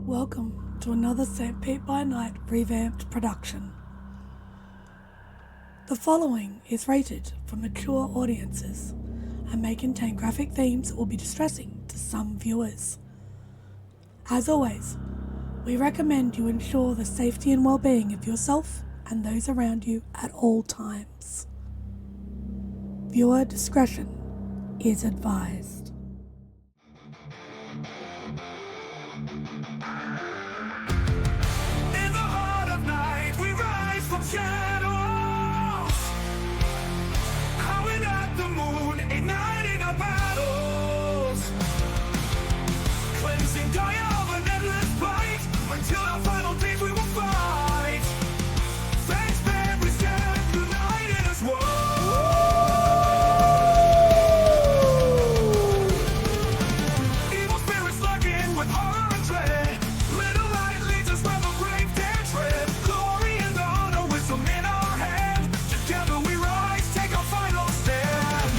Welcome to another SPbN revamped production. The following is rated for mature audiences and may contain graphic themes that will be distressing to some viewers. As always, we recommend you ensure the safety and well-being of yourself and those around you at all times. Viewer discretion is advised. In the heart of night, we rise from shadows, howling at the moon, igniting our battles, cleansing Gaia of an endless fight, until our final days we will fight. Thanks, man, we stand united as one. Evil spirits lurking with horror and dread. Little light leads us where the brave dare tread. Glory and honor, wisdom in our hand. Together we rise, take our final stand.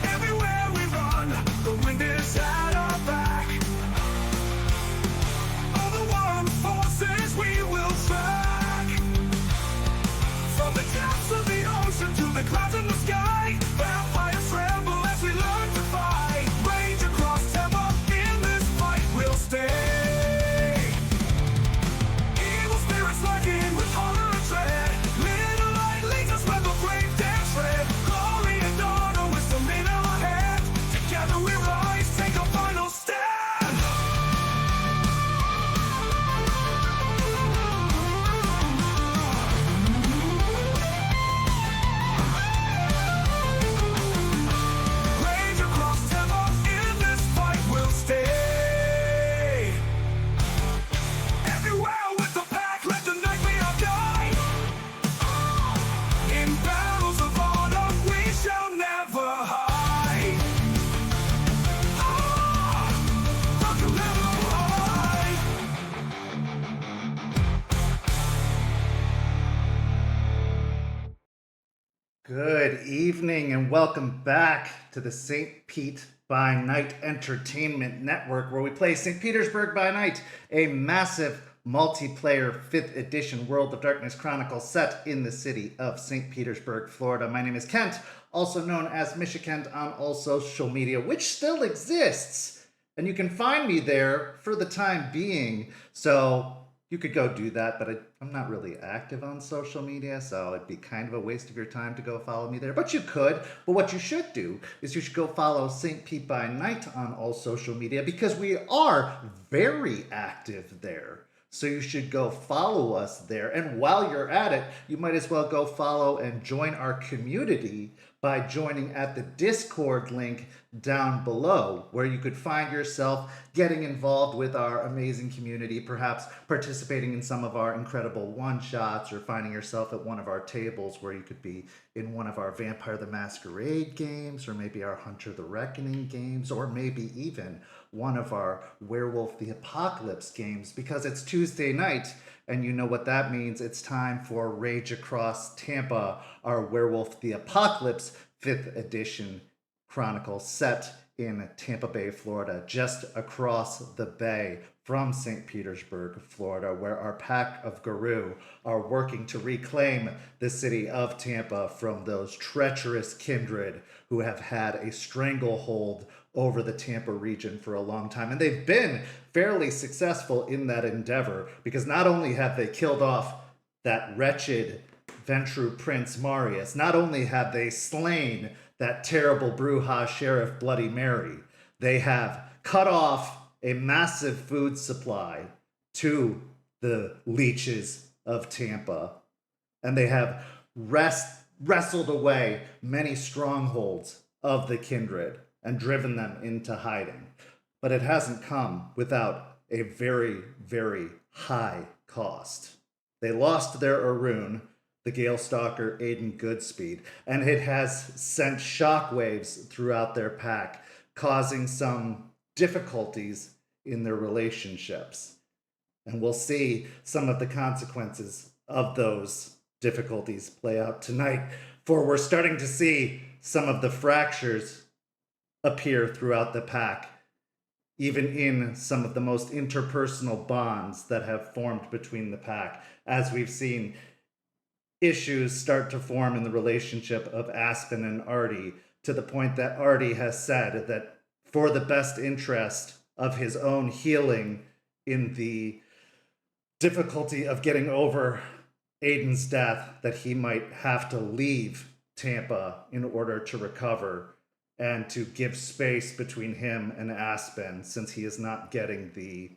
Everywhere we run, the wind is at our back. All the warring forces we will track. From the depths of the ocean to the clouds in the sky, vampires tremble as we learn to fight. Rage across Tampa, in this fight we'll stay. Evil spirits lurking with horror and dread. Little light leads us where the brave dare tread. Glory and honor, wisdom in our hand. Together we rise, take our final stand. Rage across Tampa, in this fight we'll stay. Everywhere with the pack, let the night be our guide. In battles of honor, we shall never hide. Rock and never hide. Good evening and welcome back to the St. Pete by Night Entertainment Network, where we play St. Petersburg by Night, a massive multiplayer 5th edition World of Darkness Chronicle set in the city of St. Petersburg, Florida. My name is Kent, also known as Kent on all social media, which still exists. And you can find me there for the time being. So you could go do that, but I'm not really active on social media, so it'd be kind of a waste of your time to go follow me there. But you could. But what you should do is you should go follow St. Pete by Night on all social media, because we are very active there. So you should go follow us there. And while you're at it, you might as well go follow and join our community by joining at the Discord link down below, where you could find yourself getting involved with our amazing community, perhaps participating in some of our incredible one-shots, or finding yourself at one of our tables where you could be in one of our Vampire the Masquerade games, or maybe our Hunter the Reckoning games, or maybe even one of our Werewolf the Apocalypse games, because it's Tuesday night, and you know what that means. It's time for Rage Across Tampa, our Werewolf the Apocalypse 5th edition Chronicle set in Tampa Bay, Florida, just across the bay from St. Petersburg, Florida, where our pack of Guru are working to reclaim the city of Tampa from those treacherous kindred who have had a stranglehold over the Tampa region for a long time. And they've been fairly successful in that endeavor, because not only have they killed off that wretched Ventru Prince Marius, not only have they slain that terrible Bruja Sheriff Bloody Mary, they have cut off a massive food supply to the leeches of Tampa, and they have wrestled away many strongholds of the kindred and driven them into hiding. But it hasn't come without a very, very high cost. They lost their Arun, the Gale Stalker Aiden Goodspeed, and it has sent shockwaves throughout their pack, causing some difficulties in their relationships. And we'll see some of the consequences of those difficulties play out tonight, for we're starting to see some of the fractures appear throughout the pack, even in some of the most interpersonal bonds that have formed between the pack, as we've seen issues start to form in the relationship of Aspen and Artie, to the point that Artie has said that for the best interest of his own healing in the difficulty of getting over Aiden's death, that he might have to leave Tampa in order to recover and to give space between him and Aspen, since he is not getting the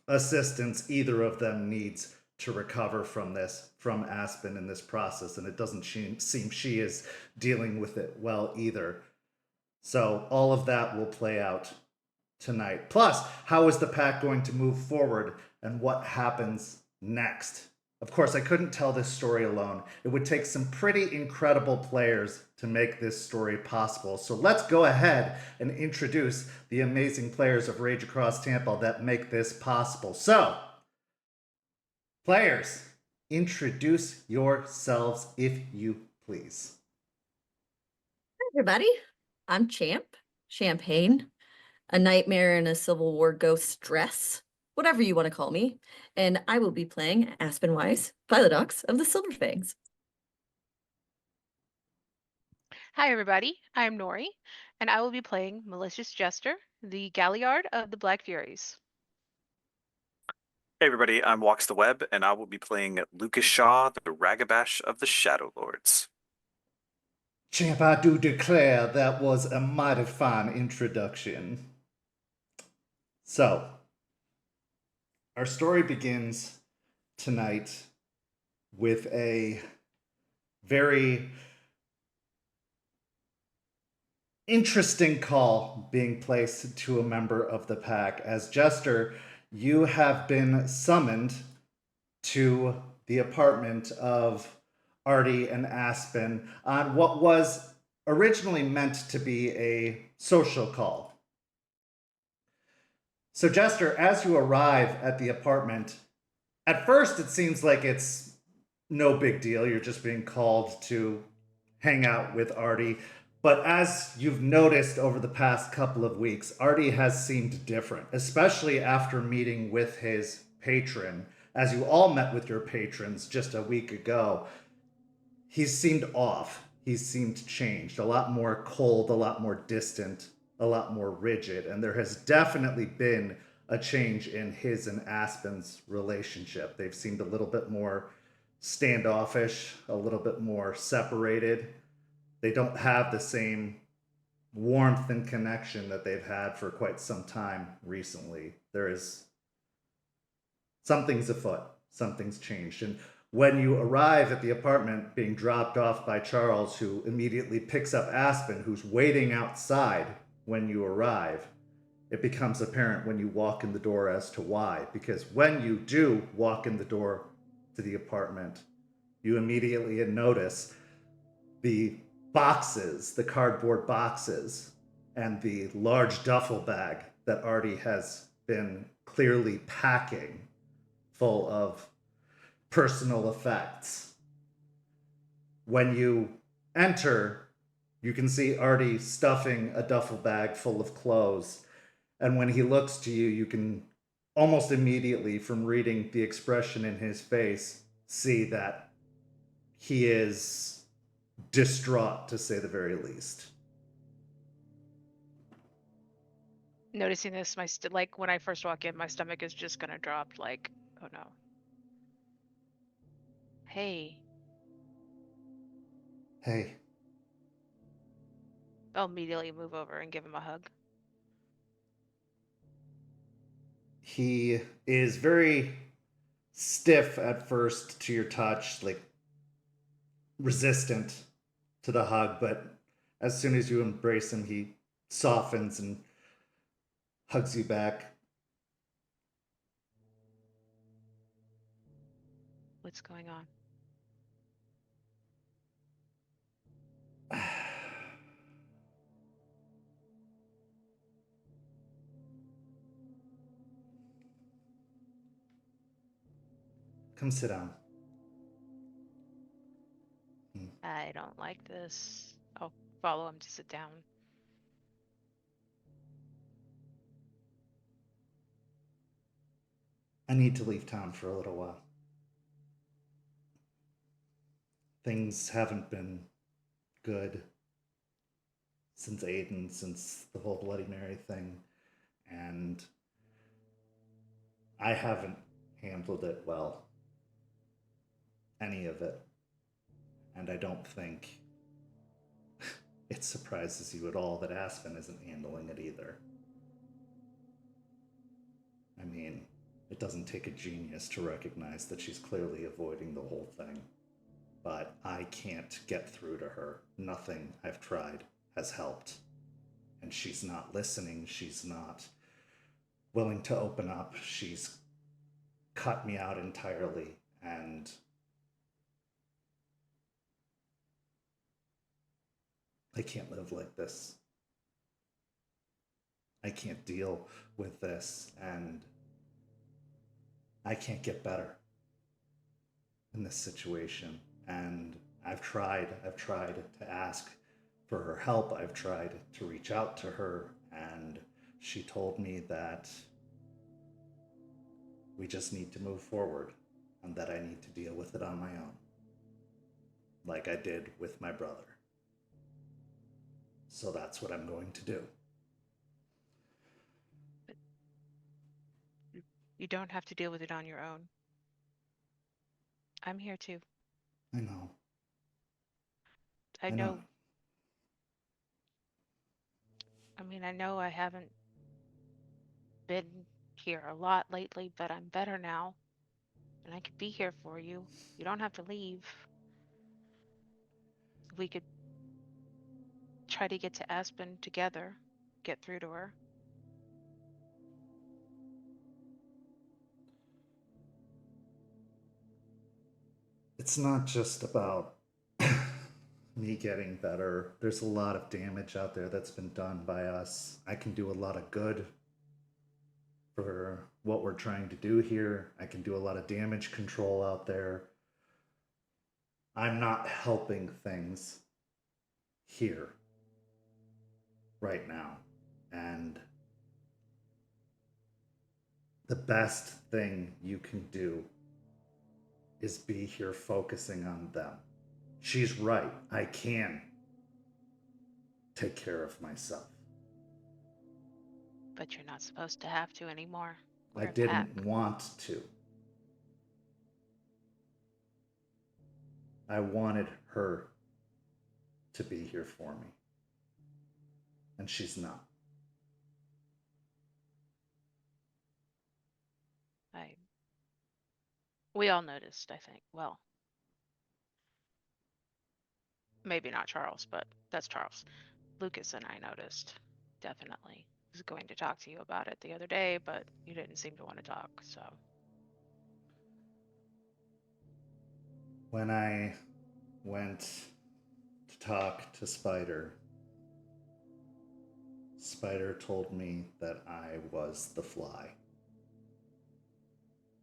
assistance either of them needs to recover from Aspen in this process. And it doesn't seem she is dealing with it well either. So all of that will play out tonight. Plus, how is the pack going to move forward and what happens next? Of course, I couldn't tell this story alone. It would take some pretty incredible players to make this story possible. So let's go ahead and introduce the amazing players of Rage Across Tampa that make this possible. So, players, introduce yourselves if you please. Hi, everybody. I'm Champagne, a nightmare in a Civil War ghost dress, whatever you want to call me, and I will be playing Aspen Wise, Philodox of the Silverfangs. Hi everybody, I'm Nori, and I will be playing Malicious Jester, the Galliard of the Black Furies. Hey everybody, I'm Walks the Web, and I will be playing Lucas Shaw, the Ragabash of the Shadow Lords. Champ, I do declare that was a mighty fine introduction. So, our story begins tonight with a very interesting call being placed to a member of the pack. As Jester, you have been summoned to the apartment of Artie and Aspen on what was originally meant to be a social call. So Jester, as you arrive at the apartment, at first it seems like it's no big deal. You're just being called to hang out with Artie. But as you've noticed over the past couple of weeks, Artie has seemed different, especially after meeting with his patron. As you all met with your patrons just a week ago, he's seemed off. He's seemed changed, a lot more cold, a lot more distant, a lot more rigid. And there has definitely been a change in his and Aspen's relationship. They've seemed a little bit more standoffish, a little bit more separated. They don't have the same warmth and connection that they've had for quite some time recently. There is something's afoot, something's changed. And when you arrive at the apartment, being dropped off by Charles, who immediately picks up Aspen, who's waiting outside when you arrive, it becomes apparent when you walk in the door as to why. Because when you do walk in the door to the apartment, you immediately notice the boxes, the cardboard boxes, and the large duffel bag that Artie has been clearly packing full of personal effects. When you enter, you can see Artie stuffing a duffel bag full of clothes. And when he looks to you, you can almost immediately, from reading the expression in his face, see that he is distraught, to say the very least. Noticing this, like when I first walk in, my stomach is just gonna drop. Like, oh no. Hey, Hey, I'll immediately move over and give him a hug. he is very stiff at first to your touch, like resistant to the hug, but as soon as you embrace him, he softens and hugs you back. What's going on? Come sit down. I don't like this. I'll follow him to sit down. I need to leave town for a little while. Things haven't been good since Aiden, since the whole Bloody Mary thing, and I haven't handled it well. Any of it. And I don't think it surprises you at all that Aspen isn't handling it either. I mean, it doesn't take a genius to recognize that she's clearly avoiding the whole thing. But I can't get through to her. Nothing I've tried has helped. And she's not listening. She's not willing to open up. She's cut me out entirely. And I can't live like this. I can't deal with this, and I can't get better in this situation. And I've tried to ask for her help. I've tried to reach out to her, and she told me that we just need to move forward and that I need to deal with it on my own, like I did with my brother. So that's what I'm going to do. You don't have to deal with it on your own. I'm here too. I know. I know. I know I haven't been here a lot lately, but I'm better now. And I could be here for you. You don't have to leave. We could try to get to Aspen together, get through to her. It's not just about me getting better. There's a lot of damage out there that's been done by us. I can do a lot of good for what we're trying to do here. I can do a lot of damage control out there. I'm not helping things here right now. And the best thing you can do is be here focusing on them. She's right. I can take care of myself. But you're not supposed to have to anymore. I didn't want to. I wanted her to be here for me. And she's not. We all noticed, I think. Well, maybe not Charles, but that's Charles. Lucas and I noticed, definitely. I was going to talk to you about it the other day, but you didn't seem to want to talk, so. When I went to talk to Spider, Spider told me that I was the fly.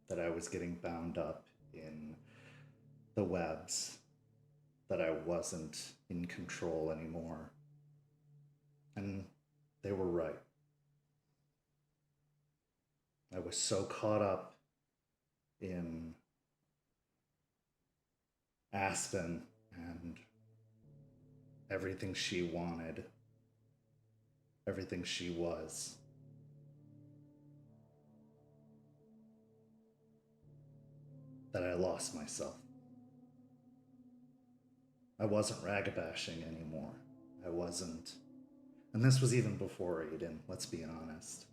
That I was getting bound up in the webs, that I wasn't in control anymore. And they were right. I was so caught up in Aspen and everything she wanted, everything she was. That I lost myself. I wasn't ragabashing anymore. I wasn't. And this was even before Aiden, let's be honest.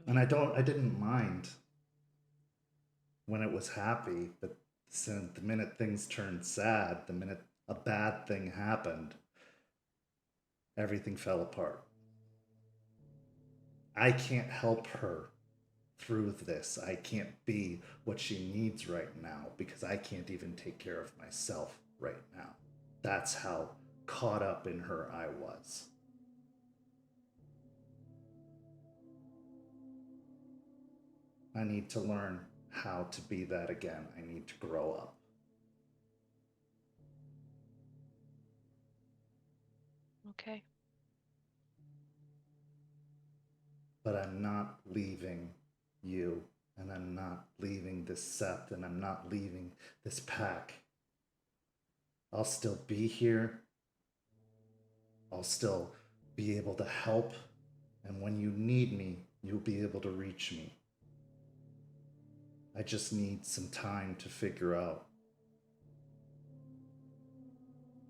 And I didn't mind when it was happy, but the minute things turned sad, the minute a bad thing happened, everything fell apart. I can't help her through this. I can't be what she needs right now because I can't even take care of myself right now. That's how caught up in her I was. I need to learn how to be that again. I need to grow up. Okay. But I'm not leaving you, and I'm not leaving this Sept, and I'm not leaving this pack. I'll still be here. I'll still be able to help, and when you need me, you'll be able to reach me. I just need some time to figure out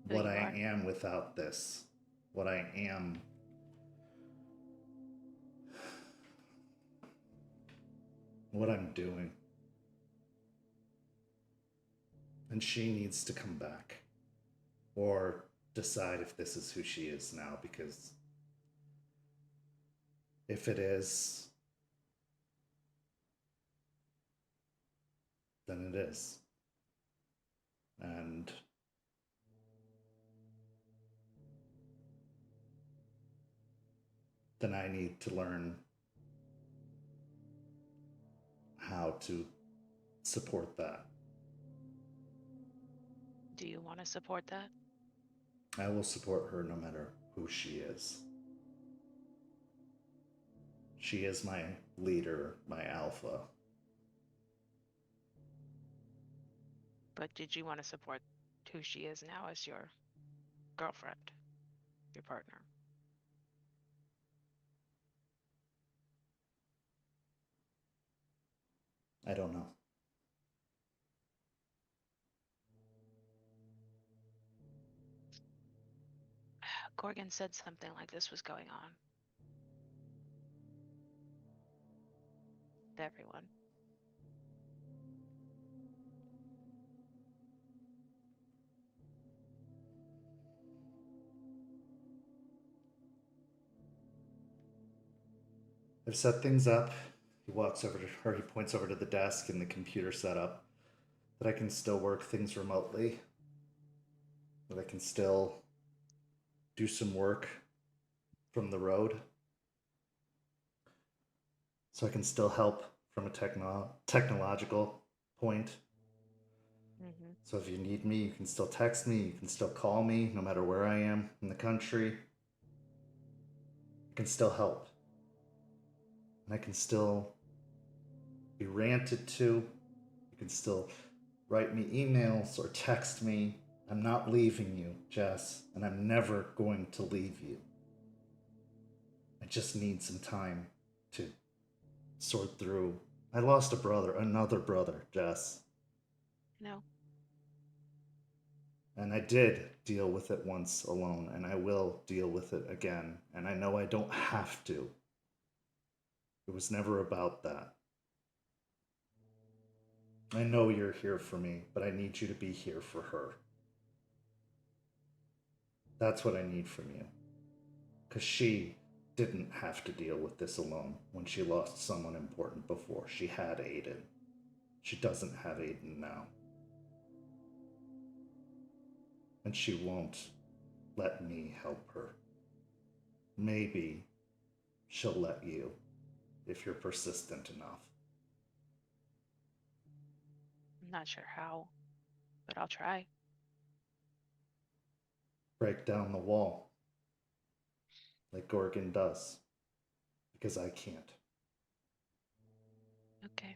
Who what you I are. am without this, what I am. What I'm doing. And she needs to come back. Or decide if this is who she is now, because if it is, then it is. And then I need to learn how to support that. Do you want to support that? I will support her no matter who she is. She is my leader, my alpha. But did you want to support who she is now as your girlfriend, your partner? I don't know. Gorgon said something like this was going on. With everyone. I've set things up. He walks over to her, he points over to the desk and the computer setup, that I can still work things remotely, that I can still do some work from the road, so I can still help from a technological point. Mm-hmm. So if you need me, you can still text me, you can still call me, no matter where I am in the country. I can still help. And I can still be ranted to. You can still write me emails or text me. I'm not leaving you, Jess, and I'm never going to leave you. I just need some time to sort through. I lost a brother, another brother, Jess. No. And I did deal with it once alone, and I will deal with it again. And I know I don't have to. It was never about that. I know you're here for me, but I need you to be here for her. That's what I need from you. Because she didn't have to deal with this alone when she lost someone important before. She had Aiden. She doesn't have Aiden now. And she won't let me help her. Maybe she'll let you if you're persistent enough. I'm not sure how, but I'll try. Break down the wall like Gorgon does, because I can't. Okay.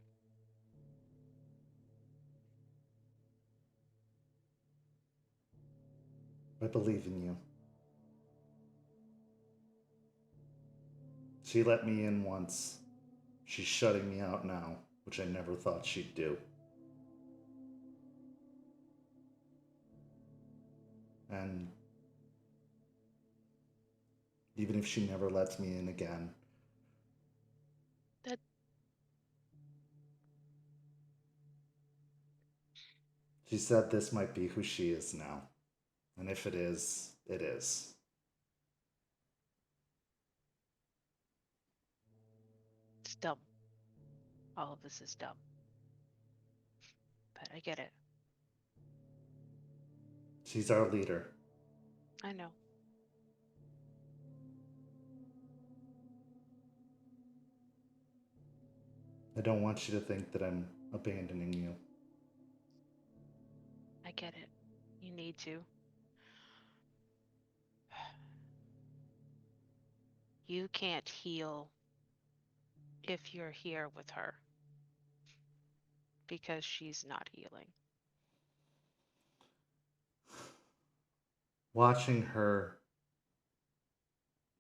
I believe in you. She let me in once. She's shutting me out now, which I never thought she'd do. And even if she never lets me in again, That she said this might be who she is now. And if it is, it is. it's dumb. All of this is dumb. But I get it. She's our leader. I know. I don't want you to think that I'm abandoning you. I get it. You need to. You can't heal if you're here with her because she's not healing. Watching her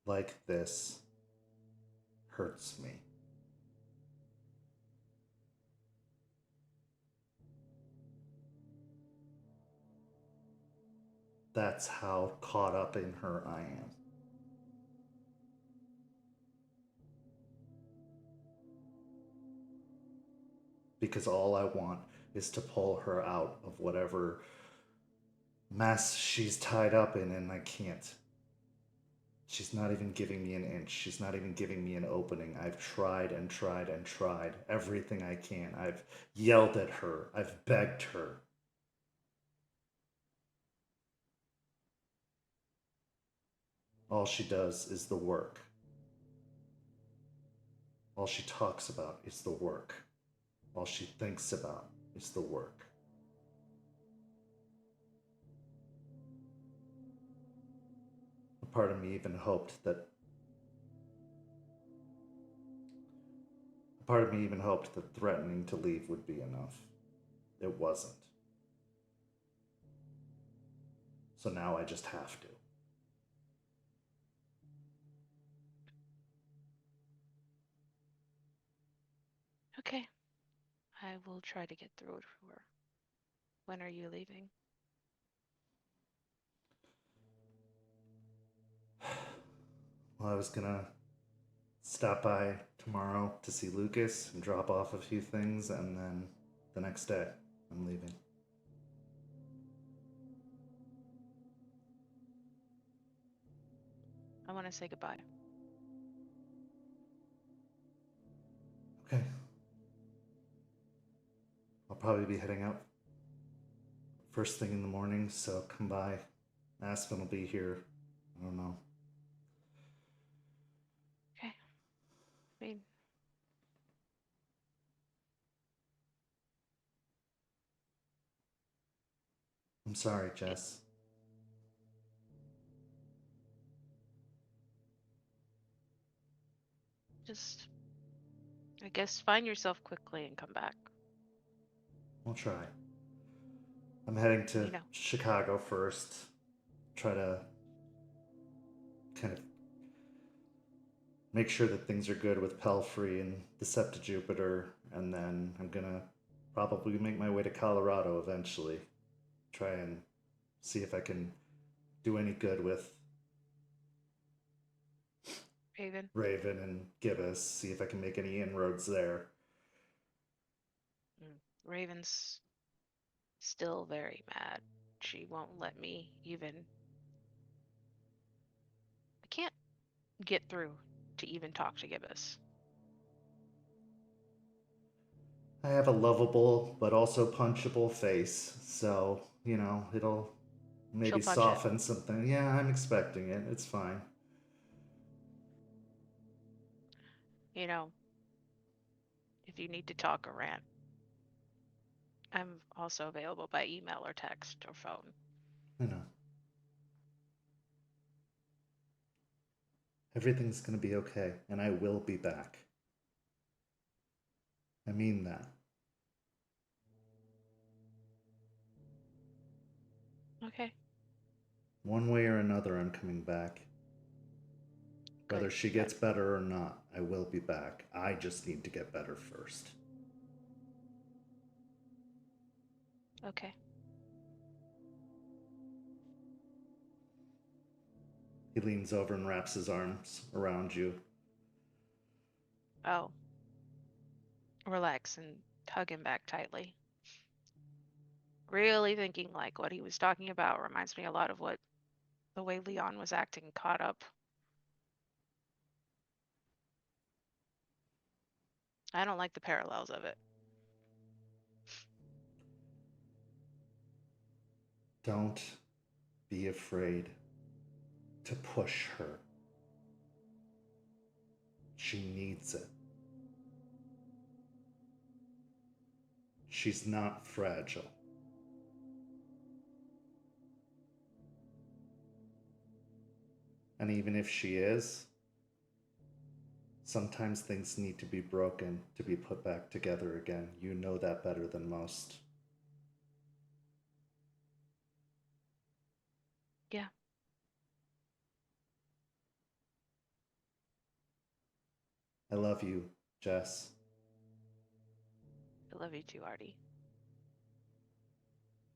like this hurts me. That's how caught up in her I am. Because all I want is to pull her out of whatever mess she's tied up in, and I can't. She's not even giving me an inch. She's not even giving me an opening. I've tried and tried and tried everything I can. I've yelled at her. I've begged her. All she does is the work. All she talks about is the work. All she thinks about is the work. A part of me even hoped that threatening to leave would be enough. It wasn't. So now I just have to. Okay. I will try to get through it for her. When are you leaving? Well, I was gonna stop by tomorrow to see Lucas and drop off a few things, and then the next day I'm leaving. I want to say goodbye. Okay. I'll probably be heading out first thing in the morning, so come by. Aspen will be here. I don't know. Okay. I mean, I'm sorry, Jess. just, I guess, find yourself quickly and come back. We'll try. I'm heading to You know. Chicago first. Try to kind of make sure that things are good with Pelfrey and the Sept Jupiter, and then I'm gonna probably make my way to Colorado eventually. Try and see if I can do any good with Raven and Gibbous, see if I can make any inroads there. Raven's still very mad. She won't let me even. I can't get through to even talk to Gibbous. I have a lovable but also punchable face, so, you know, it'll maybe soften something. Yeah, I'm expecting it. It's fine. You know, if you need to talk or rant, I'm also available by email or text or phone. I know. Everything's gonna be okay, and I will be back. I mean that. Okay. One way or another, I'm coming back. Whether Good. she gets better or not, I will be back. I just need to get better first. Okay. He leans over and wraps his arms around you. Oh. Relax and hug him back tightly. Really thinking like what he was talking about reminds me a lot of the way Leon was acting, caught up. I don't like the parallels of it. Don't be afraid to push her. She needs it. She's not fragile. And even if she is, Sometimes things need to be broken to be put back together again. You know that better than most. Yeah. I love you, Jess. I love you too, Artie.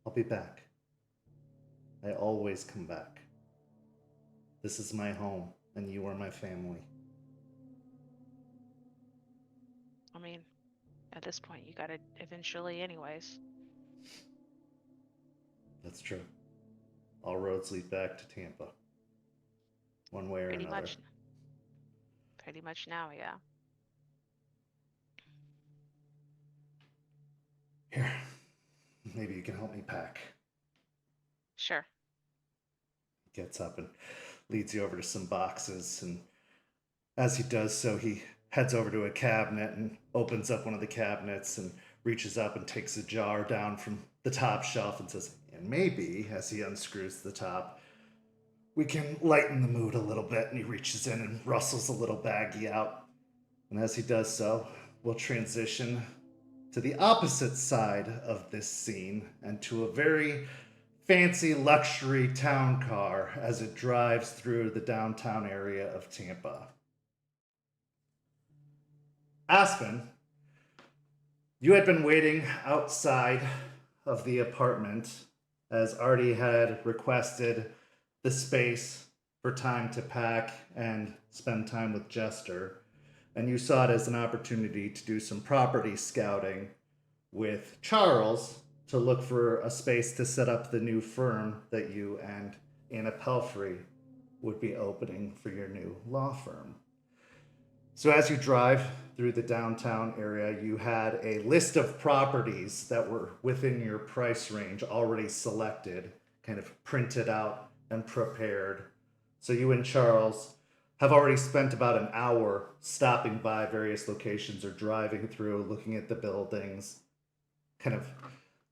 I'll be back. I always come back. This is my home, and you are my family. I mean, at this point, you gotta eventually, anyways. That's true. All roads lead back to Tampa. One way or Pretty another. much. Pretty much now, yeah. Here, maybe you can help me pack. Sure. Gets up and leads you over to some boxes, and as he does so, he heads over to a cabinet and opens up one of the cabinets and reaches up and takes a jar down from the top shelf and says, and maybe, as he unscrews the top, we can lighten the mood a little bit. And he reaches in and rustles a little baggie out. And as he does so, we'll transition to the opposite side of this scene and to a very fancy luxury town car as it drives through the downtown area of Tampa. Aspen, you had been waiting outside of the apartment as Artie had requested the space for time to pack and spend time with Jester, and you saw it as an opportunity to do some property scouting with Charles to look for a space to set up the new firm that you and Anna Pelfrey would be opening for your new law firm. So as you drive through the downtown area, you had a list of properties that were within your price range already selected, kind of printed out and prepared. So you and Charles have already spent about an hour stopping by various locations or driving through, looking at the buildings, kind of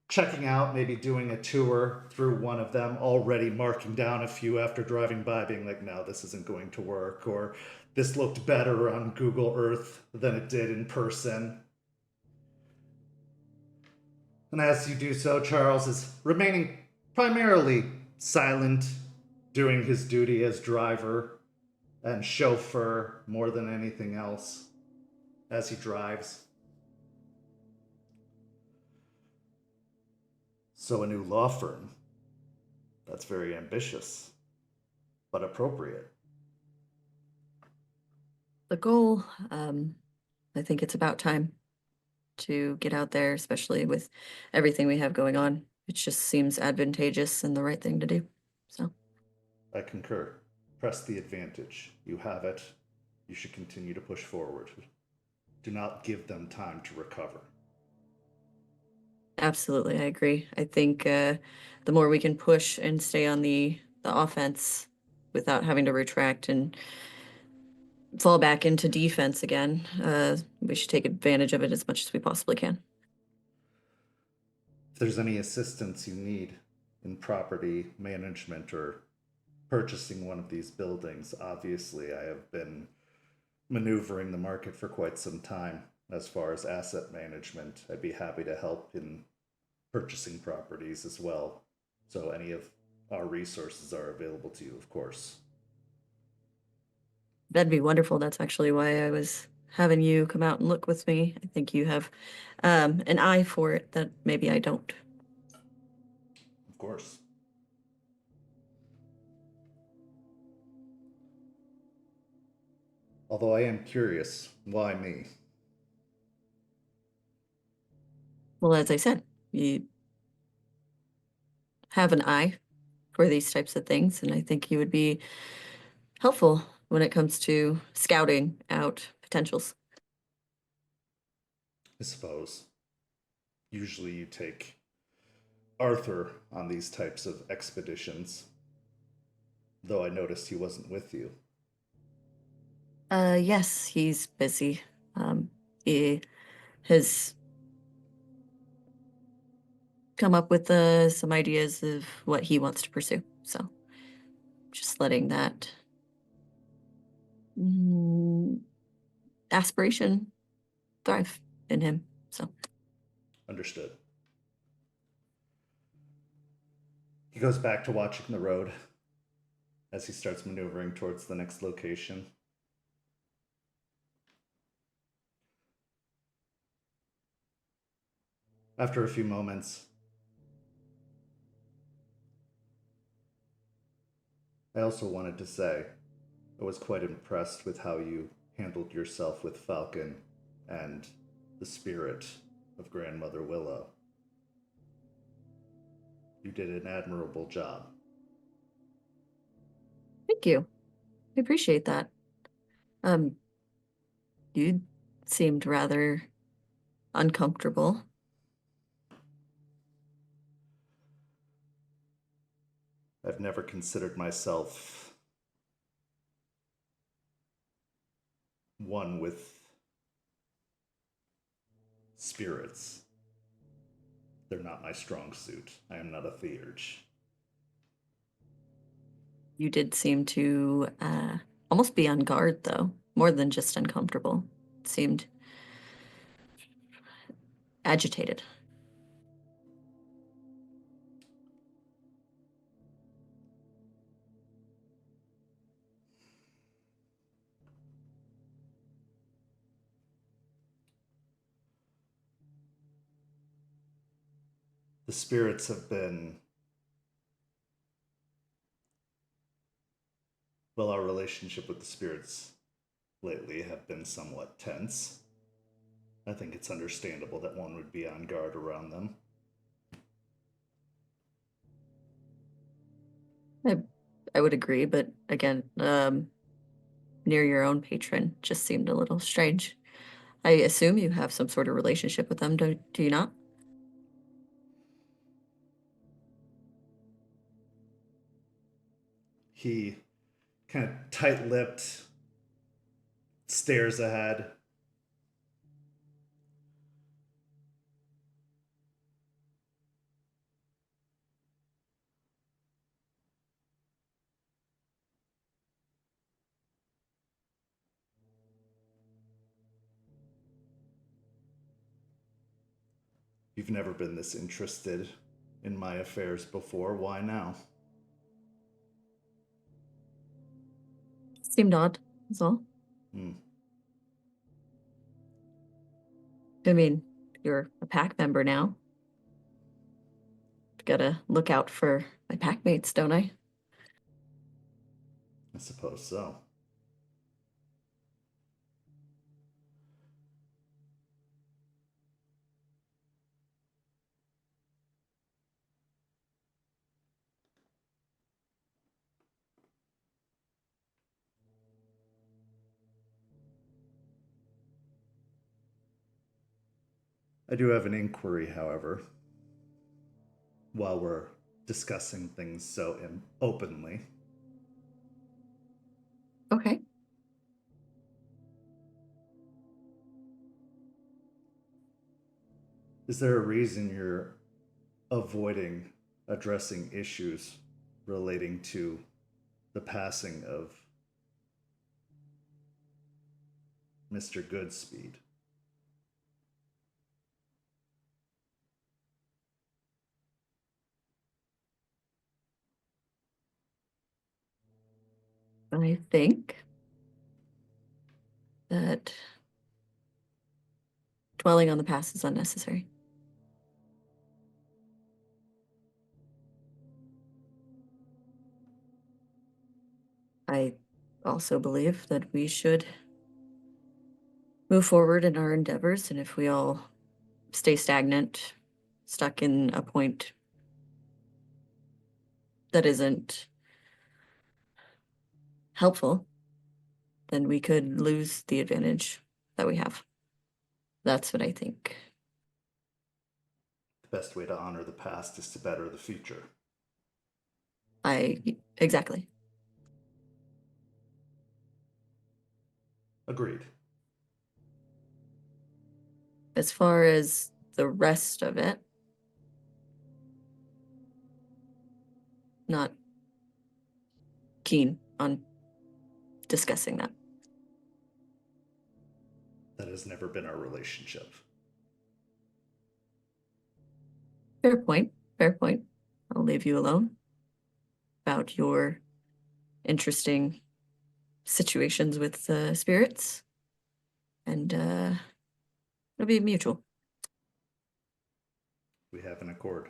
checking out, maybe doing a tour through one of them, already marking down a few after driving by, being like, no, this isn't going to work, or this looked better on Google Earth than it did in person. And as you do so, Charles is remaining primarily silent, doing his duty as driver and chauffeur more than anything else as he drives. So a new law firm. That's very ambitious, but appropriate. The goal, I think it's about time to get out there, especially with everything we have going on. It just seems advantageous and the right thing to do. So I concur. Press the advantage. You have it. You should continue to push forward. Do not give them time to recover. absolutely, I agree. I think the more we can push and stay on the offense without having to retract and fall back into defense again, we should take advantage of it as much as we possibly can. If there's any assistance you need in property management or purchasing one of these buildings, obviously I have been maneuvering the market for quite some time. As far as asset management, I'd be happy to help in purchasing properties as well. So any of our resources are available to you, of course. That'd be wonderful. That's actually why I was having you come out and look with me. I think you have an eye for it that maybe I don't. Of course. Although I am curious, why me? Well, as I said, you have an eye for these types of things, and I think you would be helpful when it comes to scouting out potentials. I suppose. Usually you take Arthur on these types of expeditions, though I noticed he wasn't with you. Yes, he's busy. He has come up with some ideas of what he wants to pursue. So just letting that aspiration thrive in him. So Understood. He goes back to watching the road as he starts maneuvering towards the next location. After a few moments, I also wanted to say I was quite impressed with how you handled yourself with Falcon and the spirit of Grandmother Willow. You did an admirable job. thank you. I appreciate that. You seemed rather uncomfortable. I've never considered myself one with spirits. They're not my strong suit. I am not a theurge. You did seem to almost be on guard, though, more than just uncomfortable. It seemed agitated. The spirits have been, well, our relationship with the spirits lately have been somewhat tense. I think it's understandable that one would be on guard around them. I would agree, but again, near your own patron just seemed a little strange. I assume you have some sort of relationship with them, do you not? He kind of tight-lipped, stares ahead. You've never been this interested in my affairs before. Why now? Seemed odd, that's all. I mean, you're a pack member now. Gotta look out for my pack mates, don't I? I suppose so. I do have an inquiry, however, while we're discussing things so openly. Okay. Is there a reason you're avoiding addressing issues relating to the passing of Mr. Goodspeed? I think that dwelling on the past is unnecessary. I also believe that we should move forward in our endeavors, and if we all stay stagnant, stuck in a point that isn't helpful, then we could lose the advantage that we have. That's what I think. The best way to honor the past is to better the future. Exactly. Agreed. As far as the rest of it, not keen on discussing that. That has never been our relationship. Fair point. Fair point. I'll leave you alone about your interesting situations with spirits, and it'll be mutual. We have an accord.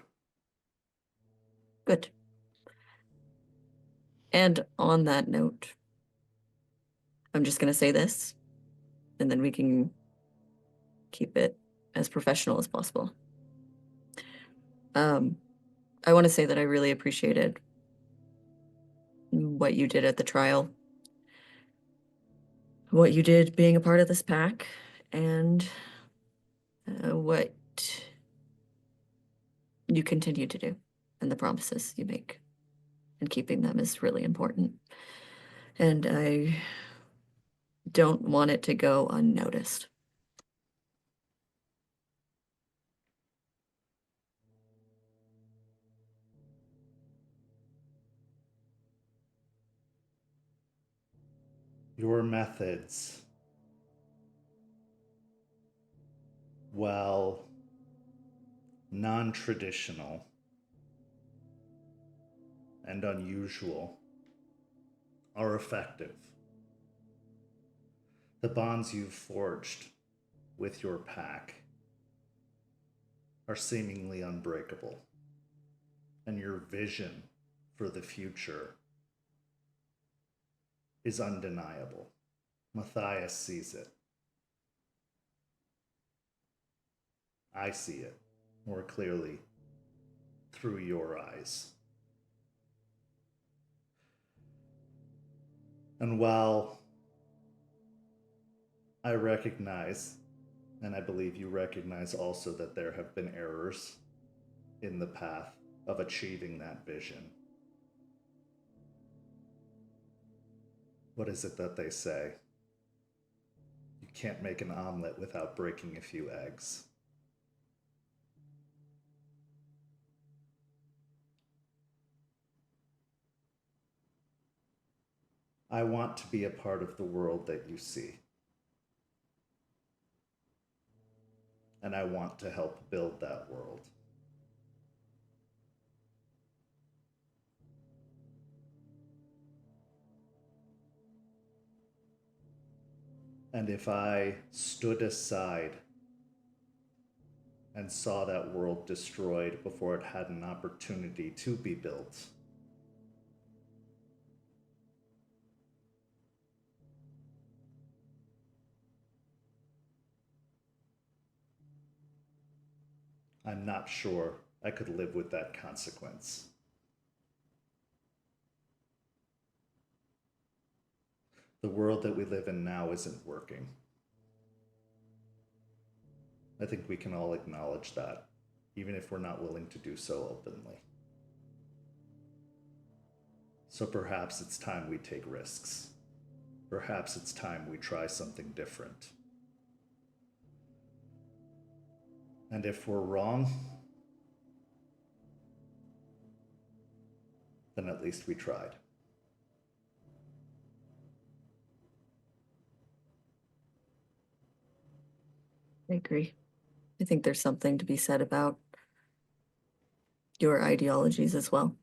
Good. And on that note, I'm just going to say this, and then we can keep it as professional as possible. I want to say that I really appreciated what you did at the trial, what you did being a part of this pack, and what you continue to do, and the promises you make. And keeping them is really important. And I don't want it to go unnoticed. Your methods, while non-traditional and unusual, are effective. The bonds you've forged with your pack are seemingly unbreakable, and your vision for the future is undeniable. Matthias sees it. I see it more clearly through your eyes. And while I recognize, and I believe you recognize also, that there have been errors in the path of achieving that vision, what is it that they say? You can't make an omelet without breaking a few eggs. I want to be a part of the world that you see. And I want to help build that world. And if I stood aside and saw that world destroyed before it had an opportunity to be built, I'm not sure I could live with that consequence. The world that we live in now isn't working. I think we can all acknowledge that, even if we're not willing to do so openly. So perhaps it's time we take risks. Perhaps it's time we try something different. And if we're wrong, then at least we tried. I agree. I think there's something to be said about your ideologies as well.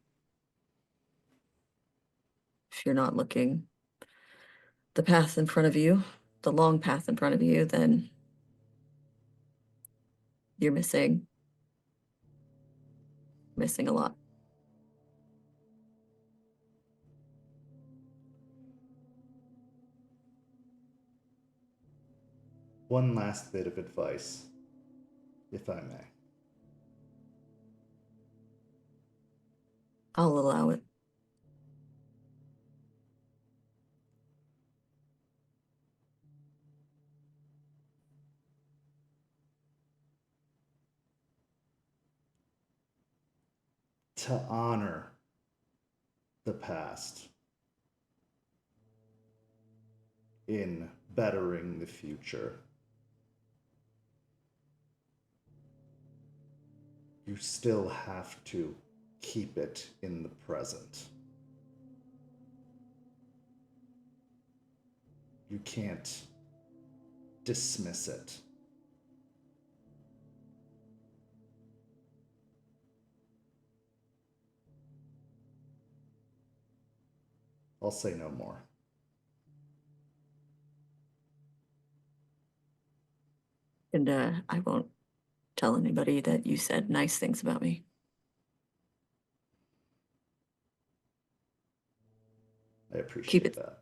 If you're not looking the path in front of you, the long path in front of you, then you're missing a lot. One last bit of advice, if I may. I'll allow it. To honor the past in bettering the future, you still have to keep it in the present. You can't dismiss it. I'll say no more. And I won't tell anybody that you said nice things about me. I appreciate that.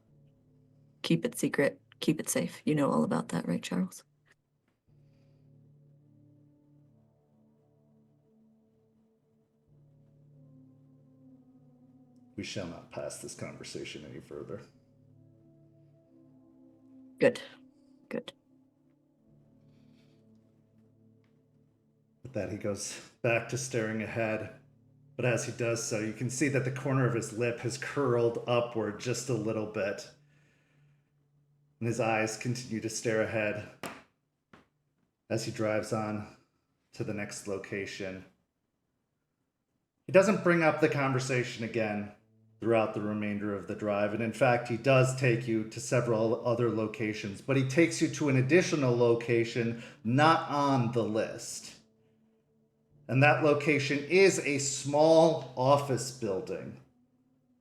Keep it secret. Keep it safe. You know all about that, right, Charles? We shall not pass this conversation any further. Good. Good. With that, he goes back to staring ahead. But as he does so, you can see that the corner of his lip has curled upward just a little bit. And his eyes continue to stare ahead as he drives on to the next location. He doesn't bring up the conversation again throughout the remainder of the drive. And in fact, he does take you to several other locations, but he takes you to an additional location not on the list. And that location is a small office building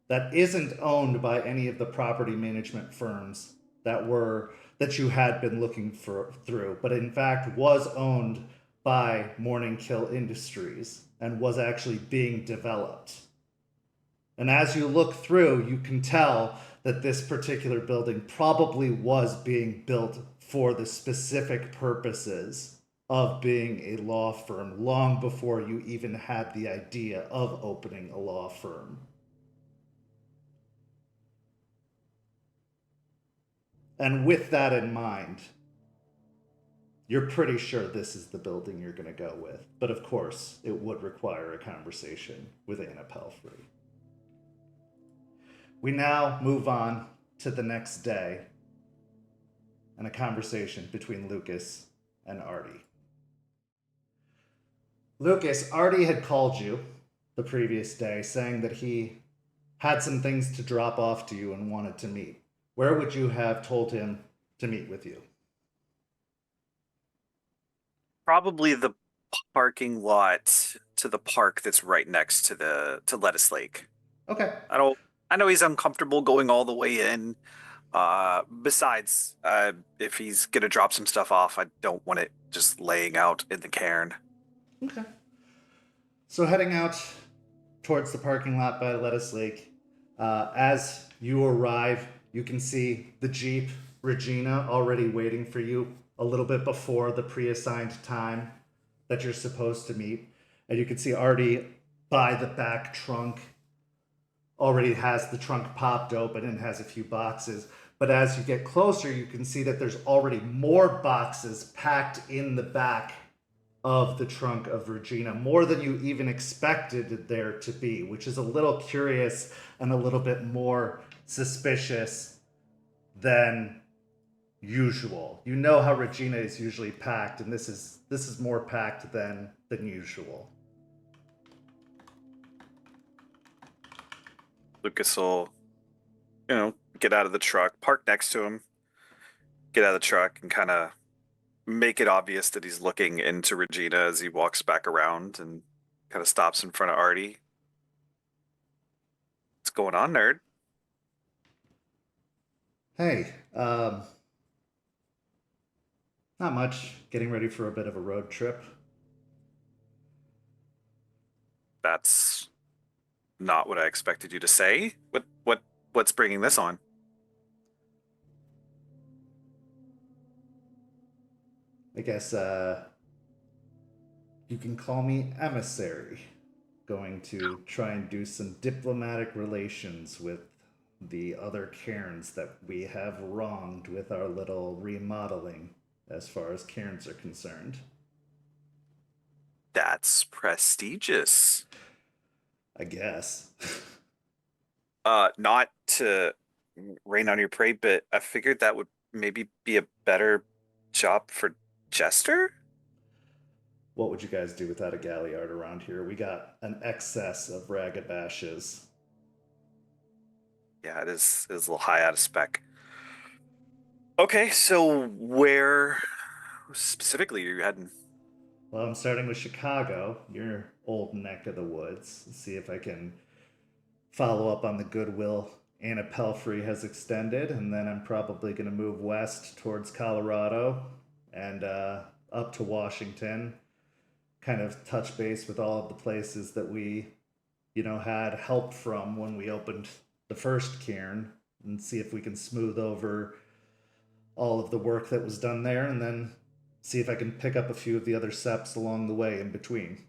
that isn't owned by any of the property management firms that you had been looking through, but in fact was owned by Morning Kill Industries and was actually being developed. And as you look through, you can tell that this particular building probably was being built for the specific purposes of being a law firm long before you even had the idea of opening a law firm. And with that in mind, you're pretty sure this is the building you're going to go with. But of course, it would require a conversation with Anna Pelfrey. We now move on to the next day and a conversation between Lucas and Artie. Lucas, Artie had called you the previous day saying that he had some things to drop off to you and wanted to meet. Where would you have told him to meet with you? Probably the parking lot to the park that's right next to Lettuce Lake. Okay. I know he's uncomfortable going all the way in. Besides, if he's gonna drop some stuff off, I don't want it just laying out in the cairn. Okay. So heading out towards the parking lot by Lettuce Lake, as you arrive, you can see the Jeep Regina already waiting for you a little bit before the pre-assigned time that you're supposed to meet. And you can see Artie by the back trunk already has the trunk popped open and has a few boxes. But as you get closer, you can see that there's already more boxes packed in the back of the trunk of Regina, more than you even expected there to be, which is a little curious and a little bit more suspicious than usual. You know how Regina is usually packed, and this is more packed than usual. Lucas will, get out of the truck, park next to him, get out of the truck, and kind of make it obvious that he's looking into Regina as he walks back around and kind of stops in front of Artie. What's going on, nerd? Hey, not much. Getting ready for a bit of a road trip. That's not what I expected you to say. What's bringing this on? I guess you can call me emissary. Going to try and do some diplomatic relations with the other cairns that we have wronged with our little remodeling as far as cairns are concerned. That's prestigious. I guess. Not to rain on your parade, but I figured that would maybe be a better job for Jester? What would you guys do without a galliard around here? We got an excess of Okay, so where specifically are you heading? Well, I'm starting with Chicago, your old neck of the woods. See if I can follow up on the goodwill Anna Pelfrey has extended, and then I'm probably going to move west towards Colorado and up to Washington, kind of touch base with all of the places that we, had help from when we opened the first cairn, and see if we can smooth over all of the work that was done there, and then see if I can pick up a few of the other Septs along the way in between.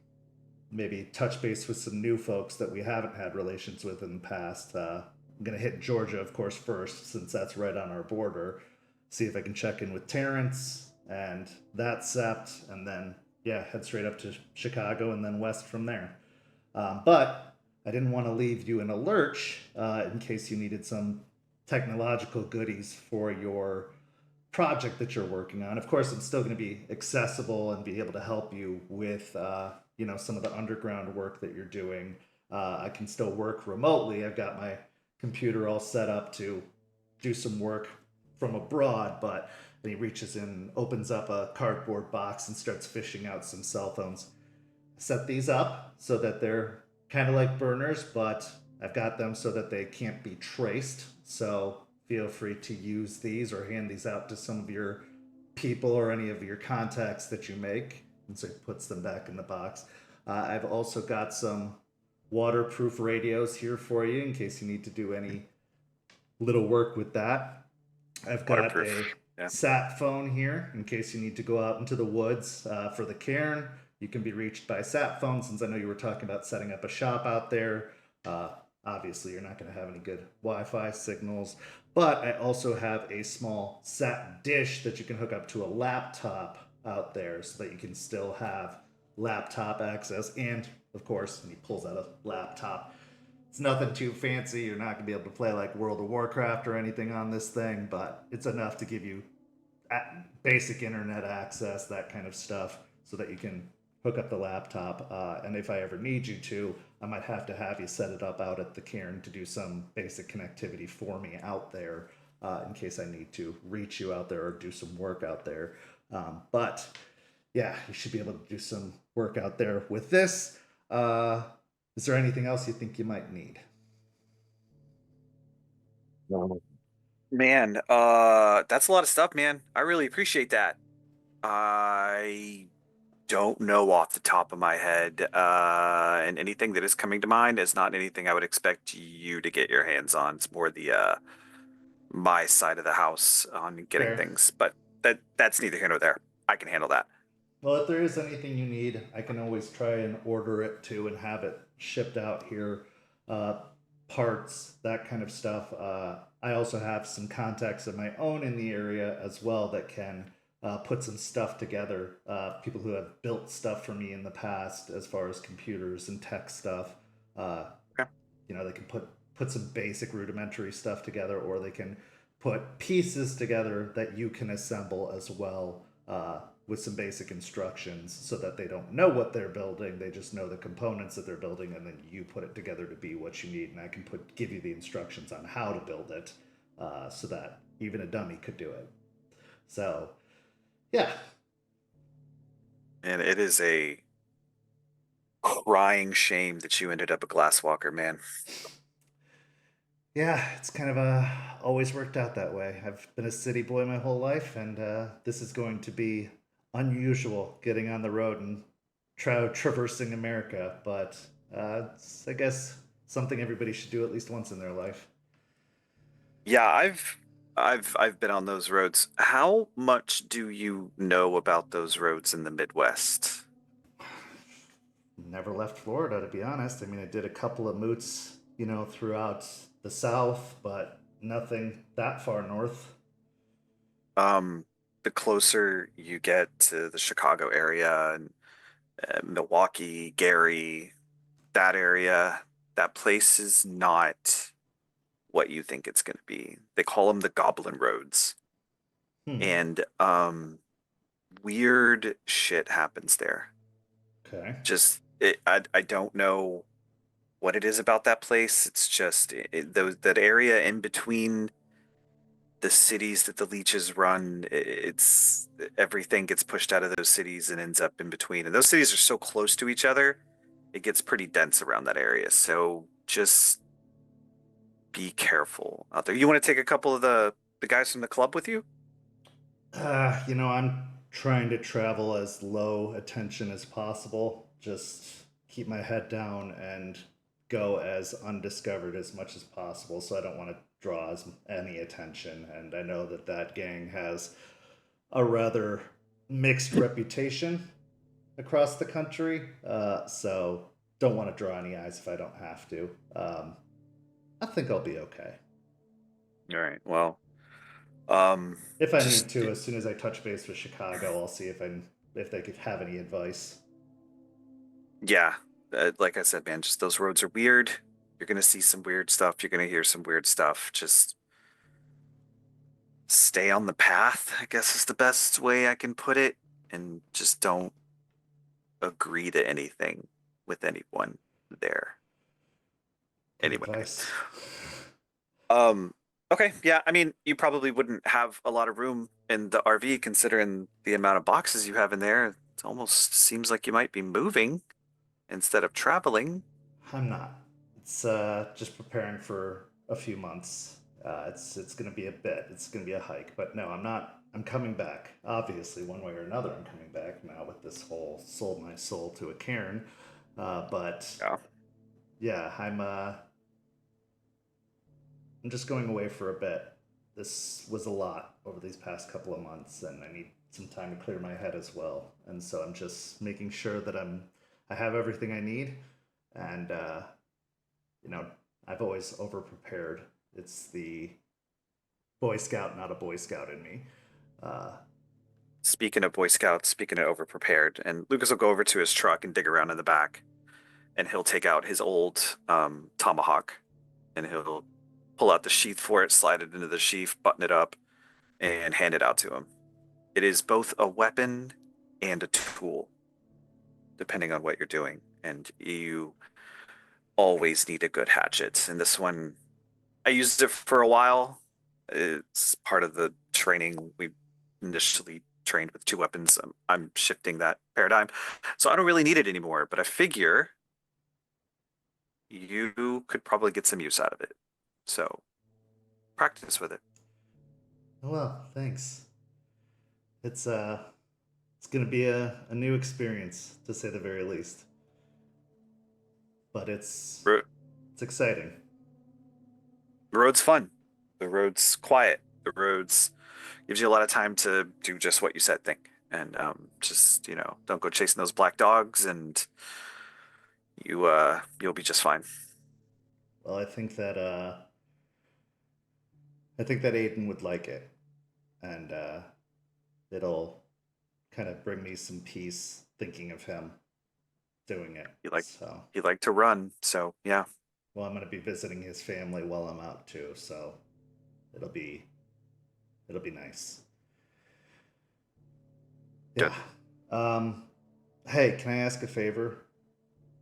Maybe touch base with some new folks that we haven't had relations with in the past. I'm going to hit Georgia, of course, first, since that's right on our border. See if I can check in with Terrence and that Sept, and then, yeah, head straight up to Chicago and then west from there. But I didn't want to leave you in a lurch in case you needed some technological goodies for your project that you're working on. Of course, I'm still going to be accessible and be able to help you with, some of the underground work that you're doing. I can still work remotely. I've got my computer all set up to do some work from abroad, but then he reaches in, opens up a cardboard box and starts fishing out some cell phones. Set these up so that they're kind of like burners, but I've got them so that they can't be traced. So feel free to use these or hand these out to some of your people or any of your contacts that you make. And so he puts them back in the box. I've also got some waterproof radios here for you in case you need to do any little work with that. I've got Waterproof. a Yeah. sat phone here in case you need to go out into the woods for the cairn. You can be reached by sat phone, since I know you were talking about setting up a shop out there. Obviously, you're not going to have any good Wi-Fi signals, but I also have a small sat dish that you can hook up to a laptop out there so that you can still have laptop access. And of course, when he pulls out a laptop, it's nothing too fancy. You're not going to be able to play like World of Warcraft or anything on this thing, but it's enough to give you basic internet access, that kind of stuff, so that you can hook up the laptop. And if I ever need you to, I might have to have you set it up out at the cairn to do some basic connectivity for me out there in case I need to reach you out there or do some work out there. But yeah, you should be able to do some work out there with this. Is there anything else you think you might need? Man, that's a lot of stuff, man. I really appreciate that. I don't know off the top of my head, and anything that is coming to mind is not anything I would expect you to get your hands on. It's more the my side of the house on getting Fair. things, but that's neither here nor there. I can handle that. Well, if there is anything you need, I can always try and order it too and have it shipped out here. Uh, Parts, that kind of stuff. I also have some contacts of my own in the area as well that can put some stuff together. People who have built stuff for me in the past, as far as computers and tech stuff. Uh, Okay. they can put some basic rudimentary stuff together, or they can put pieces together that you can assemble as well, with some basic instructions, so that they don't know what they're building. They just know the components that they're building, and then you put it together to be what you need. And I can give you the instructions on how to build it, so that even a dummy could do it. So yeah. And it is a crying shame that you ended up a glasswalker, man. Yeah, it's kind of always worked out that way. I've been a city boy my whole life, and this is going to be unusual, getting on the road and traversing America. But it's, I guess, something everybody should do at least once in their life. Yeah, I've been on those roads. How much do you know about those roads in the Midwest? Never left Florida, to be honest. I mean, I did a couple of moots, throughout the South, but nothing that far north. The closer you get to the Chicago area and Milwaukee, Gary, that area, that place is not what you think it's going to be. They call them the Goblin Roads, Hmm. and weird shit happens there. Okay. I don't know what it is about that place. It's just that area in between the cities that the leeches run, it's everything gets pushed out of those cities and ends up in between. And those cities are so close to each other, it gets pretty dense around that area. So just be careful out there. You want to take a couple of the guys from the club with you? I'm trying to travel as low attention as possible. Just keep my head down and go as undiscovered as much as possible, so I don't want to draw any attention. And I know that gang has a rather mixed reputation across the country, so don't want to draw any eyes if I don't have to. I think I'll be okay. All right. Well, if I need to, as soon as I touch base with Chicago, I'll see if they could have any advice. Yeah, like I said, man, just those roads are weird. You're gonna see some weird stuff. You're gonna hear some weird stuff. Just stay on the path, I guess is the best way I can put it, and just don't agree to anything with anyone there. Anyway. Advice. Okay, yeah, I mean, you probably wouldn't have a lot of room in the RV considering the amount of boxes you have in there. It almost seems like you might be moving instead of traveling. I'm not. It's just preparing for a few months. It's going to be a bit. It's going to be a hike. But no, I'm not. I'm coming back. Obviously, one way or another, I'm coming back now with this whole sold my soul to a Caern. But yeah, I'm just going away for a bit. This was a lot over these past couple of months, and I need some time to clear my head as well. And so I'm just making sure that I have everything I need, and I've always over prepared. It's the Boy Scout, not a Boy Scout in me. Speaking of Boy Scouts, speaking of over prepared, and Lucas will go over to his truck and dig around in the back, and he'll take out his old tomahawk, and he'll pull out the sheath for it, slide it into the sheath, button it up, and hand it out to him. It is both a weapon and a tool, depending on what you're doing. And you always need a good hatchet. And this one, I used it for a while. It's part of the training. We initially trained with 2 weapons. I'm shifting that paradigm. So I don't really need it anymore, but I figure you could probably get some use out of it. So practice with it. Well, thanks. It's going to be a new experience, to say the very least. But it's exciting. The road's fun. The road's quiet. The road's gives you a lot of time to do just what you said, think. And just, don't go chasing those black dogs, and you'll be just fine. Well, I think that Aiden would like it, and it'll kind of bring me some peace thinking of him doing it. He liked to run, so yeah. Well, I'm going to be visiting his family while I'm out too, so it'll be nice. Good. Yeah. Hey, can I ask a favor?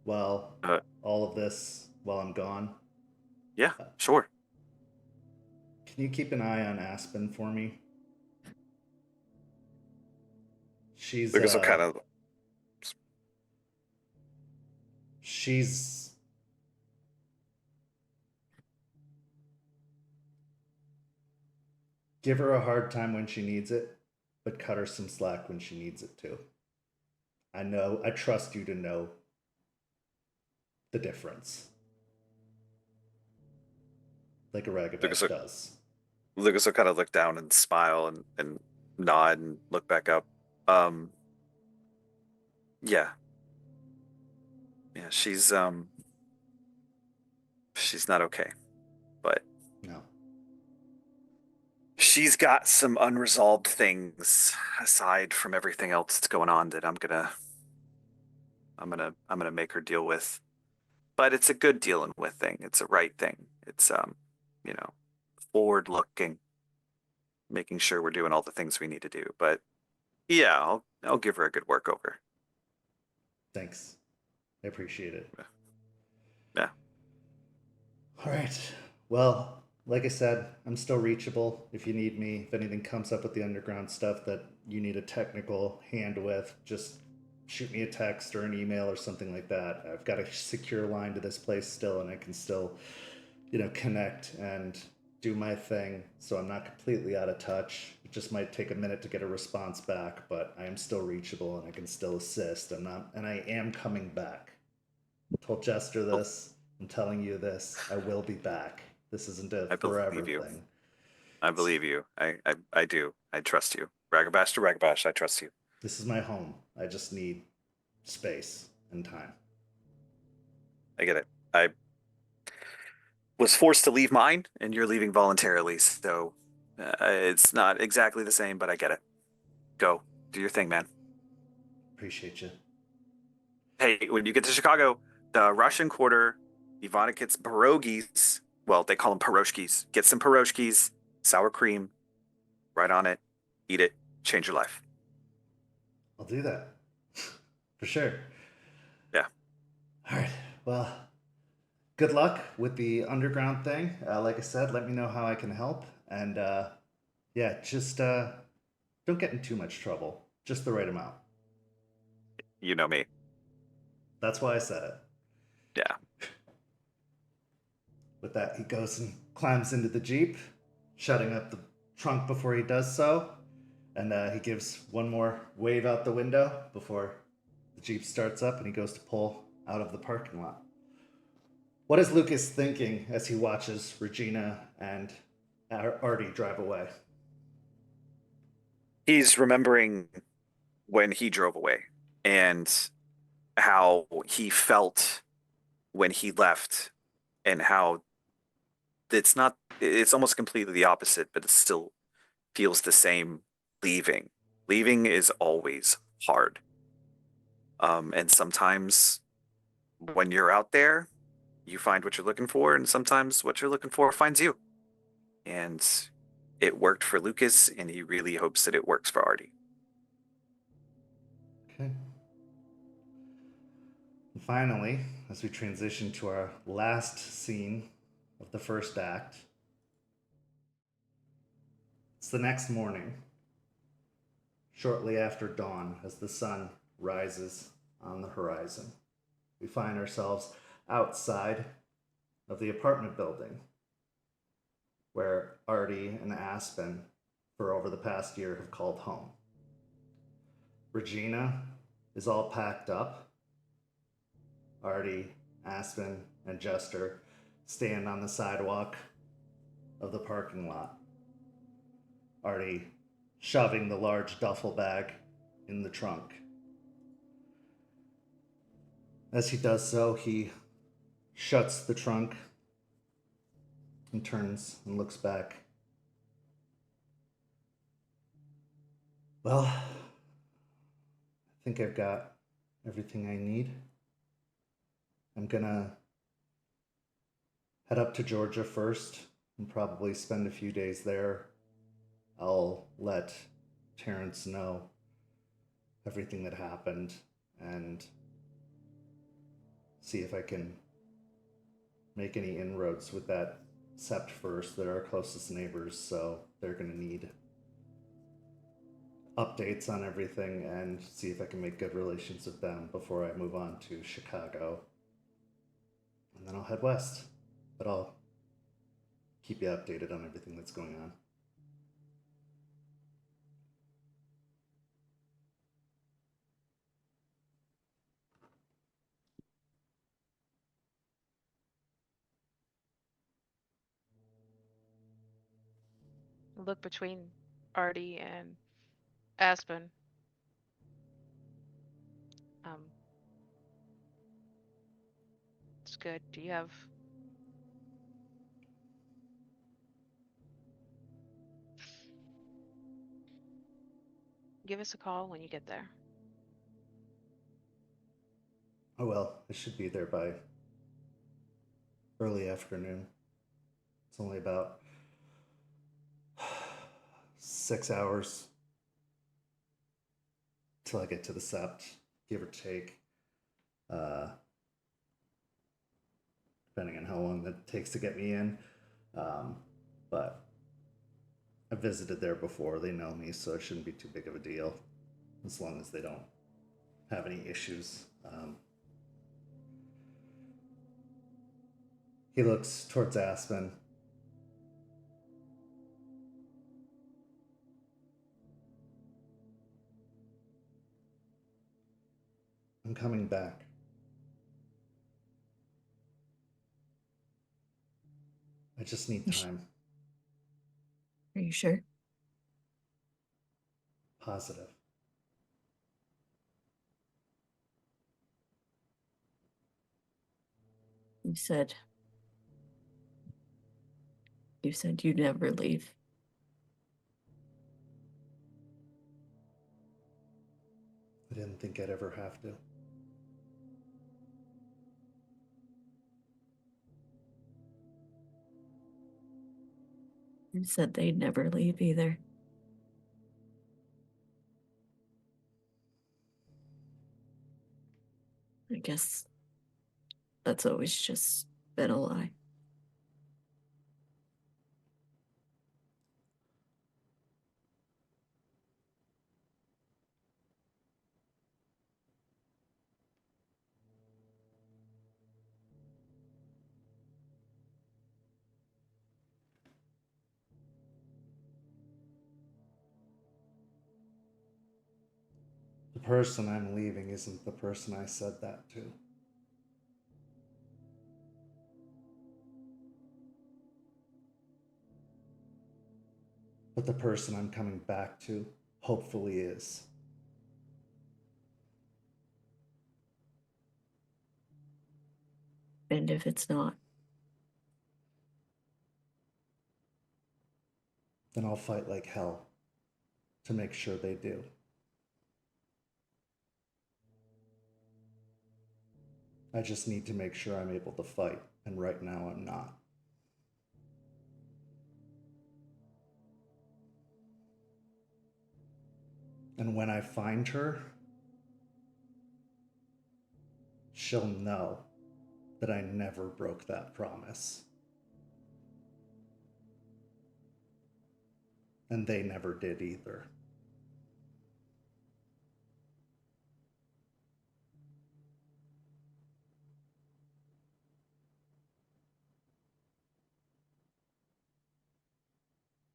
While all of this, while I'm gone. Yeah, sure. Can you keep an eye on Aspen for me? She's Lucas will kind of. She's. Give her a hard time when she needs it, but cut her some slack when she needs it too. I trust you to know the difference. Like a ragamuffin does. Lucas will kind of look down and smile and nod and look back up. Yeah. Yeah, she's not okay. But no. She's got some unresolved things aside from everything else that's going on that I'm gonna make her deal with. But it's a good dealing with thing. It's a right thing. It's forward looking, making sure we're doing all the things we need to do. But yeah, I'll give her a good work over. Thanks. I appreciate it. Yeah. All right. Well, like I said, I'm still reachable if you need me. If anything comes up with the underground stuff that you need a technical hand with, just shoot me a text or an email or something like that. I've got a secure line to this place still, and I can still, connect and do my thing. So I'm not completely out of touch. It just might take a minute to get a response back, but I am still reachable and I can still assist. And I am coming back. I told Jester this. I'm telling you this. I will be back. This isn't a I forever believe you. thing. I believe you. I do. I trust you. Ragabash to Ragabash, I trust you. This is my home. I just need space and time. I get it. I was forced to leave mine, and you're leaving voluntarily, so it's not exactly the same, but I get it. Go. Do your thing, man. Appreciate you. Hey, when you get to Chicago, the Russian Quarter, Ivanikit's pierogies, well, they call them piroshkis. Get some piroshkis, sour cream, right on it, eat it, change your life. I'll do that. For sure. Yeah. All right. Well, good luck with the underground thing. Like I said, let me know how I can help. And yeah, just don't get in too much trouble. Just the right amount. You know me. That's why I said it. Yeah. With that, he goes and climbs into the Jeep, shutting up the trunk before he does so. And he gives one more wave out the window before the Jeep starts up and he goes to pull out of the parking lot. What is Lucas thinking as he watches Regina and Artie drive away? He's remembering when he drove away and how he felt when he left and how it's almost completely the opposite, but it still feels the same leaving. Leaving is always hard. And sometimes when you're out there, you find what you're looking for, and sometimes what you're looking for finds you. And it worked for Lucas, and he really hopes that it works for Artie. Okay. And finally, as we transition to our last scene of the first act, it's the next morning, shortly after dawn, as the sun rises on the horizon. We find ourselves outside of the apartment building where Artie and Aspen, for over the past year, have called home. Regina is all packed up. Artie, Aspen, and Jester stand on the sidewalk of the parking lot. Artie shoving the large duffel bag in the trunk. As he does so, he shuts the trunk and turns and looks back. Well, I think I've got everything I need. I'm gonna head up to Georgia first and probably spend a few days there. I'll let Terrence know everything that happened and see if I can make any inroads with that Sept first. They're our closest neighbors, so they're going to need updates on everything and see if I can make good relations with them before I move on to Chicago. And then I'll head west. But I'll keep you updated on everything that's going on. Look between Artie and Aspen. Um, it's good. Do you have give us a call when you get there. Oh well, I should be there by early afternoon. It's only about 6 hours till I get to the Sept, give or take. Depending on how long that takes to get me in. but I've visited there before. They know me, so it shouldn't be too big of a deal, as long as they don't have any issues. He looks towards Aspen. I'm coming back. I just need time. Are you sure? Positive. You said you'd never leave. I didn't think I'd ever have to. You said they'd never leave either. I guess that's always just been a lie. The person I'm leaving isn't the person I said that to. But the person I'm coming back to hopefully is. And if it's not, Then I'll fight like hell to make sure they do. I just need to make sure I'm able to fight, and right now I'm not. And when I find her, she'll know that I never broke that promise. And they never did either.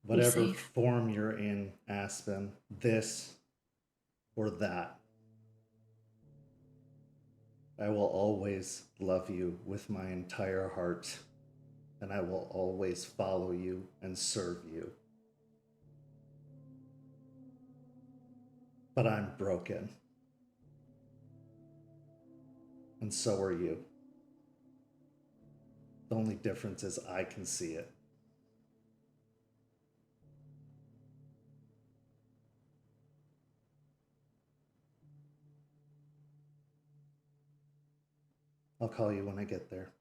Whatever safe. form you're in, Aspen, this or that, I will always love you with my entire heart, and I will always follow you and serve you. But I'm broken. And so are you. The only difference is I can see it. I'll call you when I get there.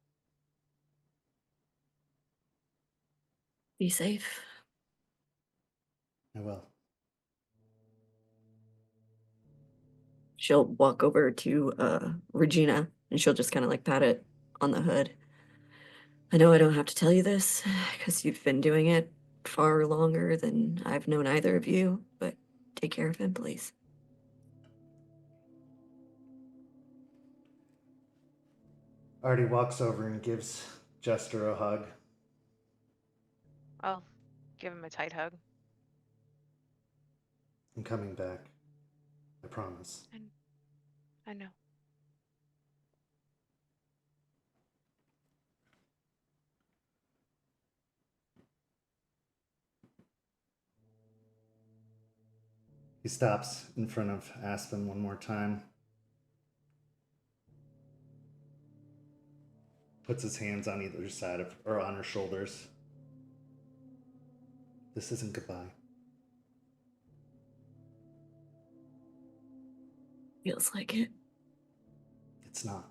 be safe. I will. She'll walk over to Regina and she'll just kind of like pat it on the hood. I know I don't have to tell you this because you've been doing it far longer than I've known either of you, but take care of him, please. Artie walks over and gives Jester a hug. I'll give him a tight hug. I'm coming back. I promise. I know. He stops in front of Aspen one more time. Puts his hands on either side of, or on her shoulders. This isn't goodbye. Feels like it. It's not.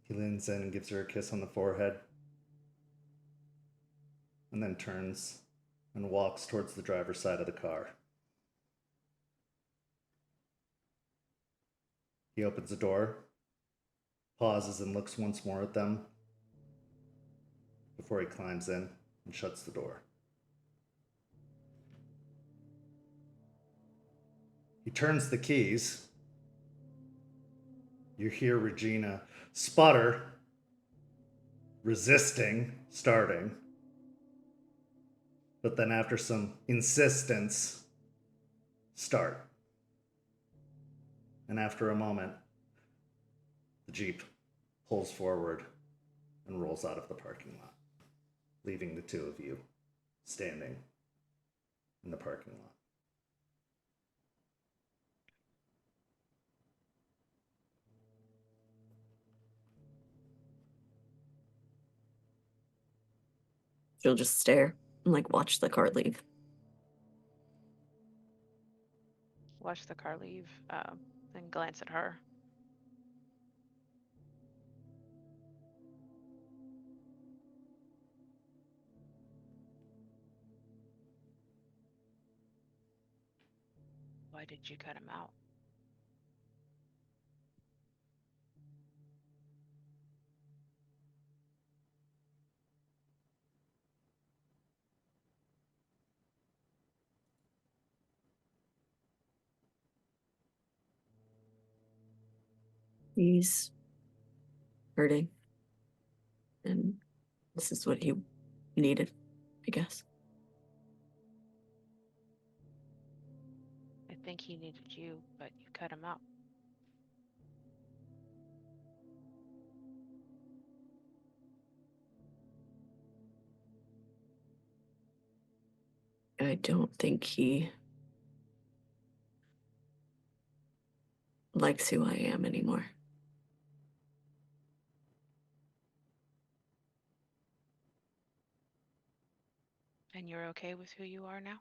He leans in and gives her a kiss on the forehead, and then turns and walks towards the driver's side of the car. He opens the door, pauses and looks once more at them before he climbs in and shuts the door. He turns the keys. You hear Regina sputter, resisting starting, but then after some insistence, start. And after a moment, the Jeep pulls forward and rolls out of the parking lot, leaving the two of you standing in the parking lot. She'll just stare and like watch the car leave. Watch the car leave, and glance at her. Why did you cut him out? He's hurting. And this is what he needed, I guess. I think he needed you, but you cut him out. I don't think he likes who I am anymore. And you're okay with who you are now?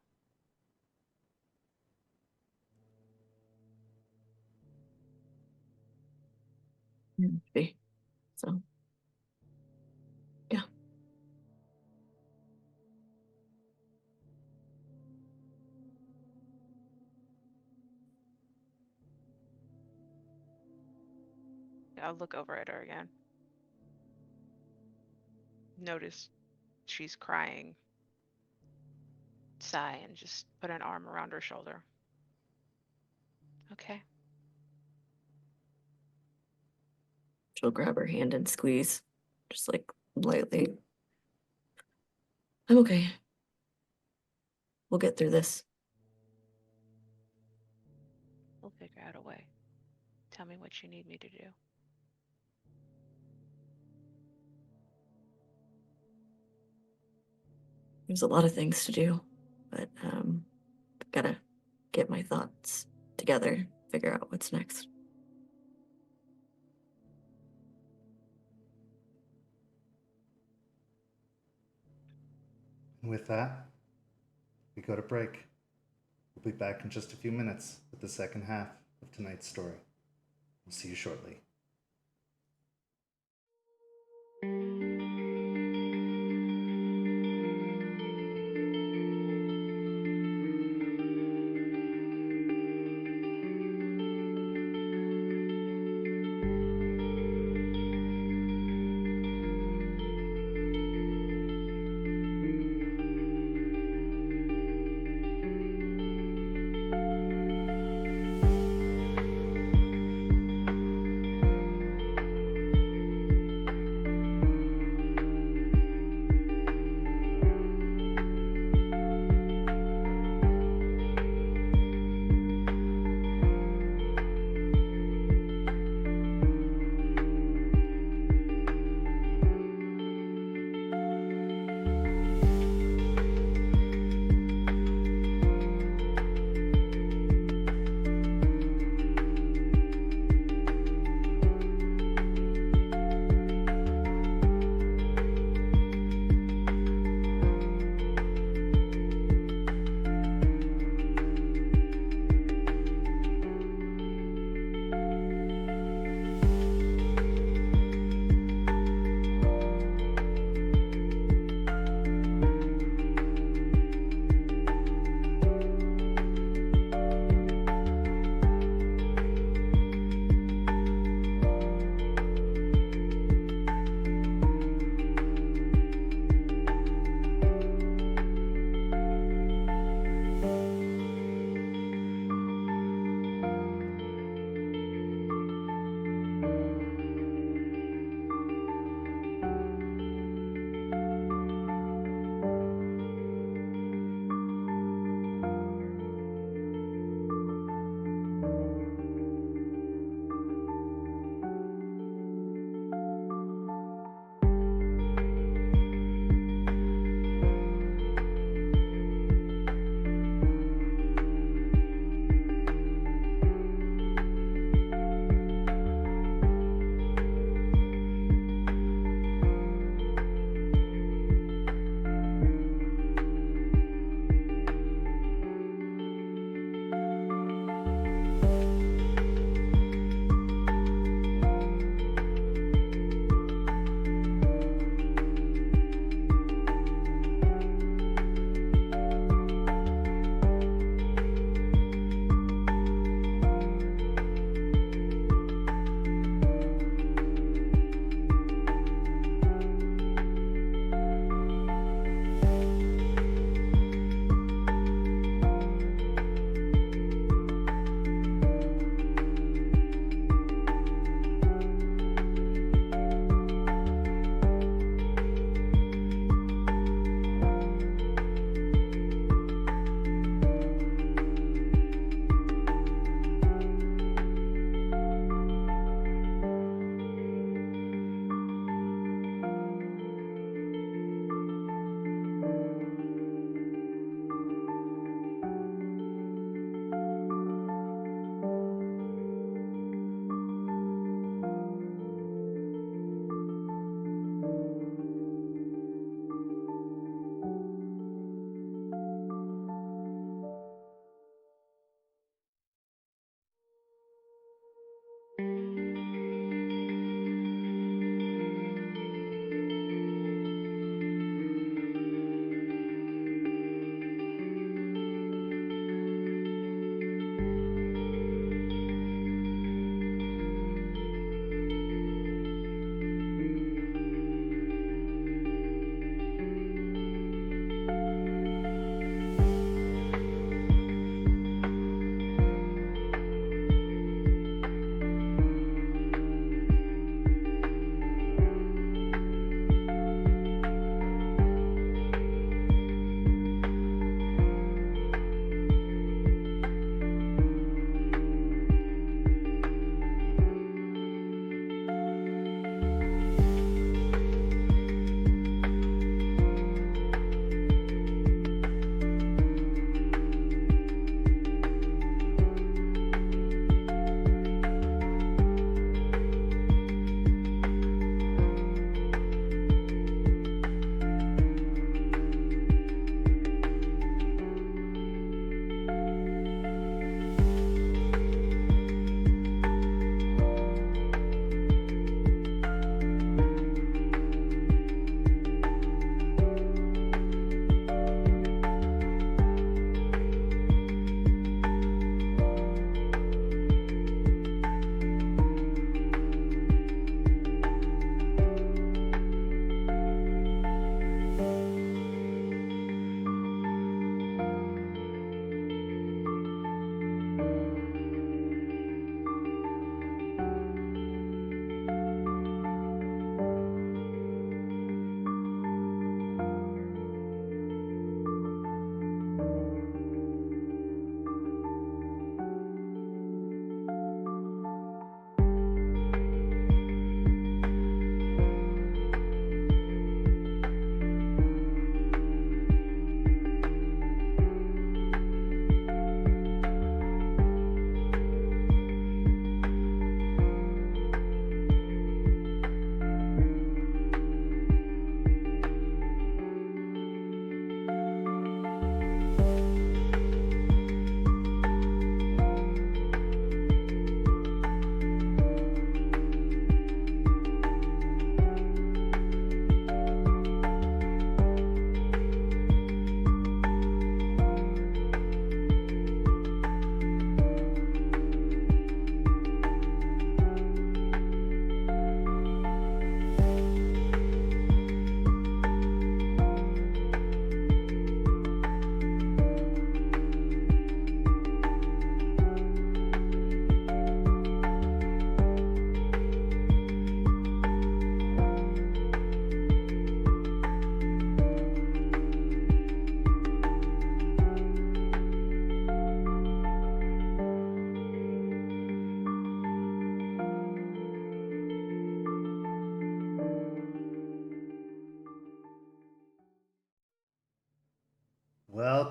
See? So, yeah. I'll look over at her again. Notice she's crying. Sigh and just put an arm around her shoulder. Okay. She'll grab her hand and squeeze, just like lightly. I'm okay. We'll get through this. We'll figure out a way. Tell me what you need me to do. There's a lot of things to do, but gotta get my thoughts together, figure out what's next. And with that, we go to break. We'll be back in just a few minutes with the second half of tonight's story. We'll see you shortly.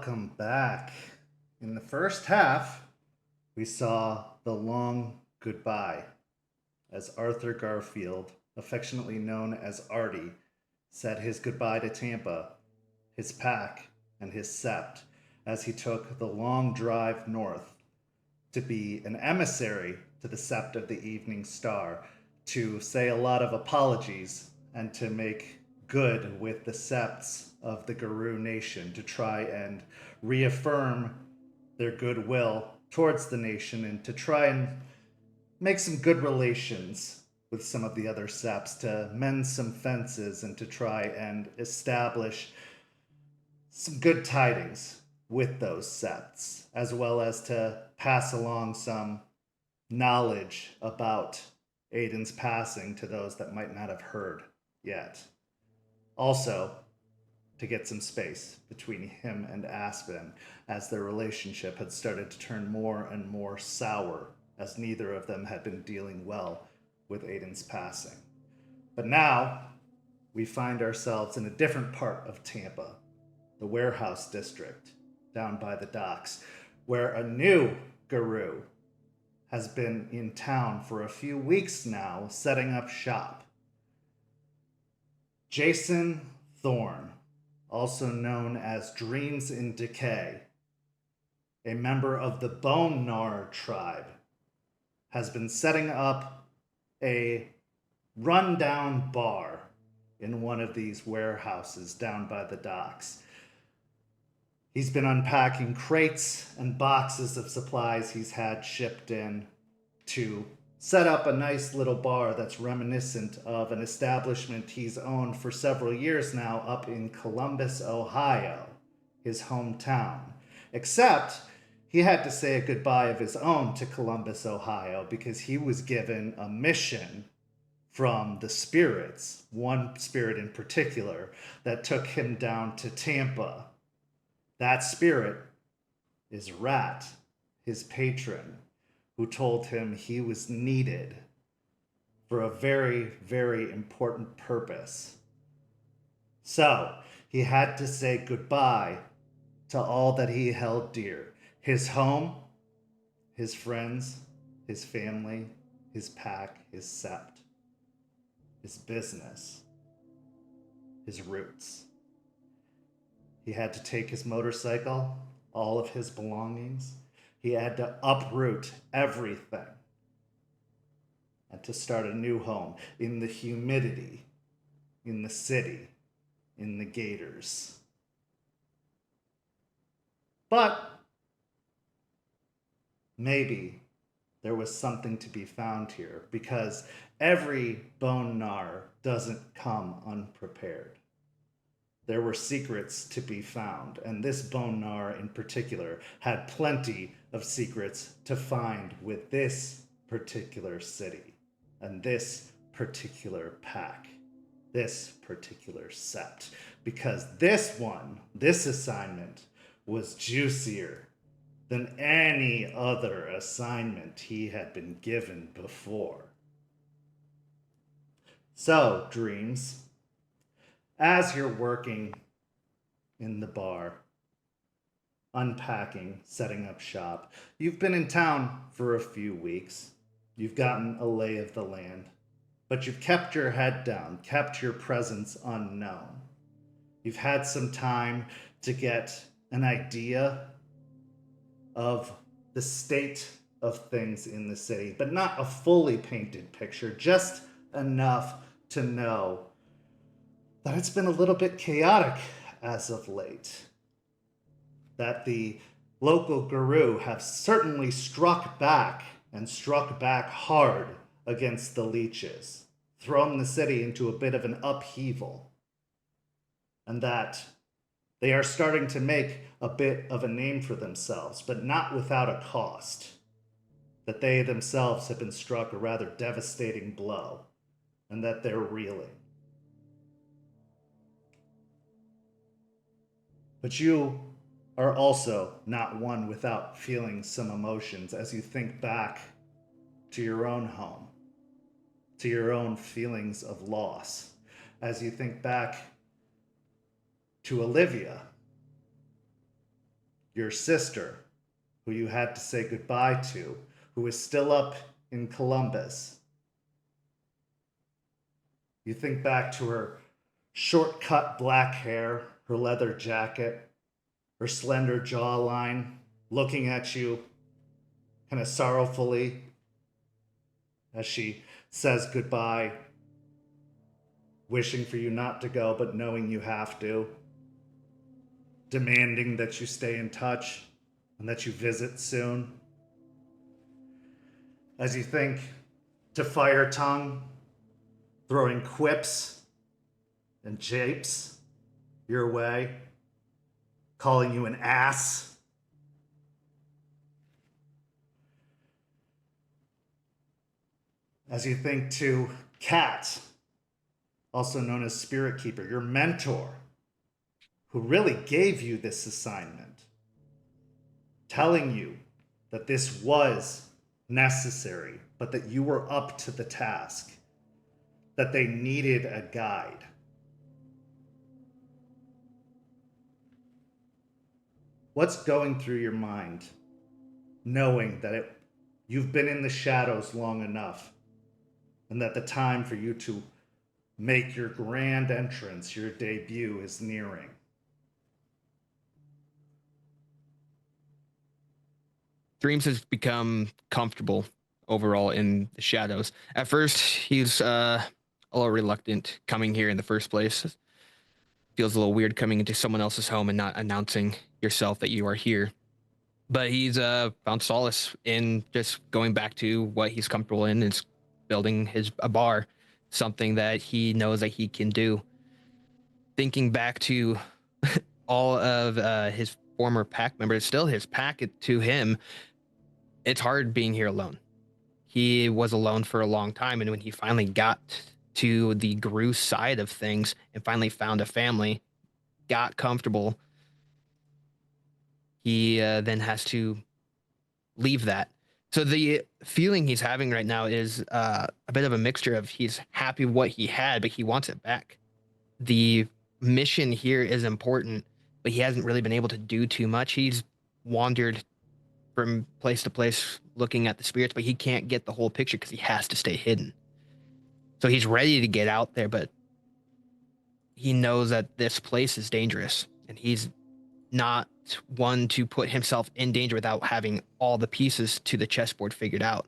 welcome back. In the first half, we saw the long goodbye as Arthur Garfield, affectionately known as Artie, said his goodbye to Tampa, his pack, and his Sept as he took the long drive north to be an emissary to the Sept of the Evening Star, to say a lot of apologies and to make good with the Septs of the Garou Nation, to try and reaffirm their goodwill towards the nation and to try and make some good relations with some of the other Septs, to mend some fences and to try and establish some good tidings with those Septs, as well as to pass along some knowledge about Aiden's passing to those that might not have heard yet. Also, to get some space between him and Aspen, as their relationship had started to turn more and more sour, as neither of them had been dealing well with Aiden's passing. But now, we find ourselves in a different part of Tampa, the warehouse district, down by the docks, where a new Garou has been in town for a few weeks now, setting up shop. Jason Thorne, also known as Dreams in Decay, a member of the Bone Gnar tribe, has been setting up a rundown bar in one of these warehouses down by the docks. He's been unpacking crates and boxes of supplies he's had shipped in to set up a nice little bar that's reminiscent of an establishment he's owned for several years now up in Columbus, Ohio, his hometown. Except he had to say a goodbye of his own to Columbus, Ohio, because he was given a mission from the spirits, one spirit in particular, that took him down to Tampa. That spirit is Rat, his patron, who told him he was needed for a very, very important purpose. So he had to say goodbye to all that he held dear: his home, his friends, his family, his pack, his Sept, his business, his roots. He had to take his motorcycle, all of his belongings. He had to uproot everything and to start a new home in the humidity, in the city, in the gators. But maybe there was something to be found here, because every Bone Gnar doesn't come unprepared. There were secrets to be found, and this Bone Gnar in particular had plenty of secrets to find with this particular city and this particular pack, this particular Sept, because this assignment was juicier than any other assignment he had been given before. So, Dreams, as you're working in the bar, unpacking, setting up shop, you've been in town for a few weeks. You've gotten a lay of the land, but you've kept your head down, kept your presence unknown. You've had some time to get an idea of the state of things in the city, but not a fully painted picture, just enough to know that it's been a little bit chaotic as of late. That the local Garou have certainly struck back, and struck back hard, against the leeches, thrown the city into a bit of an upheaval. And that they are starting to make a bit of a name for themselves, but not without a cost. That they themselves have been struck a rather devastating blow, and that they're reeling. But you are also not one without feeling some emotions as you think back to your own home, to your own feelings of loss, as you think back to Olivia, your sister, who you had to say goodbye to, who is still up in Columbus. You think back to her short-cut black hair, her leather jacket, her slender jawline, looking at you kind of sorrowfully as she says goodbye, wishing for you not to go, but knowing you have to, demanding that you stay in touch and that you visit soon. As you think to Fire Tongue, throwing quips and japes your way, calling you an ass. As you think to Kat, also known as Spirit Keeper, your mentor, who really gave you this assignment, telling you that this was necessary, but that you were up to the task, that they needed a guide. What's going through your mind, knowing that you've been in the shadows long enough, and that the time for you to make your grand entrance, your debut, is nearing? Dreams has become comfortable overall in the shadows. At first, he's a little reluctant coming here in the first place. Feels a little weird coming into someone else's home and not announcing yourself that you are here. But he's found solace in just going back to what he's comfortable in, is building a bar, something that he knows that he can do. Thinking back to all of his former pack members, still his pack to him, it's hard being here alone. He was alone for a long time, and when he finally got to the Gru side of things and finally found a family, got comfortable, he then has to leave that. So the feeling he's having right now is a bit of a mixture of he's happy what he had, but he wants it back. The mission here is important, but he hasn't really been able to do too much. He's wandered from place to place looking at the spirits, but he can't get the whole picture because he has to stay hidden. So he's ready to get out there, but he knows that this place is dangerous, and he's not one to put himself in danger without having all the pieces to the chessboard figured out,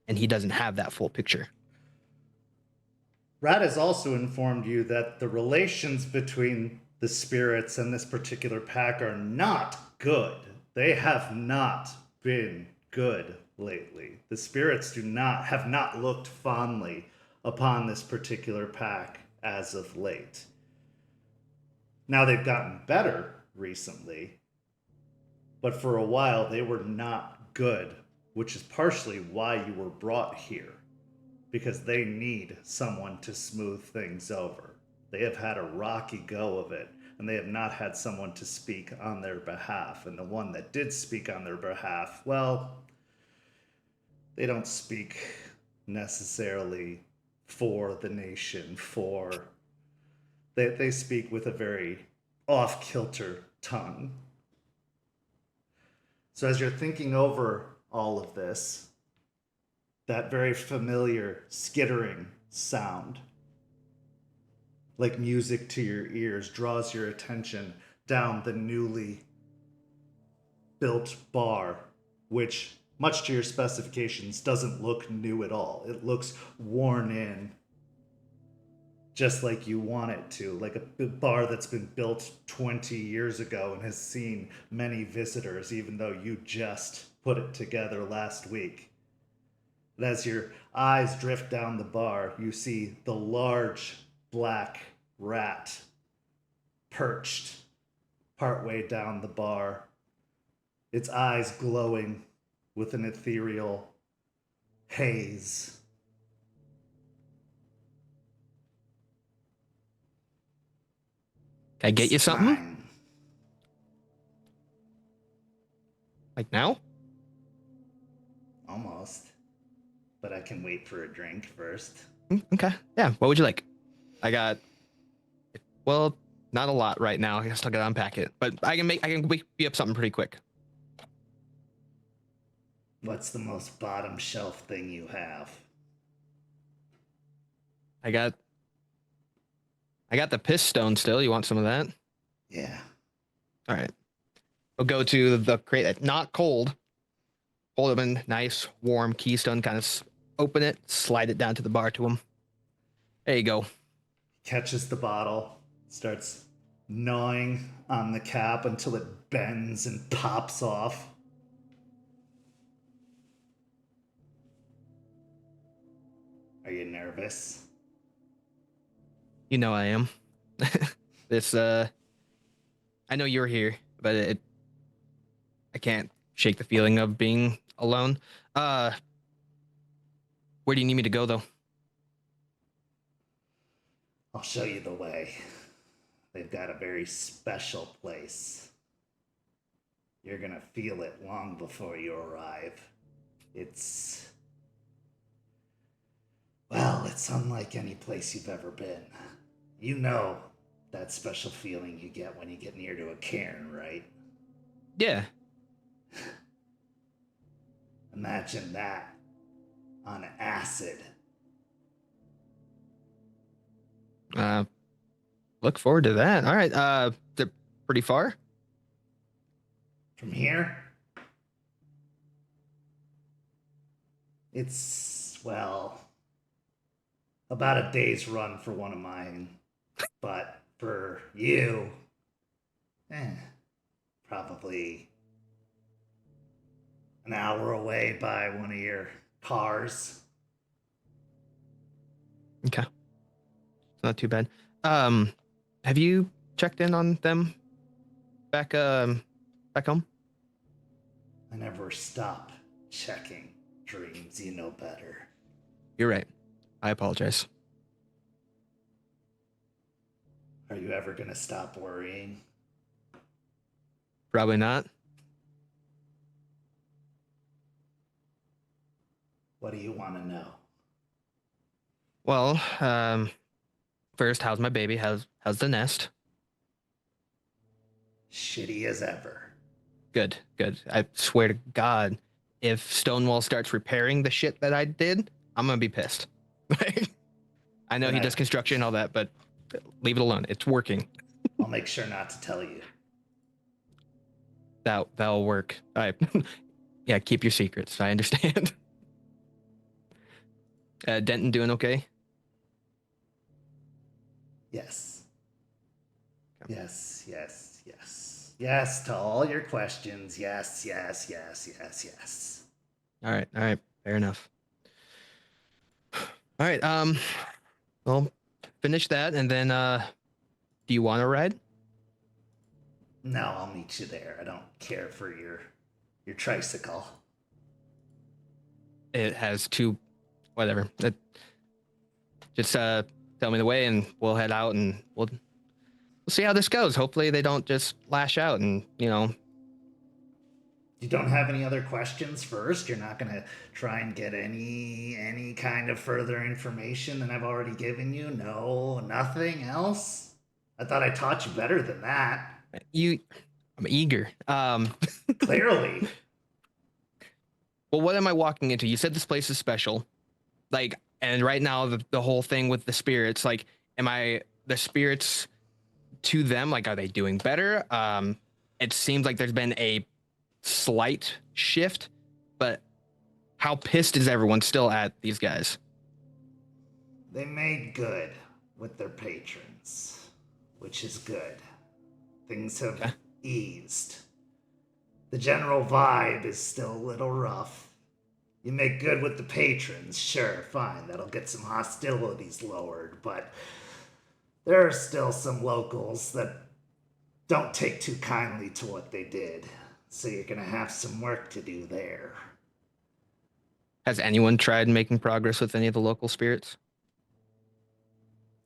and he doesn't have that full picture. Rat has also informed you that the relations between the spirits and this particular pack are not good. They have not been good lately. The spirits have not looked fondly upon this particular pack as of late. Now they've gotten better recently, but for a while they were not good, which is partially why you were brought here, because they need someone to smooth things over. They have had a rocky go of it, and they have not had someone to speak on their behalf. And the one that did speak on their behalf, well, they don't speak necessarily for the nation, they speak with a very off-kilter tongue. So as you're thinking over all of this, that very familiar skittering sound, like music to your ears, draws your attention down the newly built bar, which, much to your specifications, doesn't look new at all. It looks worn in, just like you want it to, like a bar that's been built 20 years ago and has seen many visitors, even though you just put it together last week. And as your eyes drift down the bar, you see the large black rat perched partway down the bar, its eyes glowing with an ethereal haze. Can I get you It's something? fine. Like now? Almost. But I can wait for a drink first. Okay. Yeah. What would you like? I got, well, not a lot right now. I still got to unpack it, but I can whip you up something pretty quick. What's the most bottom shelf thing you have? I got the piss stone still. You want some of that? Yeah. All right. We'll go to the crate that's not cold. Hold him in nice, warm keystone. Kind of open it, slide it down to the bar to him. There you go. Catches the bottle, starts gnawing on the cap until it bends and pops off. Are you nervous? You know I am. This I know you're here, but I can't shake the feeling of being alone. Where do you need me to go though? I'll show you the way. They've got a very special place. You're gonna feel it long before you arrive. It's unlike any place you've ever been. You know that special feeling you get when you get near to a cairn, right? Yeah. Imagine that on acid. Look forward to that. All right. They're pretty far. From here, it's, well, about a day's run for one of mine. But for you, probably an hour away by one of your cars. Okay. It's not too bad. Have you checked in on them back home? I never stop checking. Dreams, you know better. You're right. I apologize. Are you ever gonna stop worrying? Probably not. What do you want to know? Well, first, how's my baby? How's the nest? Shitty as ever. Good. I swear to God, if Stonewall starts repairing the shit that I did, I'm gonna be pissed. I know he does construction and all that, but leave it alone. It's working. I'll make sure not to tell you. That'll work. Yeah, keep your secrets. I understand. Denton doing okay? Yes. Yes to all your questions. Yes. All right. Fair enough. All right. Well, finish that, and then do you want to ride? No, I'll meet you there. I don't care for your tricycle. It has two, whatever. Just tell me the way, and we'll head out, and we'll see how this goes. Hopefully, they don't just lash out, and You don't have any other questions first? You're not gonna try and get any kind of further information than I've already given you? No, nothing else? I thought I taught you better than that. I'm eager. Clearly. Well, what am I walking into? You said this place is special, and right now the whole thing with the spirits, am I the spirits to them? Are they doing better? It seems like there's been a slight shift, but how pissed is everyone still at these guys? They made good with their patrons, which is good. Things have eased. The general vibe is still a little rough. You make good with the patrons, sure, fine, that'll get some hostilities lowered, but there are still some locals that don't take too kindly to what they did, so you're gonna have some work to do there. Has anyone tried making progress with any of the local spirits?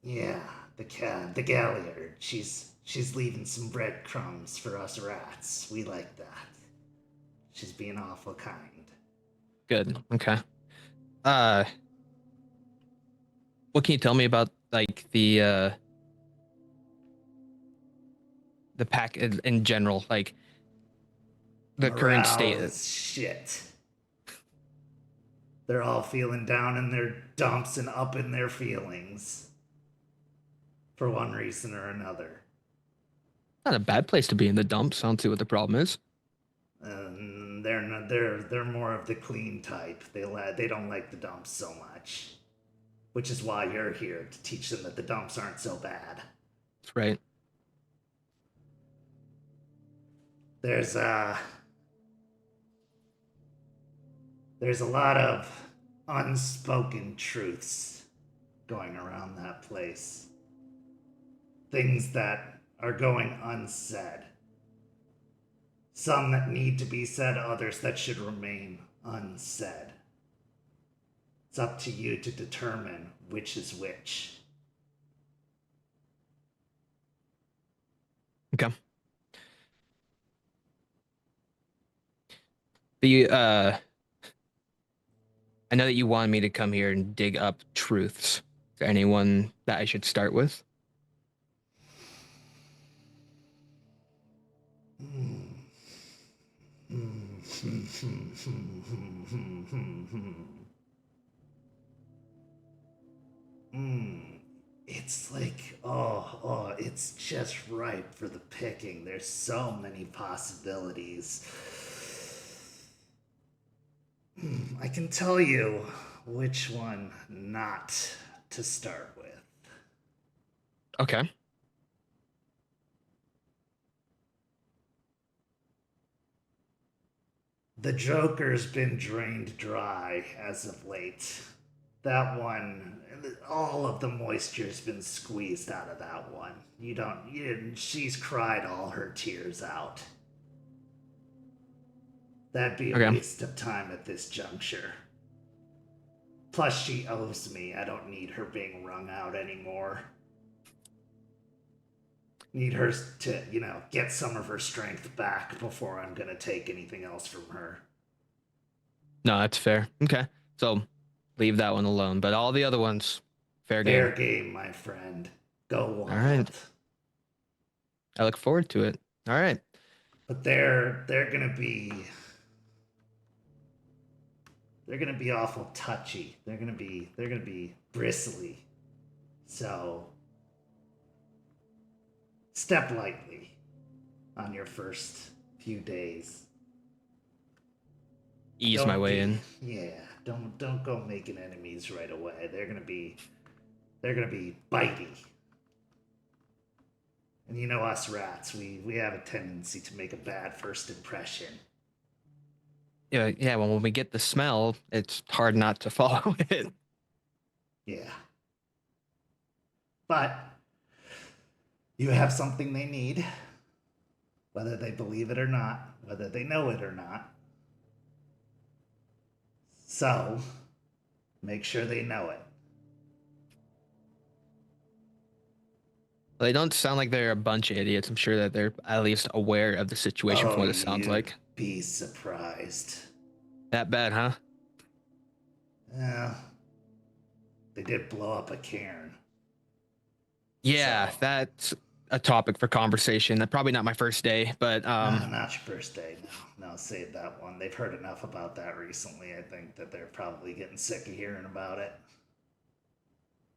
Yeah, the Galliard, she's leaving some breadcrumbs for us rats. We like that. She's being awful kind. Good. Okay. What can you tell me about the pack in general, the current state? Morale is shit. They're all feeling down in their dumps and up in their feelings for one reason or another. Not a bad place to be in the dumps. I don't see what the problem is. And they're more of the clean type. They don't like the dumps so much, which is why you're here, to teach them that the dumps aren't so bad. That's right. There's a lot of unspoken truths going around that place. Things that are going unsaid. Some that need to be said, others that should remain unsaid. It's up to you to determine which is which. Okay. I know that you wanted me to come here and dig up truths. Is there anyone that I should start with? It's like, it's just ripe for the picking. There's so many possibilities. I can tell you which one not to start with. Okay. The Joker's been drained dry as of late. That one, all of the moisture's been squeezed out of that one. She's cried all her tears out. That'd be a Okay. waste of time at this juncture. Plus, she owes me. I don't need her being wrung out anymore. Need her to, get some of her strength back before I'm gonna take anything else from her. No, that's fair. Okay. So leave that one alone. But all the other ones, fair Fair game. game, my friend. Go wild. All right. I look forward to it. All right. But they're gonna be awful touchy. They're gonna be bristly. So step lightly on your first few days. Ease my way in. Yeah, don't go making enemies right away. They're gonna be bitey. And you know us rats, we have a tendency to make a bad first impression. Yeah, well, when we get the smell, it's hard not to follow it. Yeah. But you have something they need, whether they believe it or not, whether they know it or not. So, make sure they know it. They don't sound like they're a bunch of idiots. I'm sure that they're at least aware of the situation from what it sounds you'd like. Be surprised. That bad, huh? Yeah. They did blow up a Caern. Yeah, So- that's a topic for conversation. That's probably not my first day, but Not your first day, no, save that one. They've heard enough about that recently. I think that they're probably getting sick of hearing about it.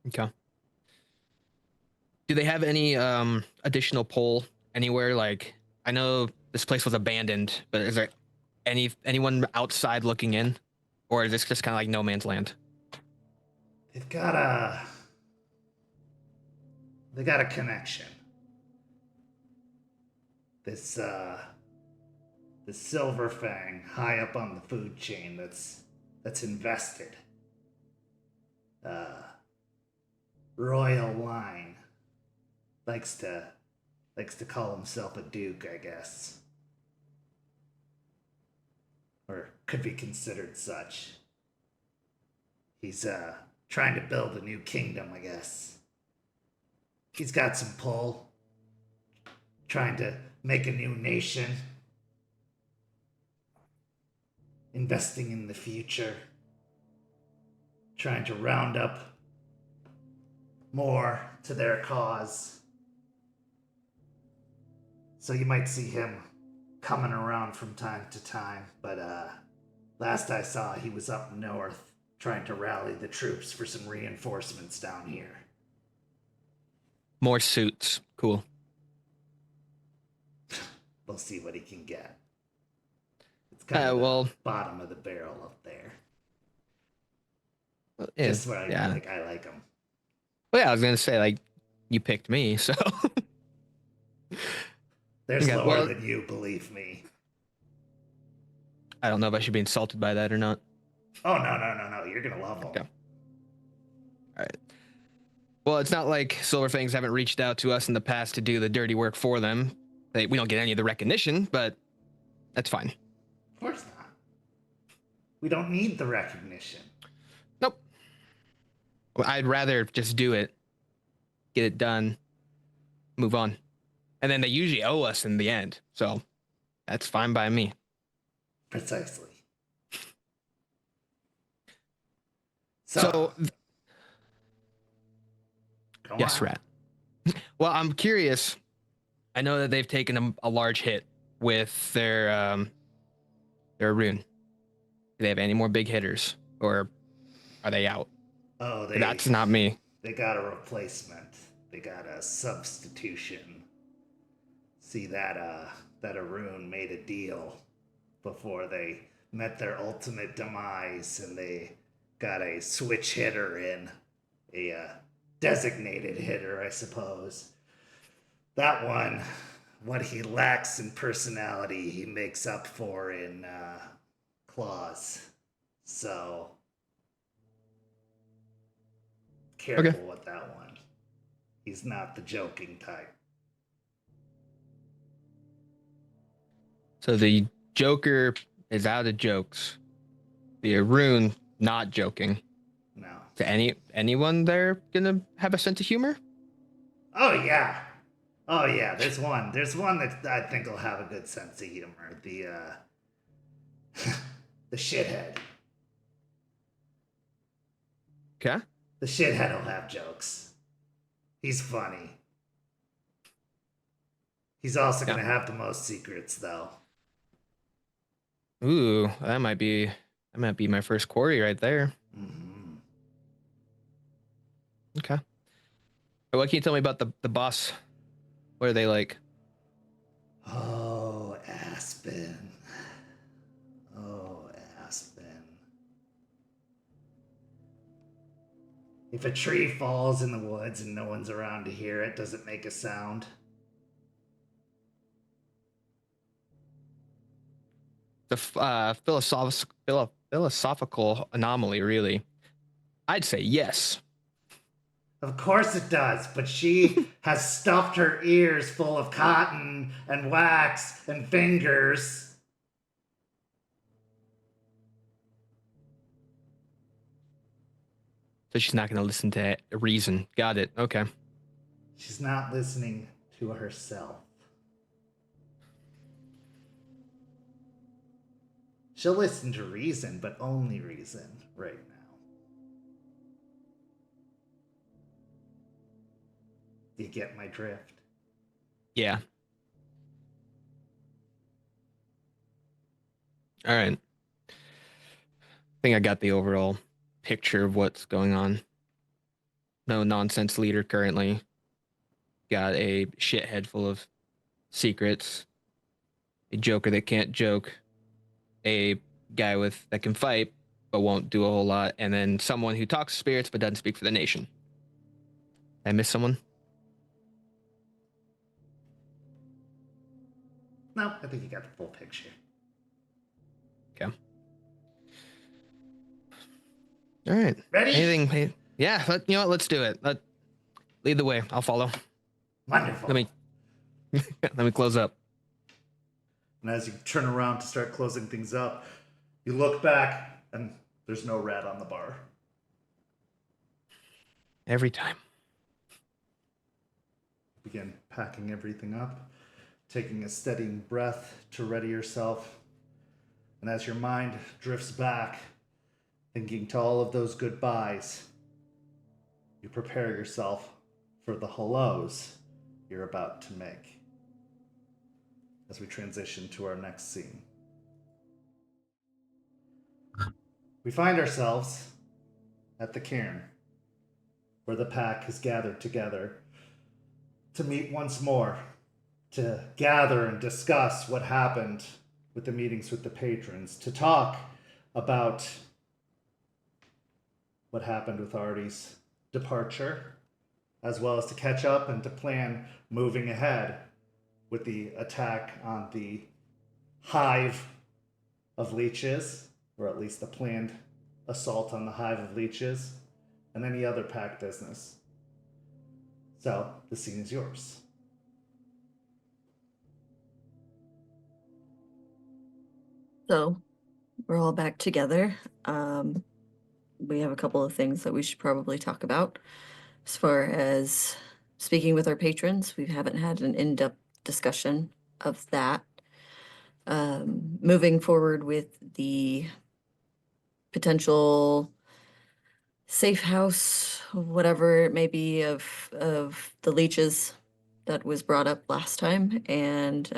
okay. Do they have any additional pull anywhere? Like, I know this place was abandoned, but is there anyone outside looking in, or is this just kind of like no man's land? They got a connection. This Silver Fang high up on the food chain that's invested. Royal Line likes to call himself a duke, I guess. Or could be considered such. He's trying to build a new kingdom, I guess. He's got some pull. Trying to make a new nation. Investing in the future. Trying to round up more to their cause. So you might see him coming around from time to time, but last I saw he was up north trying to rally the troops for some reinforcements down here. More suits. Cool. We'll see what he can get. It's kind of the bottom of the barrel up there. Just what I like him. Well, yeah, I was gonna say, like, you picked me, so there's lower than you, believe me. I don't know if I should be insulted by that or not. Oh, no. You're gonna love him. Okay. All right. Well, it's not like Silverfangs haven't reached out to us in the past to do the dirty work for them. We don't get any of the recognition, but that's fine. Of course not. We don't need the recognition. Nope. Well, I'd rather just do it, get it done, move on. And then they usually owe us in the end, so that's fine by me. Precisely. So yes, Rat. Well, I'm curious. I know that they've taken a large hit with their rune. Do they have any more big hitters, or are they out? Oh, that's not me. They got a replacement. They got a substitution. See that Arun made a deal before they met their ultimate demise, and they got a switch hitter in, a designated hitter, I suppose. That one, what he lacks in personality, he makes up for in claws. So careful with that one. He's not the joking type. So the Joker is out of jokes. The Arun not joking. No. Is anyone there gonna have a sense of humor? Oh yeah. There's one that I think will have a good sense of humor. The the shithead. Okay. The shithead will have jokes. He's funny. He's also gonna have the most secrets, though. Ooh, that might be my first quarry right there. Mm-hmm. Okay. What can you tell me about the boss? What are they like? Oh, Aspen. If a tree falls in the woods and no one's around to hear it, does it make a sound? The philosophical anomaly, really. I'd say yes. Of course it does, but she has stuffed her ears full of cotton and wax and fingers. So she's not going to listen to reason. Got it. Okay. She's not listening to herself. She'll listen to reason, but only reason right now. You get my drift? Yeah. All right. I think I got the overall picture of what's going on. No nonsense leader currently. Got a shithead full of secrets. A joker that can't joke. A guy that can fight but won't do a whole lot, and then someone who talks spirits but doesn't speak for the nation. Did I miss someone? No, I think you got the full picture. Okay. All right. Ready? Anything? Yeah. You know what? Let's do it. Lead the way. I'll follow. Wonderful. Let me close up. And as you turn around to start closing things up, you look back and there's no rat on the bar. Every time. Begin packing everything up, taking a steadying breath to ready yourself. And as your mind drifts back, thinking to all of those goodbyes, you prepare yourself for the hellos you're about to make. As we transition to our next scene. We find ourselves at the Cairn, where the pack has gathered together to meet once more, to gather and discuss what happened with the meetings with the patrons, to talk about what happened with Artie's departure, as well as to catch up and to plan moving ahead with the attack on the hive of leeches, or at least the planned assault on the hive of leeches, and any other pack business. So, the scene is yours. So we're all back together. We have a couple of things that we should probably talk about. As far as speaking with our patrons, we haven't had an in-depth discussion of that. Moving forward with the potential safe house, whatever it may be, of the leeches that was brought up last time, and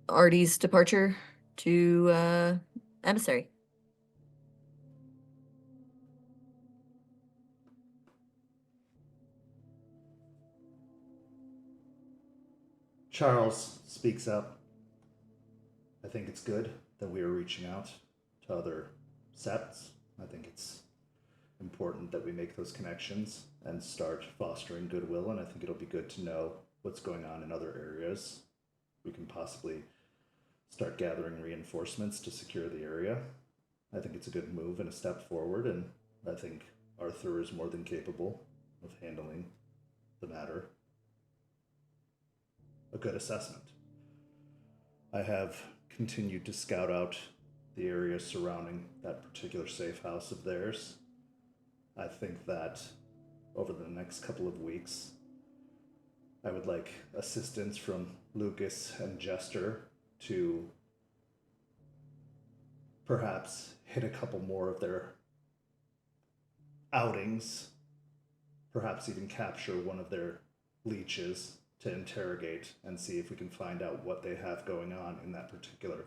Artie's departure to emissary. Charles speaks up. I think it's good that we are reaching out to other septs. I think it's important that we make those connections and start fostering goodwill, and I think it'll be good to know what's going on in other areas. We can possibly start gathering reinforcements to secure the area. I think it's a good move and a step forward, and I think Arthur is more than capable of handling the matter. A good assessment. I have continued to scout out the area surrounding that particular safe house of theirs. I think that over the next couple of weeks, I would like assistance from Lucas and Jester to perhaps hit a couple more of their outings, perhaps even capture one of their leeches to interrogate and see if we can find out what they have going on in that particular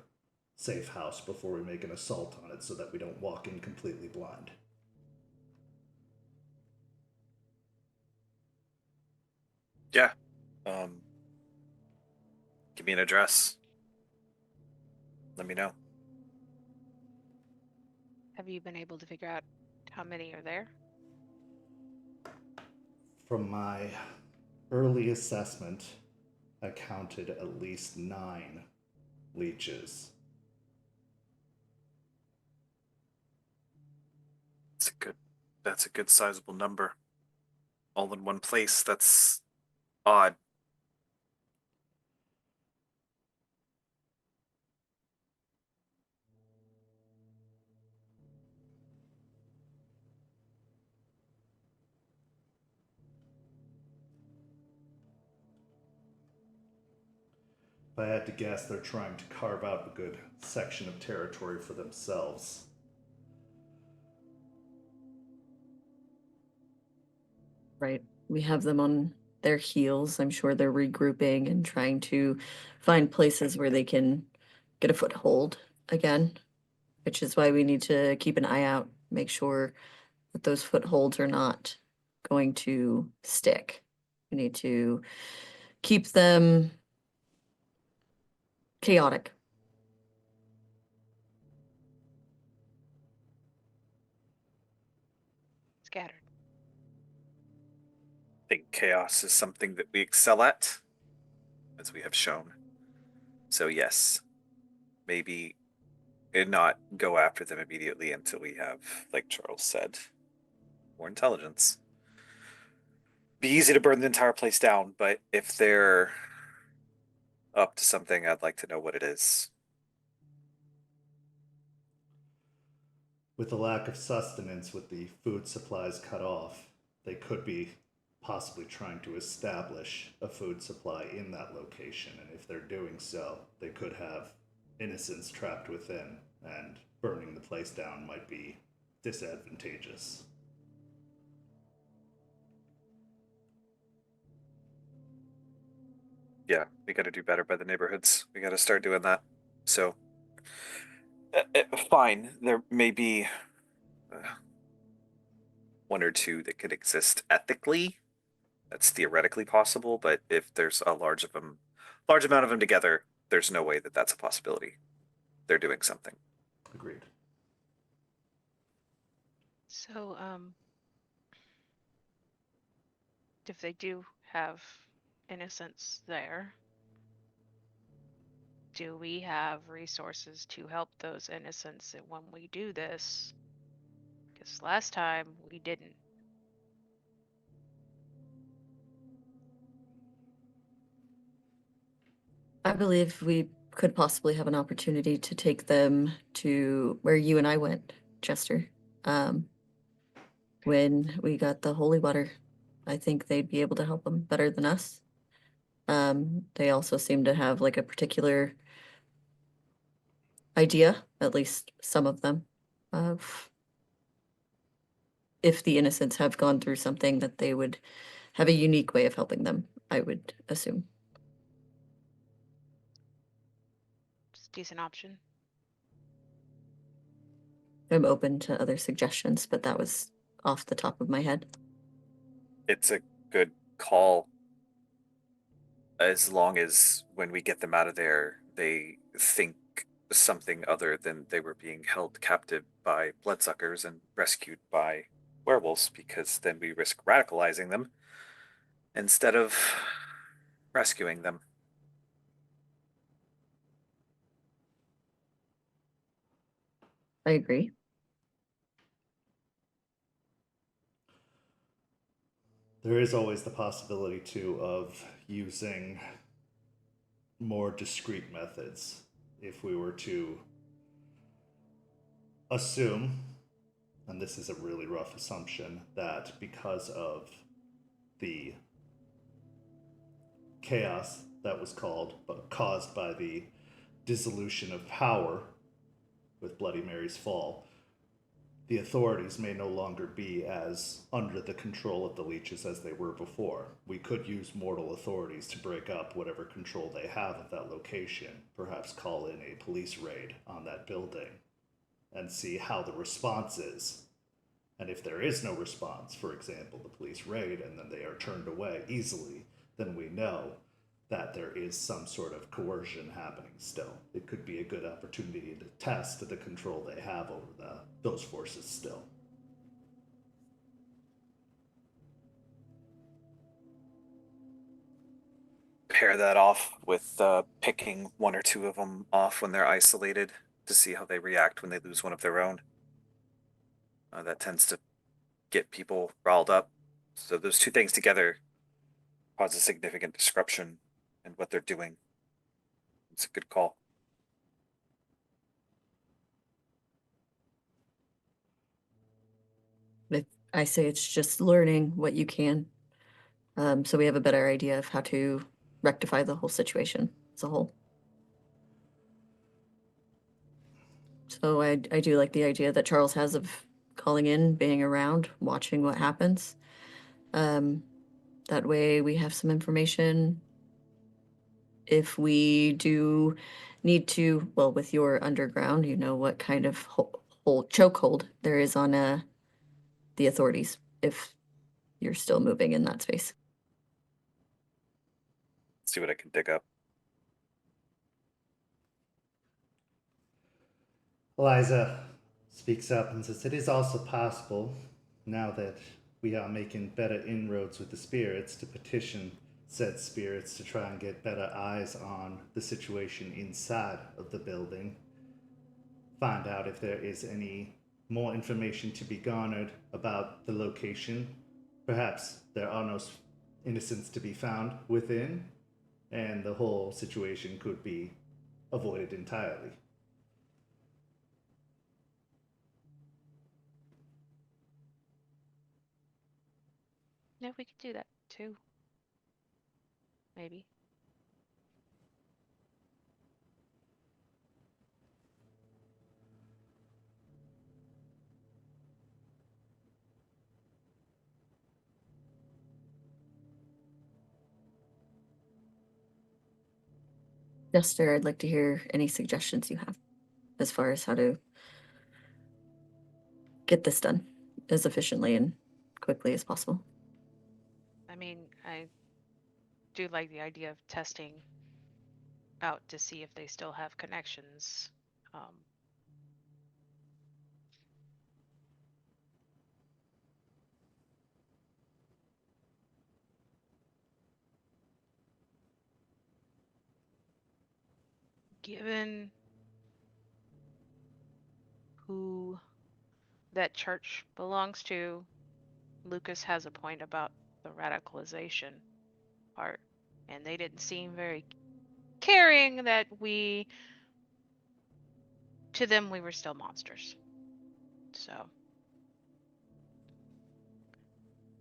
safe house before we make an assault on it, so that we don't walk in completely blind. Yeah. Give me an address. Let me know. Have you been able to figure out how many are there? From my early assessment, I counted at least 9 leeches. That's a good sizable number. All in one place. That's odd. If I had to guess, they're trying to carve out a good section of territory for themselves. Right. We have them on their heels. I'm sure they're regrouping and trying to find places where they can get a foothold again, which is why we need to keep an eye out, make sure that those footholds are not going to stick. We need to keep them chaotic. Scattered. I think chaos is something that we excel at, as we have shown. So yes, maybe and not go after them immediately until we have, like Charles said, more intelligence. Be easy to burn the entire place down, but if they're up to something, I'd like to know what it is. With the lack of sustenance, with the food supplies cut off, they could be possibly trying to establish a food supply in that location, and if they're doing so, they could have innocents trapped within, and burning the place down might be disadvantageous. Yeah, we got to do better by the neighborhoods. We got to start doing that. So Fine. There may be one or two that could exist ethically. That's theoretically possible, but if there's a large amount of them together, there's no way that that's a possibility. They're doing something. Agreed. So, if they do have innocents there, do we have resources to help those innocents when we do this? Because last time we didn't. I believe we could possibly have an opportunity to take them to where you and I went, Jester. When we got the holy water, I think they'd be able to help them better than us. They also seem to have like a particular idea, at least some of them, of if the innocents have gone through something that they would have a unique way of helping them, I would assume. It's a decent option. I'm open to other suggestions, but that was off the top of my head. It's a good call. As long as when we get them out of there, they think something other than they were being held captive by bloodsuckers and rescued by werewolves, because then we risk radicalizing them instead of rescuing them. I agree. There is always the possibility, too, of using more discreet methods if we were to assume, and this is a really rough assumption, that because of the chaos that was caused by the dissolution of power with Bloody Mary's fall, the authorities may no longer be as under the control of the leeches as they were before. We could use mortal authorities to break up whatever control they have of that location, perhaps call in a police raid on that building and see how the response is. And if there is no response, for example, the police raid, and then they are turned away easily, then we know that there is some sort of coercion happening still. It could be a good opportunity to test the control they have over those forces still. Pair that off with picking one or two of them off when they're isolated to see how they react when they lose one of their own. That tends to get people riled up. So those two things together cause a significant disruption in what they're doing. It's a good call. I say it's just learning what you can, so we have a better idea of how to rectify the whole situation as a whole. So I do like the idea that Charles has of calling in, being around, watching what happens. That way we have some information. If we do need to, well, with your underground, you know what kind of chokehold there is on the authorities if you're still moving in that space. See what I can dig up. Eliza speaks up and says, "It is also possible, now that we are making better inroads with the spirits, to petition said spirits to try and get better eyes on the situation inside of the building. Find out if there is any more information to be garnered about the location. Perhaps there are no innocents to be found within, and the whole situation could be avoided entirely." Yeah, we could do that too. Maybe. Jester, I'd like to hear any suggestions you have. as far as how to get this done as efficiently and quickly as possible. I mean, I do like the idea of testing out to see if they still have connections. Given who that church belongs to, Lucas has a point about the radicalization part, and they didn't seem very caring that to them we were still monsters. So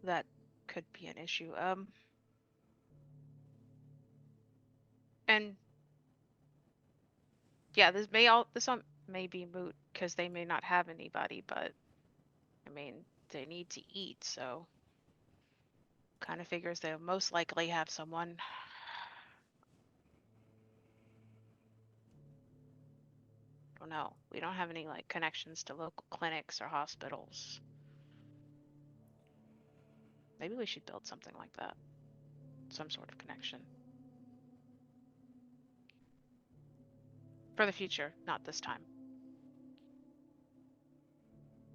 that could be an issue. And yeah, this may be moot because they may not have anybody, but I mean, they need to eat, so kind of figures they'll most likely have someone. I don't know. We don't have any like connections to local clinics or hospitals. Maybe we should build something like that. Some sort of connection. For the future, not this time.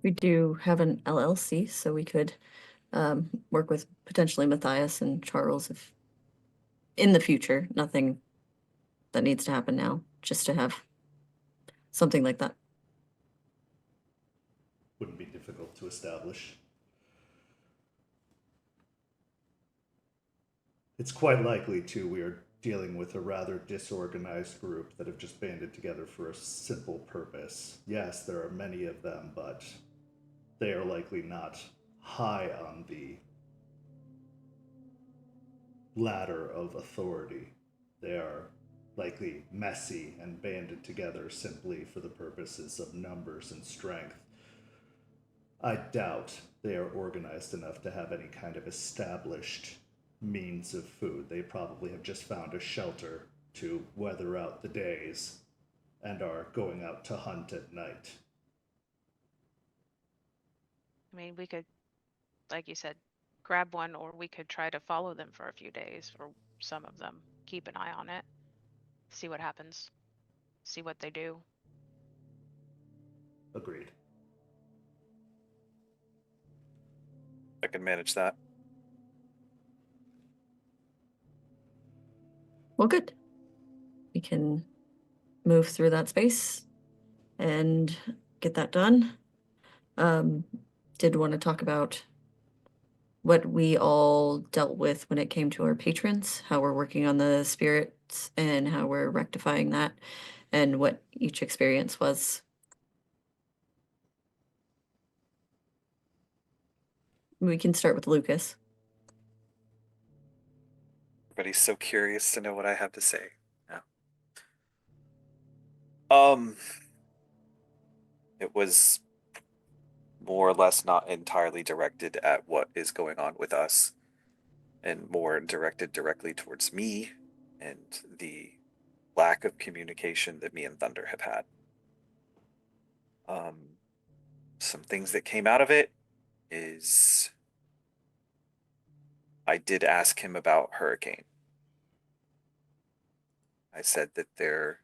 We do have an LLC, so we could work with potentially Matthias and Charles if in the future, nothing that needs to happen now, just to have something like that. Wouldn't be difficult to establish. It's quite likely, too, we are dealing with a rather disorganized group that have just banded together for a simple purpose. Yes, there are many of them, but they are likely not high on the ladder of authority. They are likely messy and banded together simply for the purposes of numbers and strength. I doubt they are organized enough to have any kind of established means of food. They probably have just found a shelter to weather out the days and are going out to hunt at night. I mean, we could, like you said, grab one, or we could try to follow them for a few days, or some of them. Keep an eye on it. See what happens. See what they do. Agreed. I can manage that. Well, good. We can move through that space and get that done. Did want to talk about what we all dealt with when it came to our patrons, how we're working on the spirits and how we're rectifying that, and what each experience was. We can start with Lucas. Everybody's so curious to know what I have to say. Yeah. It was more or less not entirely directed at what is going on with us, and more directed directly towards me and the lack of communication that me and Thunder have had. Some things that came out of it is I did ask him about Hurricane. I said that there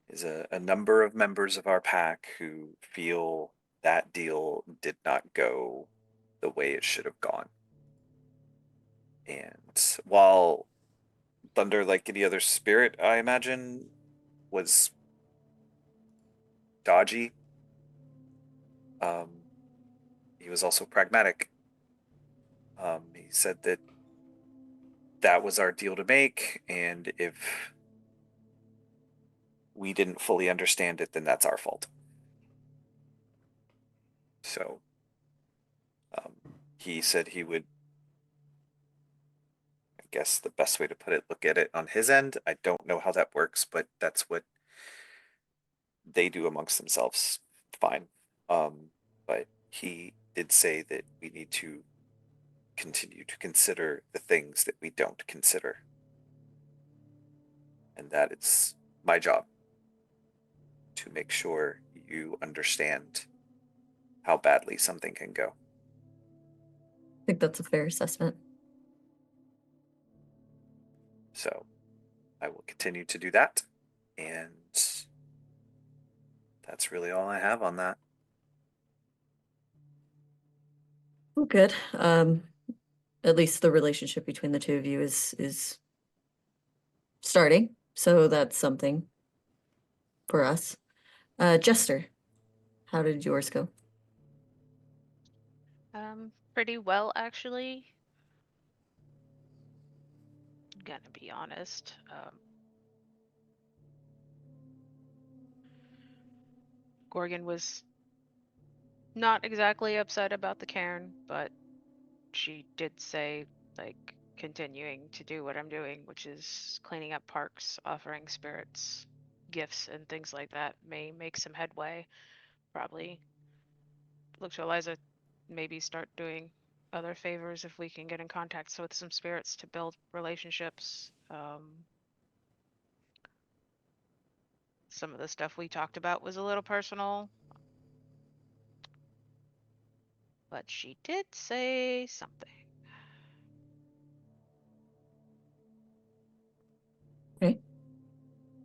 is a number of members of our pack who feel that deal did not go the way it should have gone. And while Thunder, like any other spirit, I imagine, was dodgy, he was also pragmatic. He said that that was our deal to make, and if we didn't fully understand it, then that's our fault. So he said he would, I guess the best way to put it, look at it on his end. I don't know how that works, but that's what they do amongst themselves. Fine. But he did say that we need to continue to consider the things that we don't consider. And that is my job, to make sure you understand how badly something can go. I think that's a fair assessment. So I will continue to do that, and that's really all I have on that. Oh, good. At least the relationship between the two of you is starting, so that's something for us. Jester, how did yours go? Pretty well, actually. Gonna be honest. Gorgon was not exactly upset about the cairn, but she did say, like, continuing to do what I'm doing, which is cleaning up parks, offering spirits gifts and things like that, may make some headway. Probably look to Eliza, maybe start doing other favors if we can get in contact with some spirits to build relationships. Some of the stuff we talked about was a little personal, but she did say something. Okay.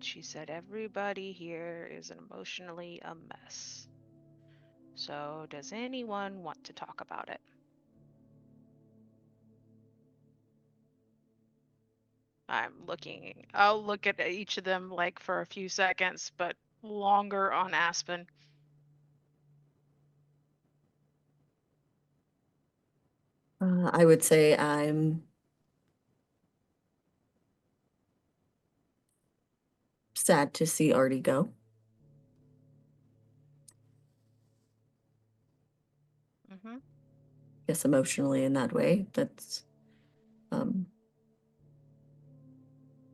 She said everybody here is emotionally a mess. So does anyone want to talk about it? I'll look at each of them like for a few seconds, but longer on Aspen. I would say I'm sad to see Artie go. Mm-hmm. Guess emotionally in that way. That's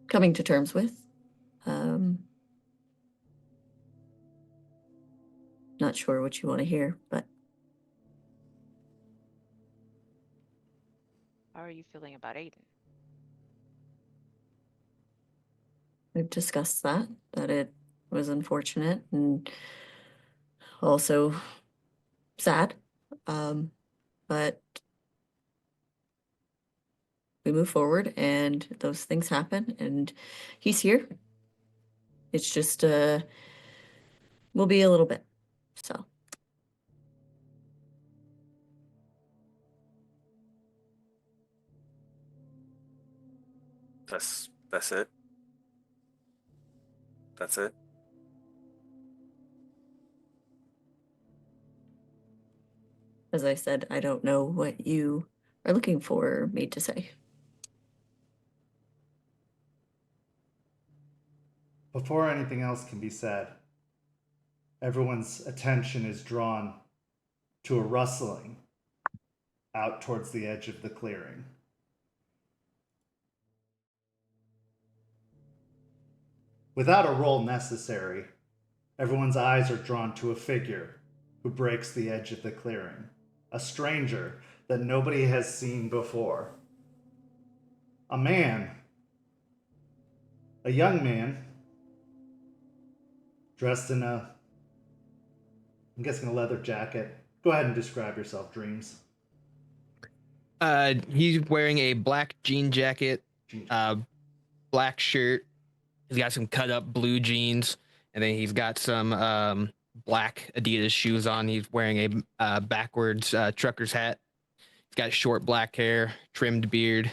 coming to terms with. Not sure what you want to hear, but How are you feeling about Aiden? we've discussed that it was unfortunate and also sad. But we move forward and those things happen and he's here. It's just will be a little bit. So That's it. That's it. as I said, I don't know what you are looking for me to say. Before anything else can be said, everyone's attention is drawn to a rustling out towards the edge of the clearing. Without a roll necessary, everyone's eyes are drawn to a figure who breaks the edge of the clearing, a stranger that nobody has seen before. A man, a young man, dressed in I'm guessing a leather jacket. Go ahead and describe yourself, Dreams. He's wearing a black jean jacket, black shirt. He's got some cut up blue jeans, and then he's got some black Adidas shoes on. He's wearing a backwards trucker's hat. He's got short black hair, trimmed beard.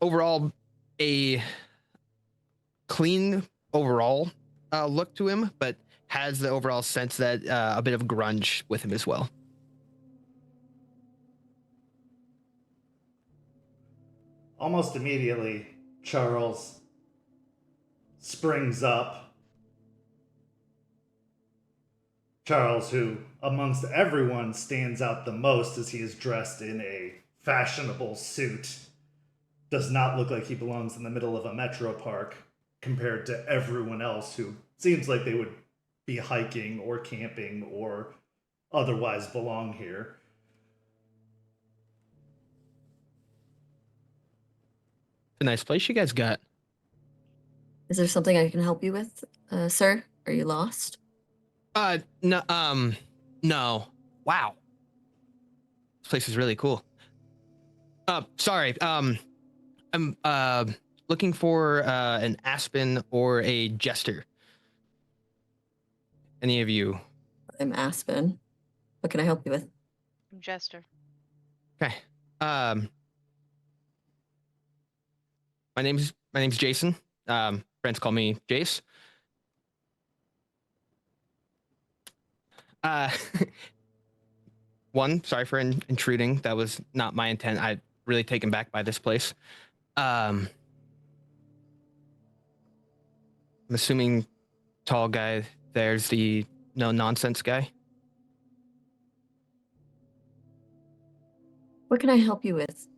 Overall, a clean overall look to him, but has the overall sense that a bit of grunge with him as well. Almost immediately, Charles springs up. Charles, who amongst everyone stands out the most as he is dressed in a fashionable suit, does not look like he belongs in the middle of a metro park compared to everyone else who seems like they would be hiking or camping or otherwise belong here. A nice place you guys got. Is there something I can help you with? Sir, are you lost? No, no. Wow. This place is really cool. Sorry. I'm looking for an Aspen or a Jester. Any of you? I'm Aspen. What can I help you with? I'm Jester. Okay. My name's Jason. Friends call me Jace. Uh, sorry for intruding. That was not my intent. I'm really taken back by this place. I'm assuming tall guy there's the no nonsense guy. What can I help you with,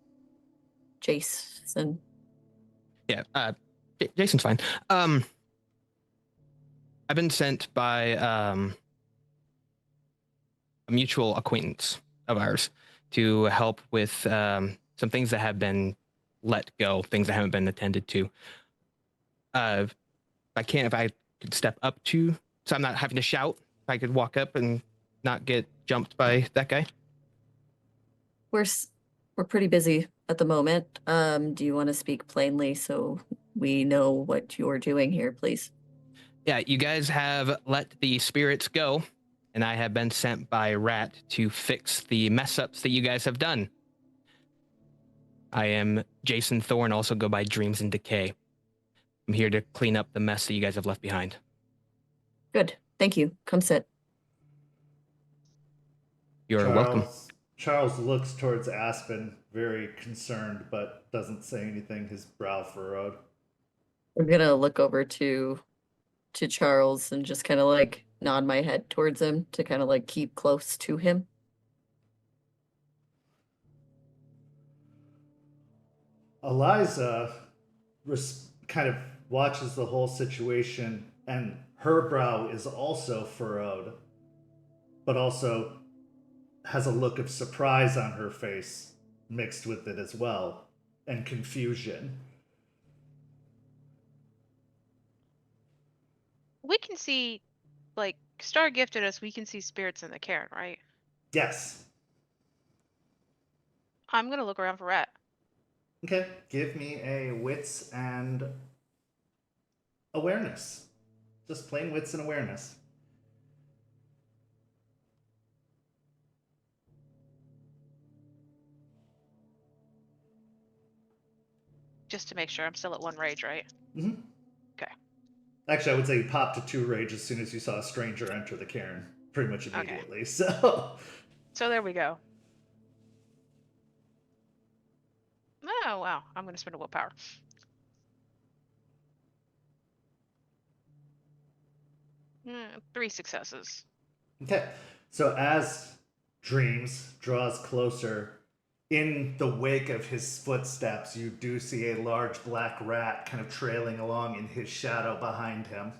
Jason? Yeah, Jason's fine. I've been sent by a mutual acquaintance of ours to help with some things that have been let go, things that haven't been attended to. If I could step up to, so I'm not having to shout, if I could walk up and not get jumped by that guy. We're pretty busy at the moment. Do you want to speak plainly so we know what you're doing here, please? Yeah, you guys have let the spirits go, and I have been sent by Rat to fix the mess ups that you guys have done. I am Jason Thorne, also go by Dreams and Decay. I'm here to clean up the mess that you guys have left behind. Good. Thank you. Come sit. You're welcome. Charles looks towards Aspen, very concerned, but doesn't say anything, his brow furrowed. I'm gonna look over to Charles and just kind of like nod my head towards him to kind of like keep close to him. Eliza kind of watches the whole situation, and her brow is also furrowed, but also has a look of surprise on her face mixed with it as well, and confusion. We can see, like, Star gifted us, we can see spirits in the Caern, right? Yes. I'm gonna look around for Rat. Okay, give me a wits and awareness. Just plain wits and awareness. Just to make sure I'm still at 1 rage, right? Mm-hmm. Okay. Actually, I would say you popped to 2 rage as soon as you saw a stranger enter the cairn, pretty much immediately. Okay. So there we go. Oh, wow. I'm going to spend a willpower. Mm, 3 successes. Okay. So as Dreams draws closer, in the wake of his footsteps, you do see a large black rat kind of trailing along in his shadow behind him.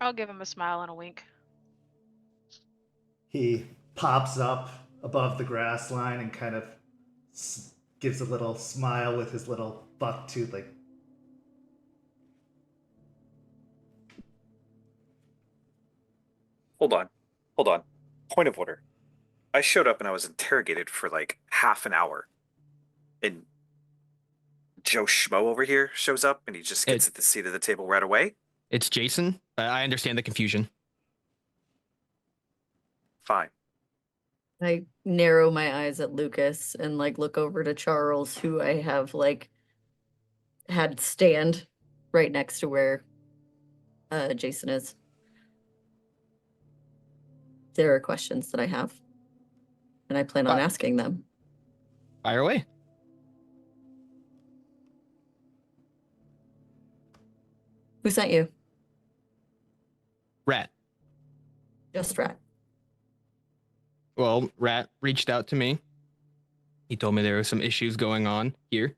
I'll give him a smile and a wink. He pops up above the grass line and kind of gives a little smile with his little buck tooth, like, Hold on. Point of order. I showed up and I was interrogated for like half an hour. And Joe Schmo over here shows up and he just gets at the seat of the table right away. It's Jason. I understand the confusion. Fine. I narrow my eyes at Lucas and like look over to Charles, who I have like had stand right next to where Jason is. There are questions that I have, and I plan on asking them. Fire away. Who sent you? Rat. Just Rat. Well, Rat reached out to me. He told me there were some issues going on here.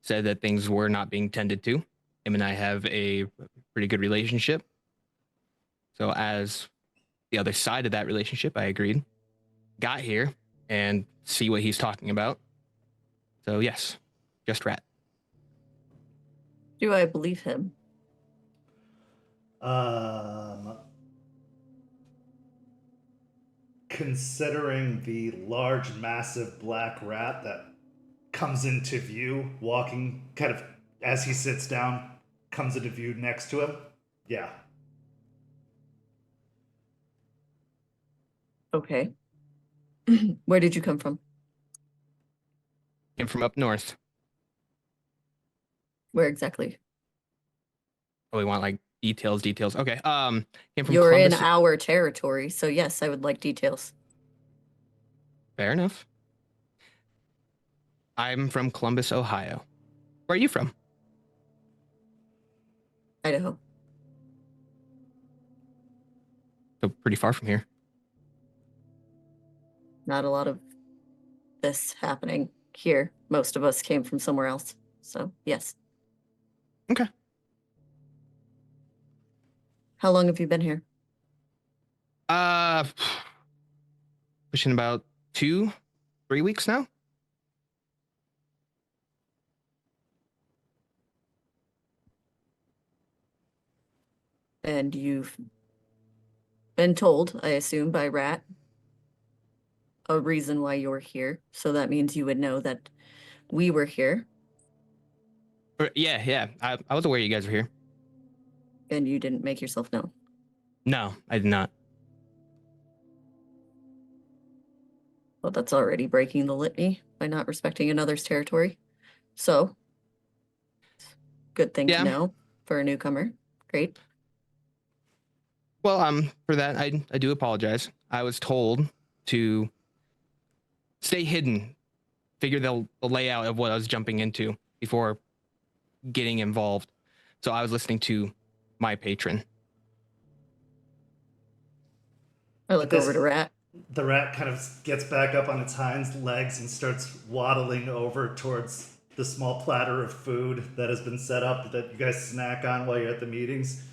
Said that things were not being tended to. Him and I have a pretty good relationship. So as the other side of that relationship, I agreed. Got here and see what he's talking about. So yes, just Rat. Do I believe him? Considering the large, massive black rat that comes into view, walking kind of as he sits down, comes into view next to him, yeah. Okay. Where did you come from? Came from up north. Where exactly? Oh, we want like details. Okay. Came from You're in Columbus. our territory, so yes, I would like details. Fair enough. I'm from Columbus, Ohio. Where are you from? Idaho. So pretty far from here. Not a lot of this happening here. Most of us came from somewhere else. So, yes. Okay. How long have you been here? Pushing about 2-3 weeks now. And you've been told, I assume, by Rat, a reason why you're here. So that means you would know that we were here Yeah. I was aware you guys were here. and you didn't make yourself known. No, I did not. Well, that's already breaking the litany by not respecting another's territory. So, good thing Yeah. to know for a newcomer. Great. Well, for that, I do apologize. I was told to stay hidden, figure the layout of what I was jumping into before getting involved. So I was listening to my patron. I look over to Rat. The rat kind of gets back up on its hind legs and starts waddling over towards the small platter of food that has been set up that you guys snack on while you're at the meetings.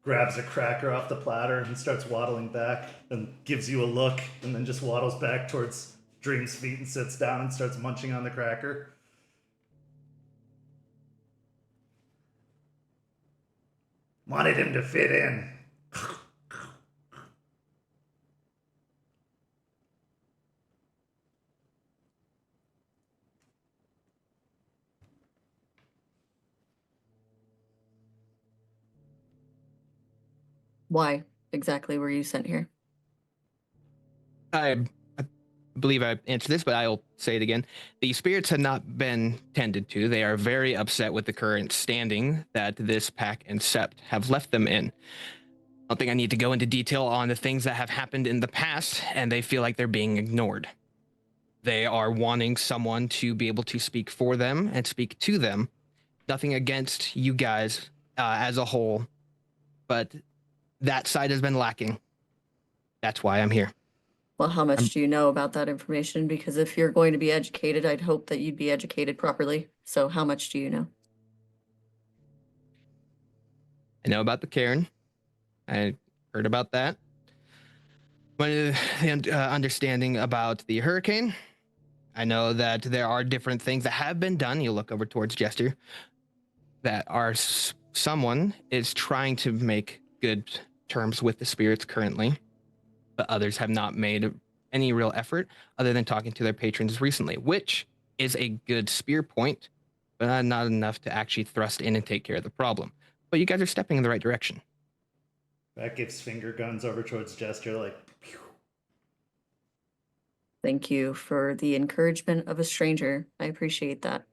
Grabs a cracker off the platter and starts waddling back and gives you a look and then just waddles back towards Dream's feet and sits down and starts munching on the cracker. Wanted him to fit in. Why exactly were you sent here? I believe I answered this, but I'll say it again. The spirits have not been tended to. They are very upset with the current standing that this pack and Sept have left them in. I don't think I need to go into detail on the things that have happened in the past, and they feel like they're being ignored. They are wanting someone to be able to speak for them and speak to them. Nothing against you guys as a whole, but that side has been lacking. That's why I'm here. Well, how much do you know about that information? Because if you're going to be educated, I'd hope that you'd be educated properly. So how much do you know? I know about the Caern. I heard about that. The understanding about the hurricane. I know that there are different things that have been done. You look over towards Jester. That are someone is trying to make good terms with the spirits currently, but others have not made any real effort other than talking to their patrons recently, which is a good spear point, but not enough to actually thrust in and take care of the problem. But you guys are stepping in the right direction. That gives finger guns over towards Jester, like, pew. Thank you for the encouragement of a stranger. I appreciate that.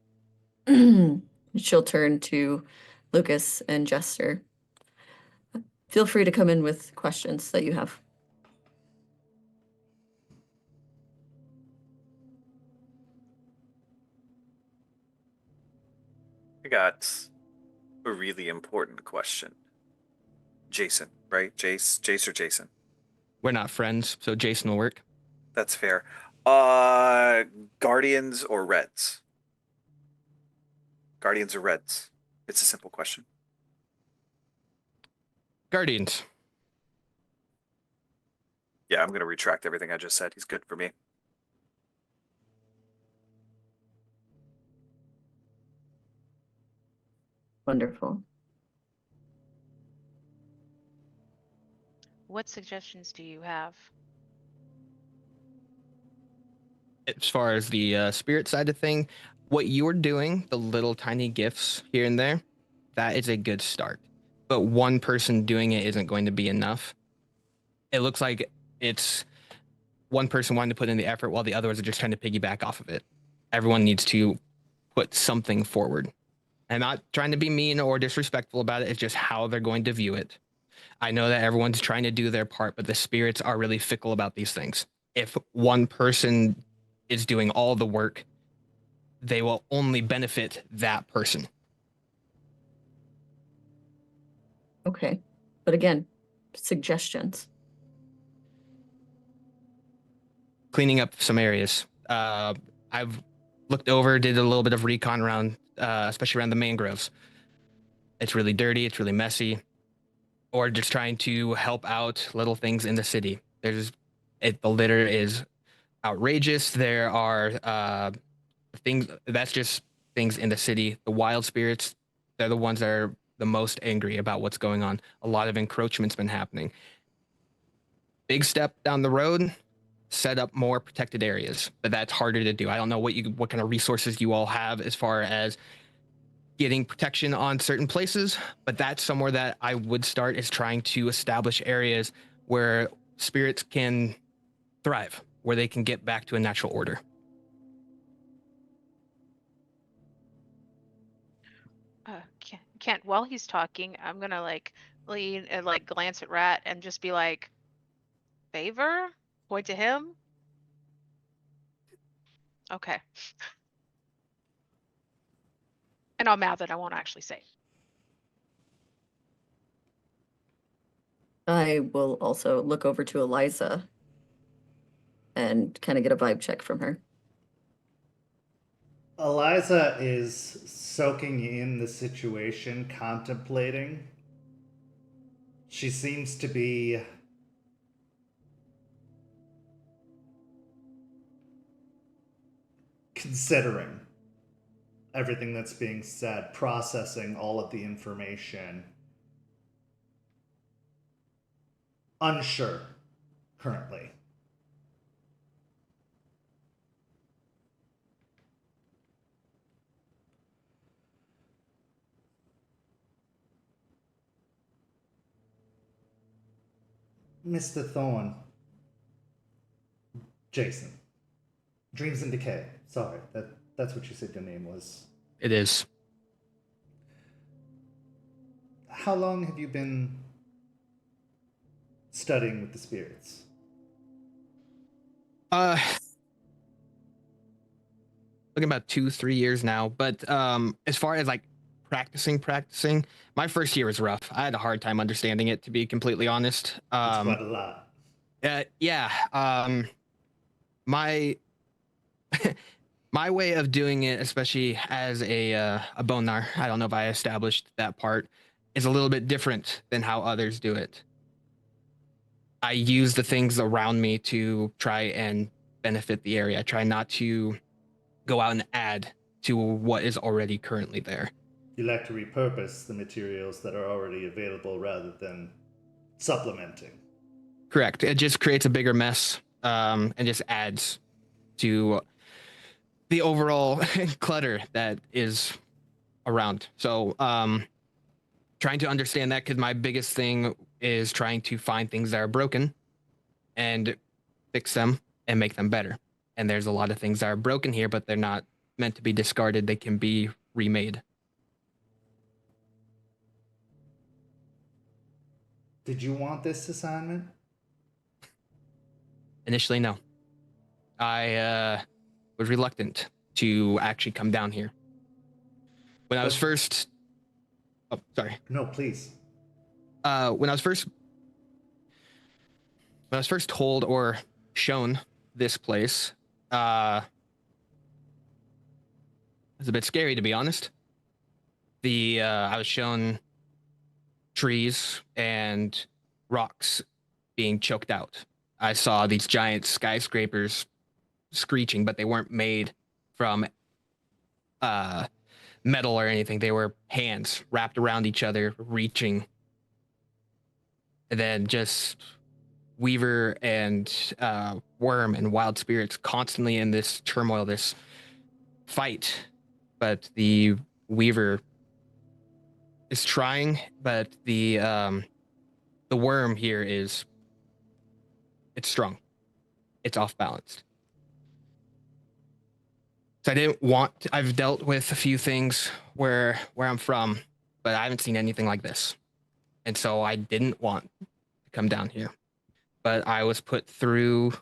She'll turn to Lucas and Jester. Feel free to come in with questions that you have. I got a really important question. Jason, right? Jace or Jason? We're not friends, so Jason will work. That's fair. Guardians or Reds? Guardians or Reds? It's a simple question. Guardians. Yeah, I'm going to retract everything I just said. He's good for me. Wonderful. What suggestions do you have? As far as the spirit side of thing, what you're doing, the little tiny gifts here and there, that is a good start. But one person doing it isn't going to be enough. It looks like it's one person wanting to put in the effort while the others are just trying to piggyback off of it. Everyone needs to put something forward. I'm not trying to be mean or disrespectful about it. It's just how they're going to view it. I know that everyone's trying to do their part, but the spirits are really fickle about these things. If one person is doing all the work, they will only benefit that person. Okay. But again, suggestions. Cleaning up some areas. I've looked over, did a little bit of recon around, especially around the mangroves. It's really dirty. It's really messy. Or just trying to help out little things in the city. The litter is outrageous. There are things that's just things in the city. The wild spirits, they're the ones that are the most angry about what's going on. A lot of encroachment's been happening. Big step down the road, set up more protected areas, but that's harder to do. I don't know what kind of resources you all have as far as getting protection on certain places, but that's somewhere that I would start, is trying to establish areas where spirits can thrive, where they can get back to a natural order. Kent, while he's talking, I'm gonna like lean and like glance at Rat and just be like, favor? Point to him? Okay. And I'll mouth it, I won't actually say. I will also look over to Eliza and kind of get a vibe check from her. Eliza is soaking in the situation, contemplating. She seems to be considering everything that's being said, processing all of the information. Unsure currently. Mr. Thorne. Jason. Dreams and Decay. Sorry, that's what you said your name was. It is. How long have you been studying with the spirits? Looking about 2-3 years now, but as far as like practicing, my first year was rough. I had a hard time understanding it, to be completely honest. It's quite a lot. Yeah. My my way of doing it, especially as a bonar, I don't know if I established that part, is a little bit different than how others do it. I use the things around me to try and benefit the area. I try not to go out and add to what is already currently there. You like to repurpose the materials that are already available rather than supplementing. Correct. It just creates a bigger mess, and just adds to the overall clutter that is around. So trying to understand that, because my biggest thing is trying to find things that are broken and fix them and make them better. And there's a lot of things that are broken here, but they're not meant to be discarded. They can be remade. Did you want this assignment? Initially, no. I was reluctant to actually come down here. When I was first... Oh, sorry. No, please. When I was first told or shown this place, it was a bit scary, to be honest. I was shown trees and rocks being choked out. I saw these giant skyscrapers screeching, but they weren't made from metal or anything. They were hands wrapped around each other, reaching. And then just Weaver and Worm and Wild Spirits constantly in this turmoil, this fight. But the Weaver is trying, but the Worm here it's strong. It's off balanced. So I didn't want I've dealt with a few things where I'm from, but I haven't seen anything like this. And so I didn't want to come down here. But I was put through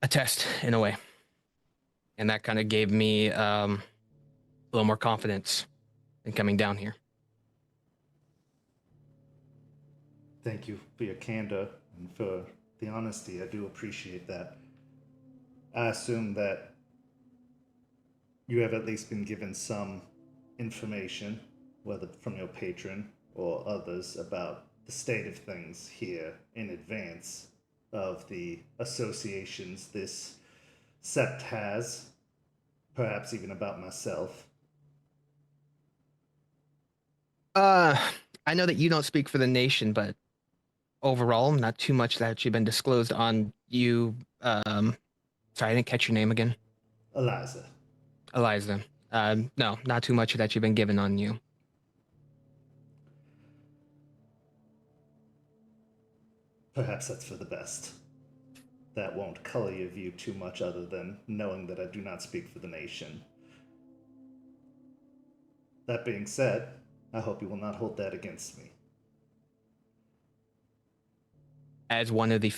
a test in a way. And that kind of gave me a little more confidence in coming down here. Thank you for your candor and for the honesty. I do appreciate that. I assume that you have at least been given some information, whether from your patron or others, about the state of things here in advance of the associations this Sept has, perhaps even about myself. I know that you don't speak for the nation, but overall, not too much that actually been disclosed on you. Sorry, I didn't catch your name again. Eliza. Eliza. No, not too much that you've been given on you. Perhaps that's for the best. That won't color your view too much, other than knowing that I do not speak for the nation. That being said, I hope you will not hold that against me. As one of the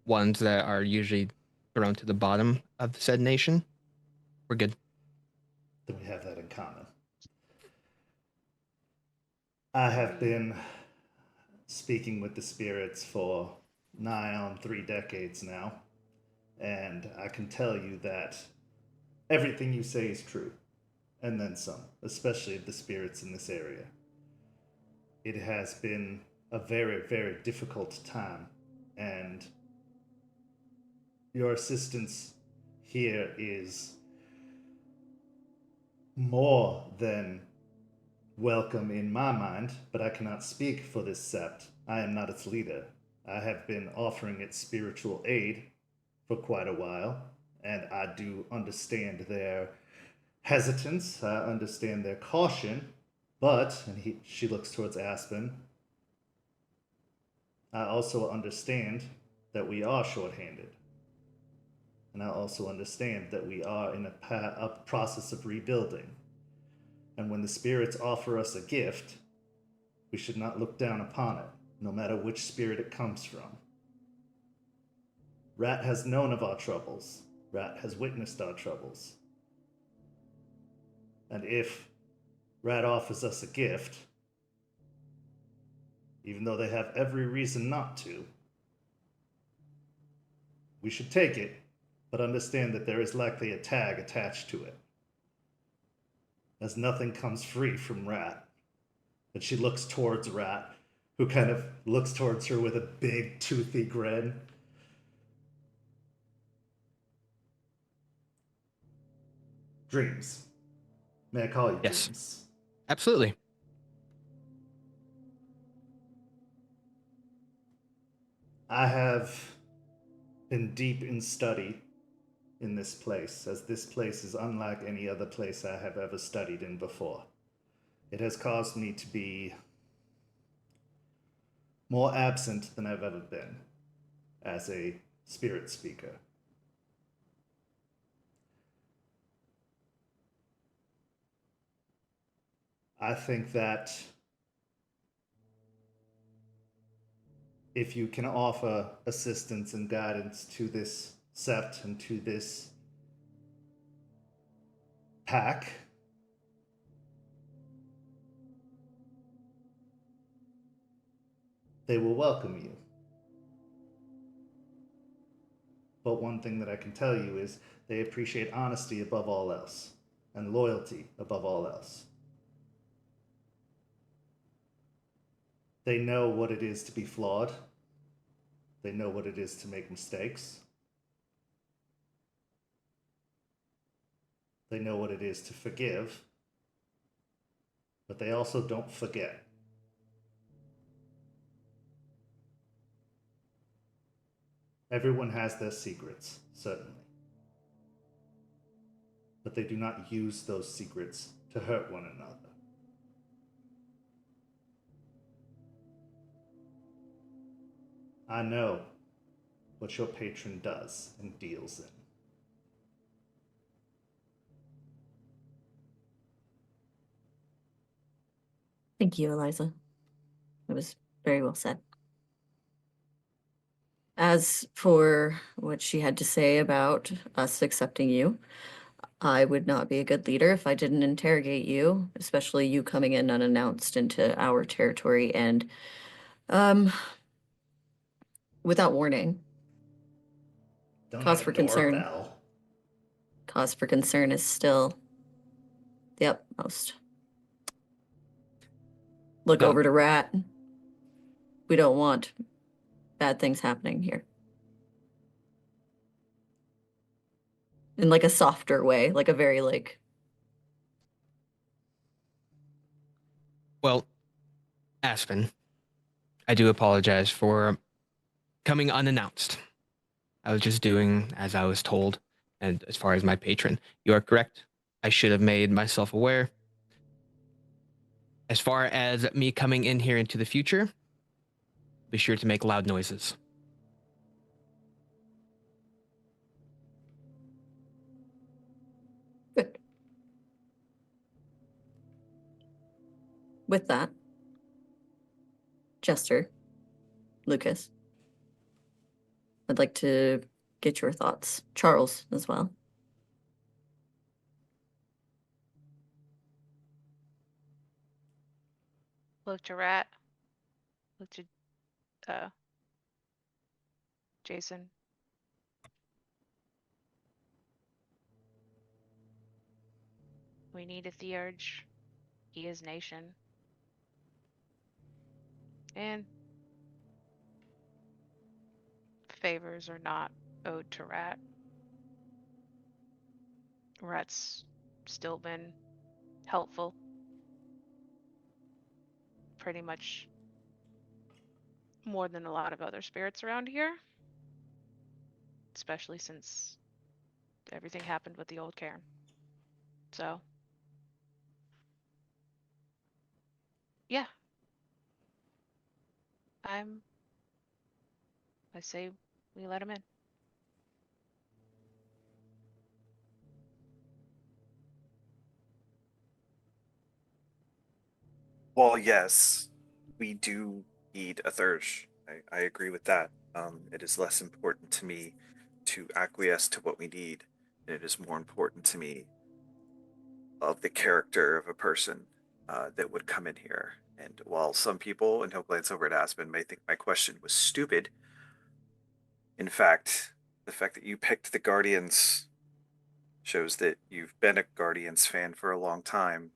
ones that are usually thrown to the bottom of the said nation, we're good. Then we have that in common. I have been speaking with the spirits for nigh on 3 decades now, and I can tell you that everything you say is true, and then some, especially of the spirits in this area. It has been a very, very difficult time, and your assistance here is more than welcome in my mind, but I cannot speak for this sept. I am not its leader. I have been offering it spiritual aid for quite a while, and I do understand their hesitance. I understand their caution, but, and she looks towards Aspen, I also understand that we are short-handed. And I also understand that we are in a process of rebuilding. And when the spirits offer us a gift, we should not look down upon it, no matter which spirit it comes from. Rat has known of our troubles. Rat has witnessed our troubles. And if Rat offers us a gift, even though they have every reason not to, we should take it, but understand that there is likely a tag attached to it, as nothing comes free from Rat. And she looks towards Rat, who kind of looks towards her with a big, toothy grin. Dreams. May I call you Yes. Dreams? Absolutely. I have been deep in study in this place, as this place is unlike any other place I have ever studied in before. It has caused me to be more absent than I've ever been as a spirit speaker. I think that if you can offer assistance and guidance to this sept and to this pack, they will welcome you. But one thing that I can tell you is they appreciate honesty above all else, and loyalty above all else. They know what it is to be flawed. They know what it is to make mistakes. They know what it is to forgive, but they also don't forget. Everyone has their secrets, certainly. But they do not use those secrets to hurt one another. I know what your patron does and deals in. Thank you, Eliza. It was very well said. As for what she had to say about us accepting you, I would not be a good leader if I didn't interrogate you, especially you coming in unannounced into our territory and without warning. Don't Cause have for a concern. doorbell. Cause for concern is still the utmost. Look No. over to Rat. We don't want bad things happening here. In like a softer way, like a very like. Well, Aspen, I do apologize for coming unannounced. I was just doing as I was told. And as far as my patron, you are correct. I should have made myself aware. As far as me coming in here into the future, be sure to make loud noises. Good. With that, Jester, Lucas, I'd like to get your thoughts. Charles as well. Look to Rat. Look to Jason. We need a theurge. He is nation. And favors are not owed to Rat. Rat's still been helpful. Pretty much more than a lot of other spirits around here. Especially since everything happened with the old Caern. So, yeah. I say we let him in. Well, yes, we do need a theurge. I agree with that. It is less important to me to acquiesce to what we need, and it is more important to me of the character of a person that would come in here. And while some people, and he'll glance over at Aspen, may think my question was stupid, in fact, the fact that you picked the Guardians shows that you've been a Guardians fan for a long time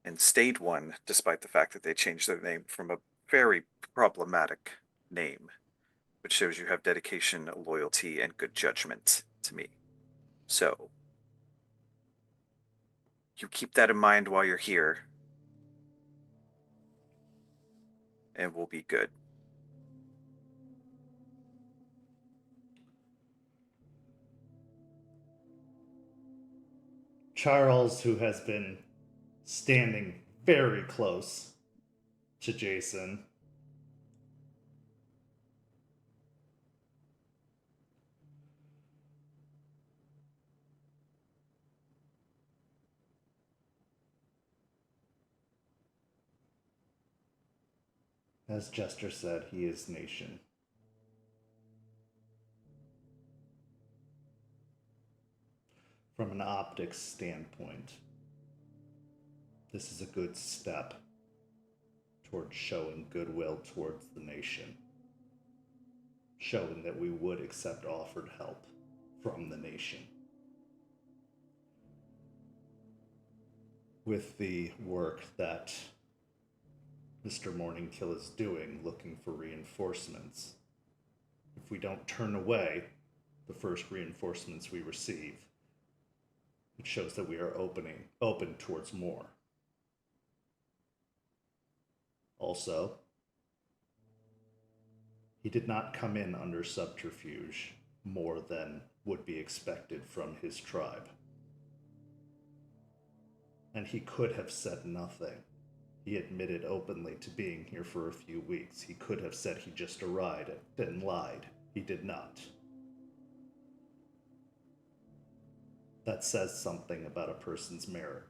and stayed one, despite the fact that they changed their name from a very problematic name, which shows you have dedication, loyalty, and good judgment to me. So, you keep that in mind while you're here, and we'll be good. Charles, who has been standing very close to Jason, as Jester said, he is nation. From an optics standpoint, this is a good step towards showing goodwill towards the nation, showing that we would accept offered help from the nation. With the work that Mr. Morningkill is doing, looking for reinforcements, if we don't turn away the first reinforcements we receive, it shows that we are open towards more. Also, he did not come in under subterfuge more than would be expected from his tribe. And he could have said nothing. He admitted openly to being here for a few weeks. He could have said he just arrived and lied. He did not. That says something about a person's merit.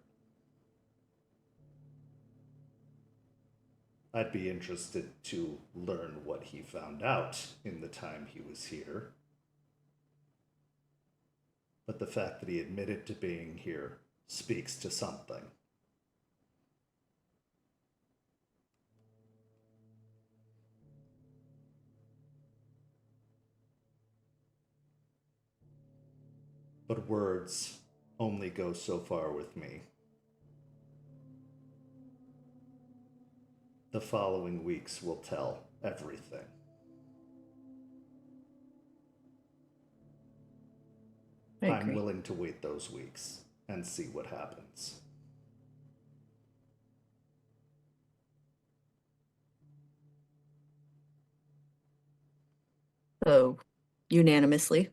I'd be interested to learn what he found out in the time he was here. But the fact that he admitted to being here speaks to something. But words only go so far with me. The following weeks will tell everything. I'm willing to wait those weeks and see what happens. So, unanimously,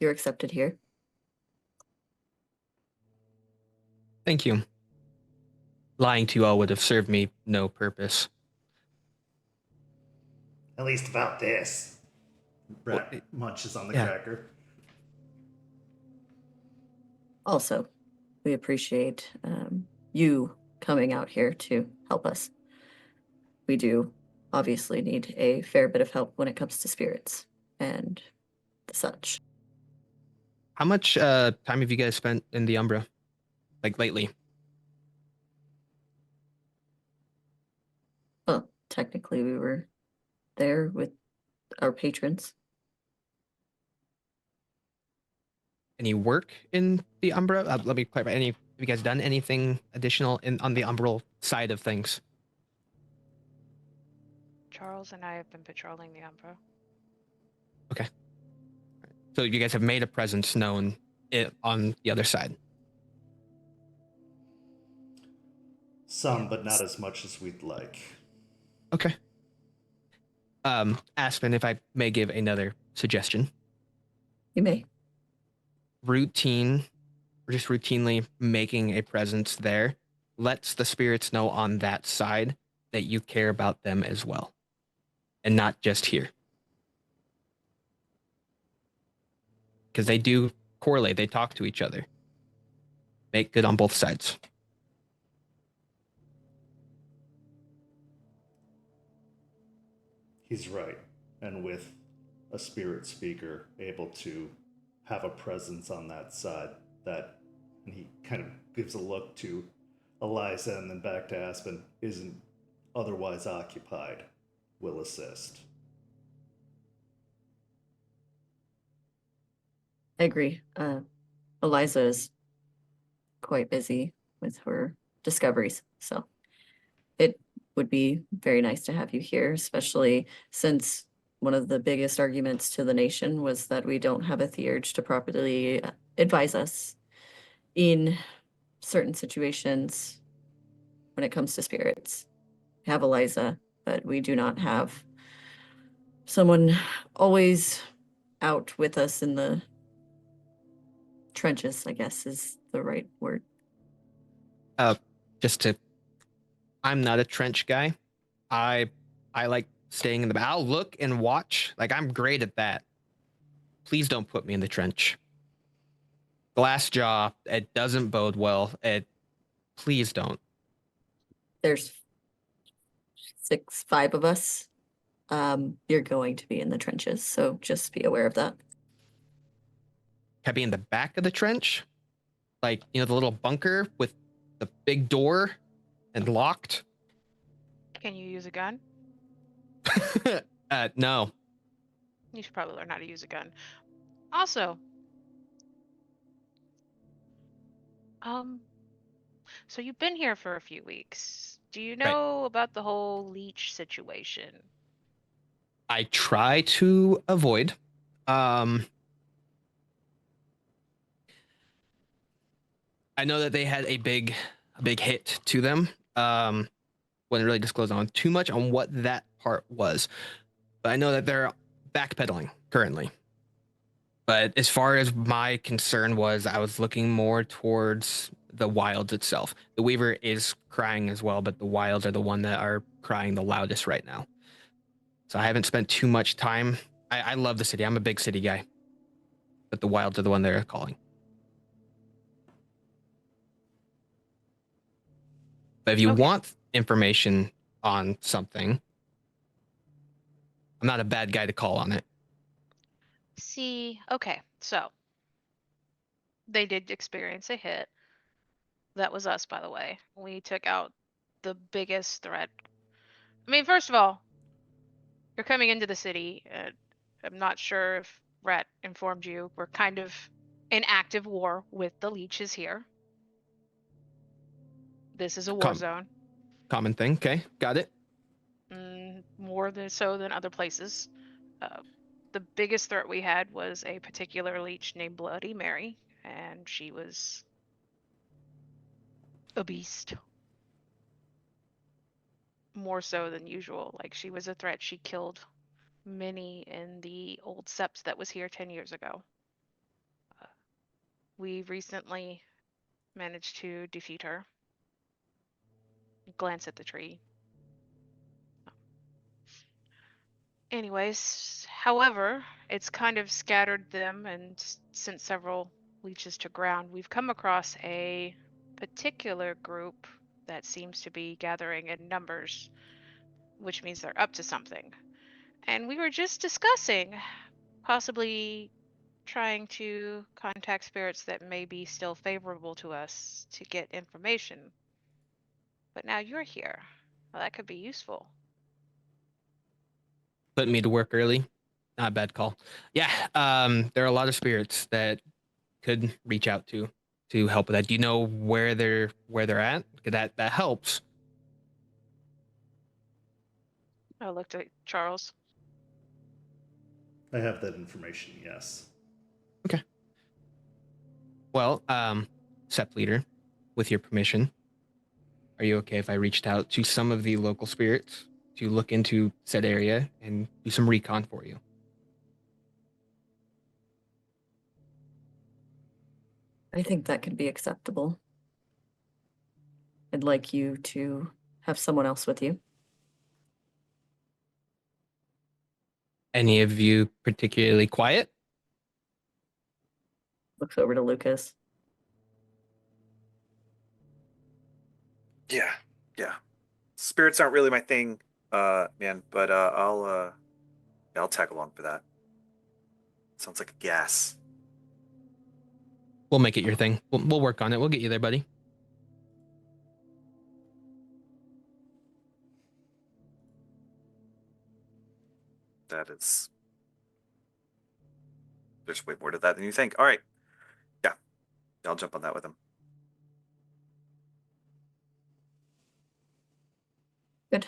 you're accepted here. Thank you. Lying to you all would have served me no purpose. At least about this. Brett munches on the cracker. Also, we appreciate you coming out here to help us. We do obviously need a fair bit of help when it comes to spirits and such. How much time have you guys spent in the Umbra? Like lately? Well, technically we were there with our patrons. Any work in the Umbra? Let me clarify. Have you guys done anything additional on the Umbral side of things? Charles and I have been patrolling the Umbra. Okay. So you guys have made a presence known on the other side. Some, but not as much as we'd like. Okay. Aspen, if I may give another suggestion. You may. Just routinely making a presence there lets the spirits know on that side that you care about them as well. And not just here. Because they do correlate, they talk to each other. Make good on both sides. He's right. And with a spirit speaker able to have a presence on that side, and he kind of gives a look to Eliza and then back to Aspen, isn't otherwise occupied, will assist. I agree. Eliza is quite busy with her discoveries, so it would be very nice to have you here, especially since one of the biggest arguments to the nation was that we don't have a theurge to properly advise us in certain situations when it comes to spirits. We have Eliza, but we do not have someone always out with us in the trenches, I guess is the right word. I'm not a trench guy. I like staying in the back. I'll look and watch. Like, I'm great at that. Please don't put me in the trench. Glassjaw, it doesn't bode well. Please don't. There's 5 of us. You're going to be in the trenches, so just be aware of that. Can I be in the back of the trench? Like, the little bunker with the big door and locked? Can you use a gun? No. You should probably learn how to use a gun. Also, so you've been here for a few weeks. Do you know about the whole leech situation? I try to avoid. I know that they had a big big hit to them. Wouldn't really disclose on too much on what that part was, but I know that they're backpedaling currently. But as far as my concern was, I was looking more towards the wilds itself. The Weaver is crying as well, but the wilds are the one that are crying the loudest right now. So I haven't spent too much time. I love the city. I'm a big city guy. But the wilds are the one they're calling. But if you Okay. want information on something, I'm not a bad guy to call on it. See, okay, so they did experience a hit. That was us, by the way. We took out the biggest threat. I mean, first of all, you're coming into the city. I'm not sure if Rat informed you. We're kind of in active war with the leeches here. This is a war zone. Common thing. Okay, got it. More than so than other places. The biggest threat we had was a particular leech named Bloody Mary, and she was a beast. More so than usual. Like, she was a threat. She killed many in the old Septs that was here 10 years ago. We recently managed to defeat her. Glance at the tree. Anyways, however, it's kind of scattered them and sent several leeches to ground. We've come across a particular group that seems to be gathering in numbers, which means they're up to something. And we were just discussing possibly trying to contact spirits that may be still favorable to us to get information. But now you're here. Well, that could be useful. Putting me to work early. Not a bad call. Yeah, there are a lot of spirits that could reach out to help with that. Do you know where they're at? That helps. I looked at Charles. I have that information, yes. Okay. Well, Sept leader, with your permission, are you okay if I reached out to some of the local spirits to look into said area and do some recon for you? I think that could be acceptable. I'd like you to have someone else with you. Any of you particularly quiet? Looks over to Lucas. Yeah. Spirits aren't really my thing, man, but I'll tag along for that. Sounds like a gas. We'll make it your thing. We'll work on it. We'll get you there, buddy. There's way more to that than you think. All right. Yeah. I'll jump on that with him. Good.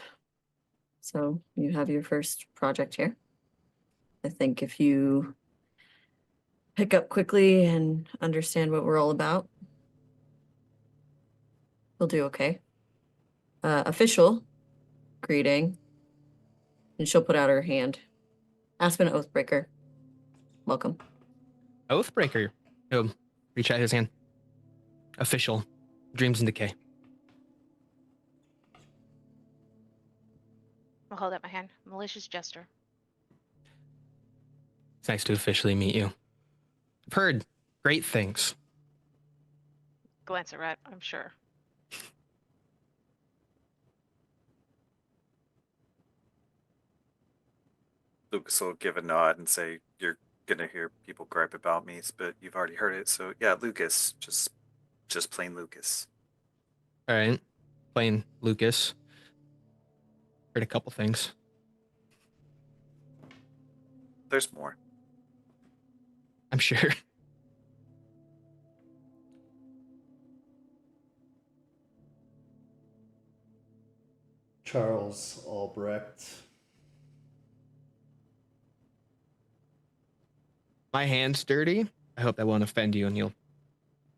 So you have your first project here. I think if you pick up quickly and understand what we're all about, we'll do okay. Official greeting. And she'll put out her hand. Aspen Oathbreaker. Welcome. Oathbreaker. Oh, reach out his hand. Official. Dreams in Decay. I'll hold up my hand. Malicious Jester. It's nice to officially meet you. I've heard great things. Glance at Rat, I'm sure. Lucas will give a nod and say, "You're gonna hear people gripe about me, but you've already heard it." So yeah, Lucas, just plain Lucas. All right. Plain Lucas. Heard a couple things. There's more. I'm sure. Charles Albrecht. My hand's dirty. I hope that won't offend you and you'll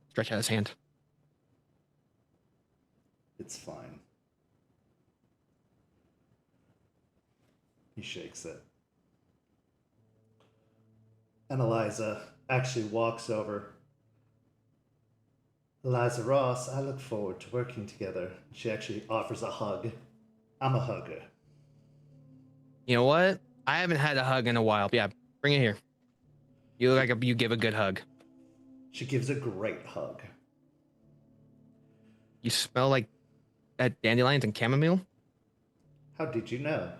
stretch out his hand. It's fine. He shakes it. And Eliza actually walks over. Eliza Ross, I look forward to working together. She actually offers a hug. I'm a hugger. You know what? I haven't had a hug in a while. Yeah, bring it here. You look like you give a good hug. She gives a great hug. You smell like dandelions and chamomile. How did you know?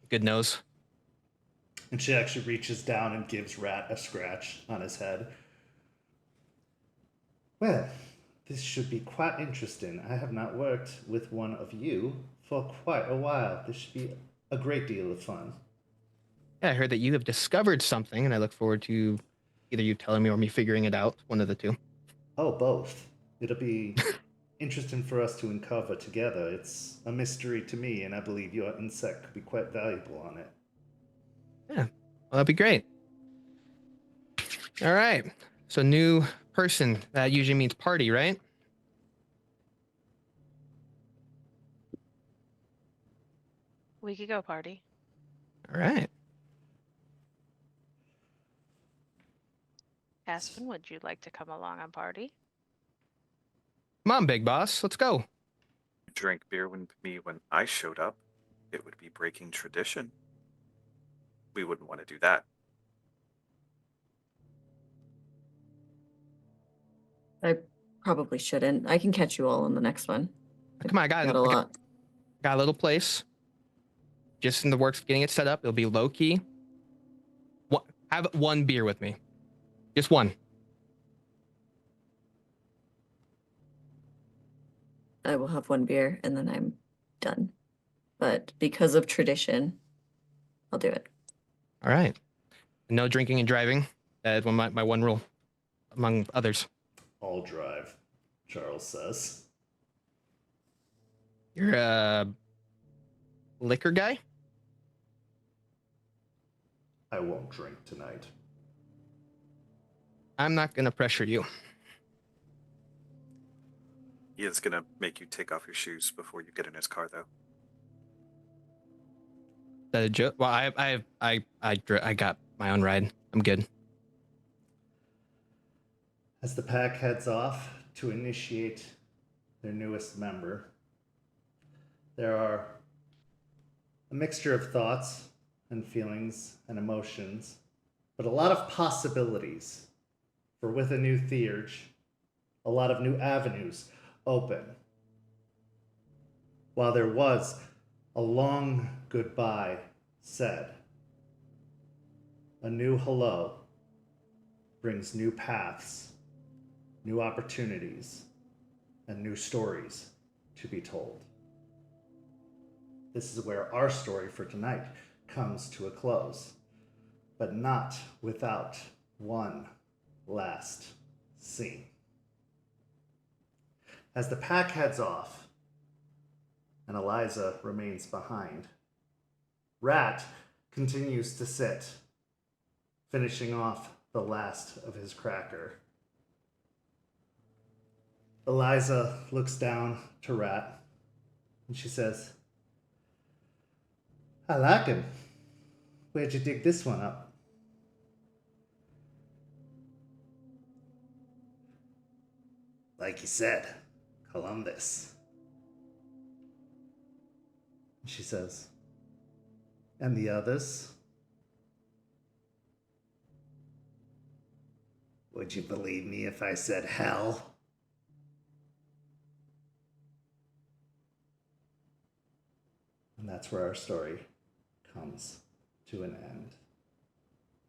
Good nose. And she actually reaches down and gives Rat a scratch on his head. Well, this should be quite interesting. I have not worked with one of you for quite a while. This should be a great deal of fun. Yeah, I heard that you have discovered something, and I look forward to either you telling me or me figuring it out. One of the two. Oh, both. It'll be interesting for us to uncover together. It's a mystery to me, and I believe your insect could be quite valuable on it. Yeah, well, that'd be great. All right. So new person, that usually means party, right? We could go party. All right. Aspen, would you like to come along on party? Come on, big boss. Let's go. Drank beer with me when I showed up. It would be breaking tradition. We wouldn't want to do that. I probably shouldn't. I can catch you all in the next one. Come on, I got Got a lot. got a little place. Just in the works of getting it set up. It'll be low key. Have one beer with me. Just one. I will have one beer and then I'm done. But because of tradition, I'll do it. All right. No drinking and driving. That is my one rule, among others. I'll drive, Charles says. You're a liquor guy? I won't drink tonight. I'm not going to pressure you. He is gonna make you take off your shoes before you get in his car, though. Is that a joke? Well, I got my own ride. I'm good. As the pack heads off to initiate their newest member, there are a mixture of thoughts and feelings and emotions, but a lot of possibilities. For with a new theurge, a lot of new avenues open. While there was a long goodbye said, a new hello brings new paths, new opportunities, and new stories to be told. This is where our story for tonight comes to a close, but not without one last scene. As the pack heads off and Eliza remains behind, Rat continues to sit, finishing off the last of his cracker. Eliza looks down to Rat and she says, I like him. Where'd you dig this one up? Like you said, Columbus. She says, and the others? Would you believe me if I said hell? And that's where our story comes to an end.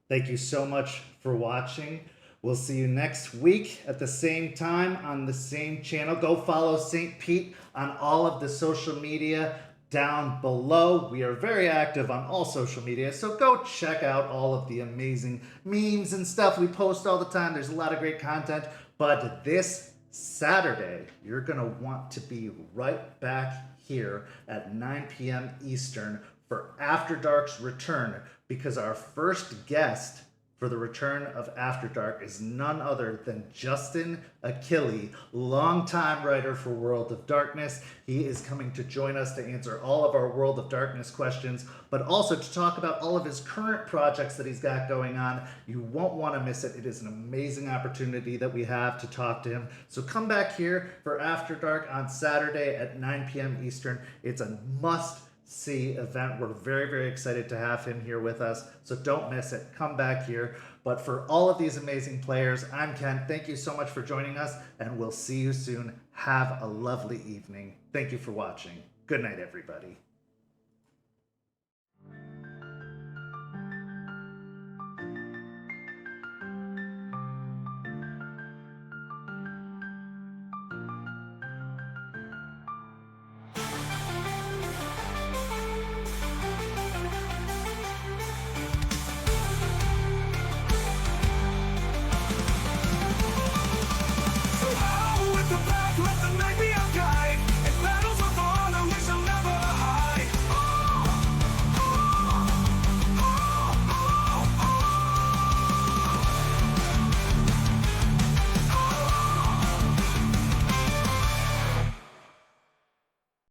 Thank you so much for watching. We'll see you next week at the same time on the same channel. Go follow St. Pete on all of the social media down below. We are very active on all social media, so go check out all of the amazing memes and stuff we post all the time. There's a lot of great content, but this Saturday, you're gonna want to be right back here at 9 p.m. Eastern for After Dark's return, because our first guest for for the return of After Dark is none other than Justin Achille, longtime writer for World of Darkness. He is coming to join us to answer all of our World of Darkness questions, but also to talk about all of his current projects that he's got going on. You won't want to miss it. It is an amazing opportunity that we have to talk to him. So come back here for After Dark on Saturday at 9 p.m. Eastern. It's a must-see event. We're very, very excited to have him here with us, so don't miss it. Come back here. But for all of these amazing players, I'm Ken. Thank you so much for joining us, and we'll see you soon. Have a lovely evening. Thank you for watching. Good night, everybody.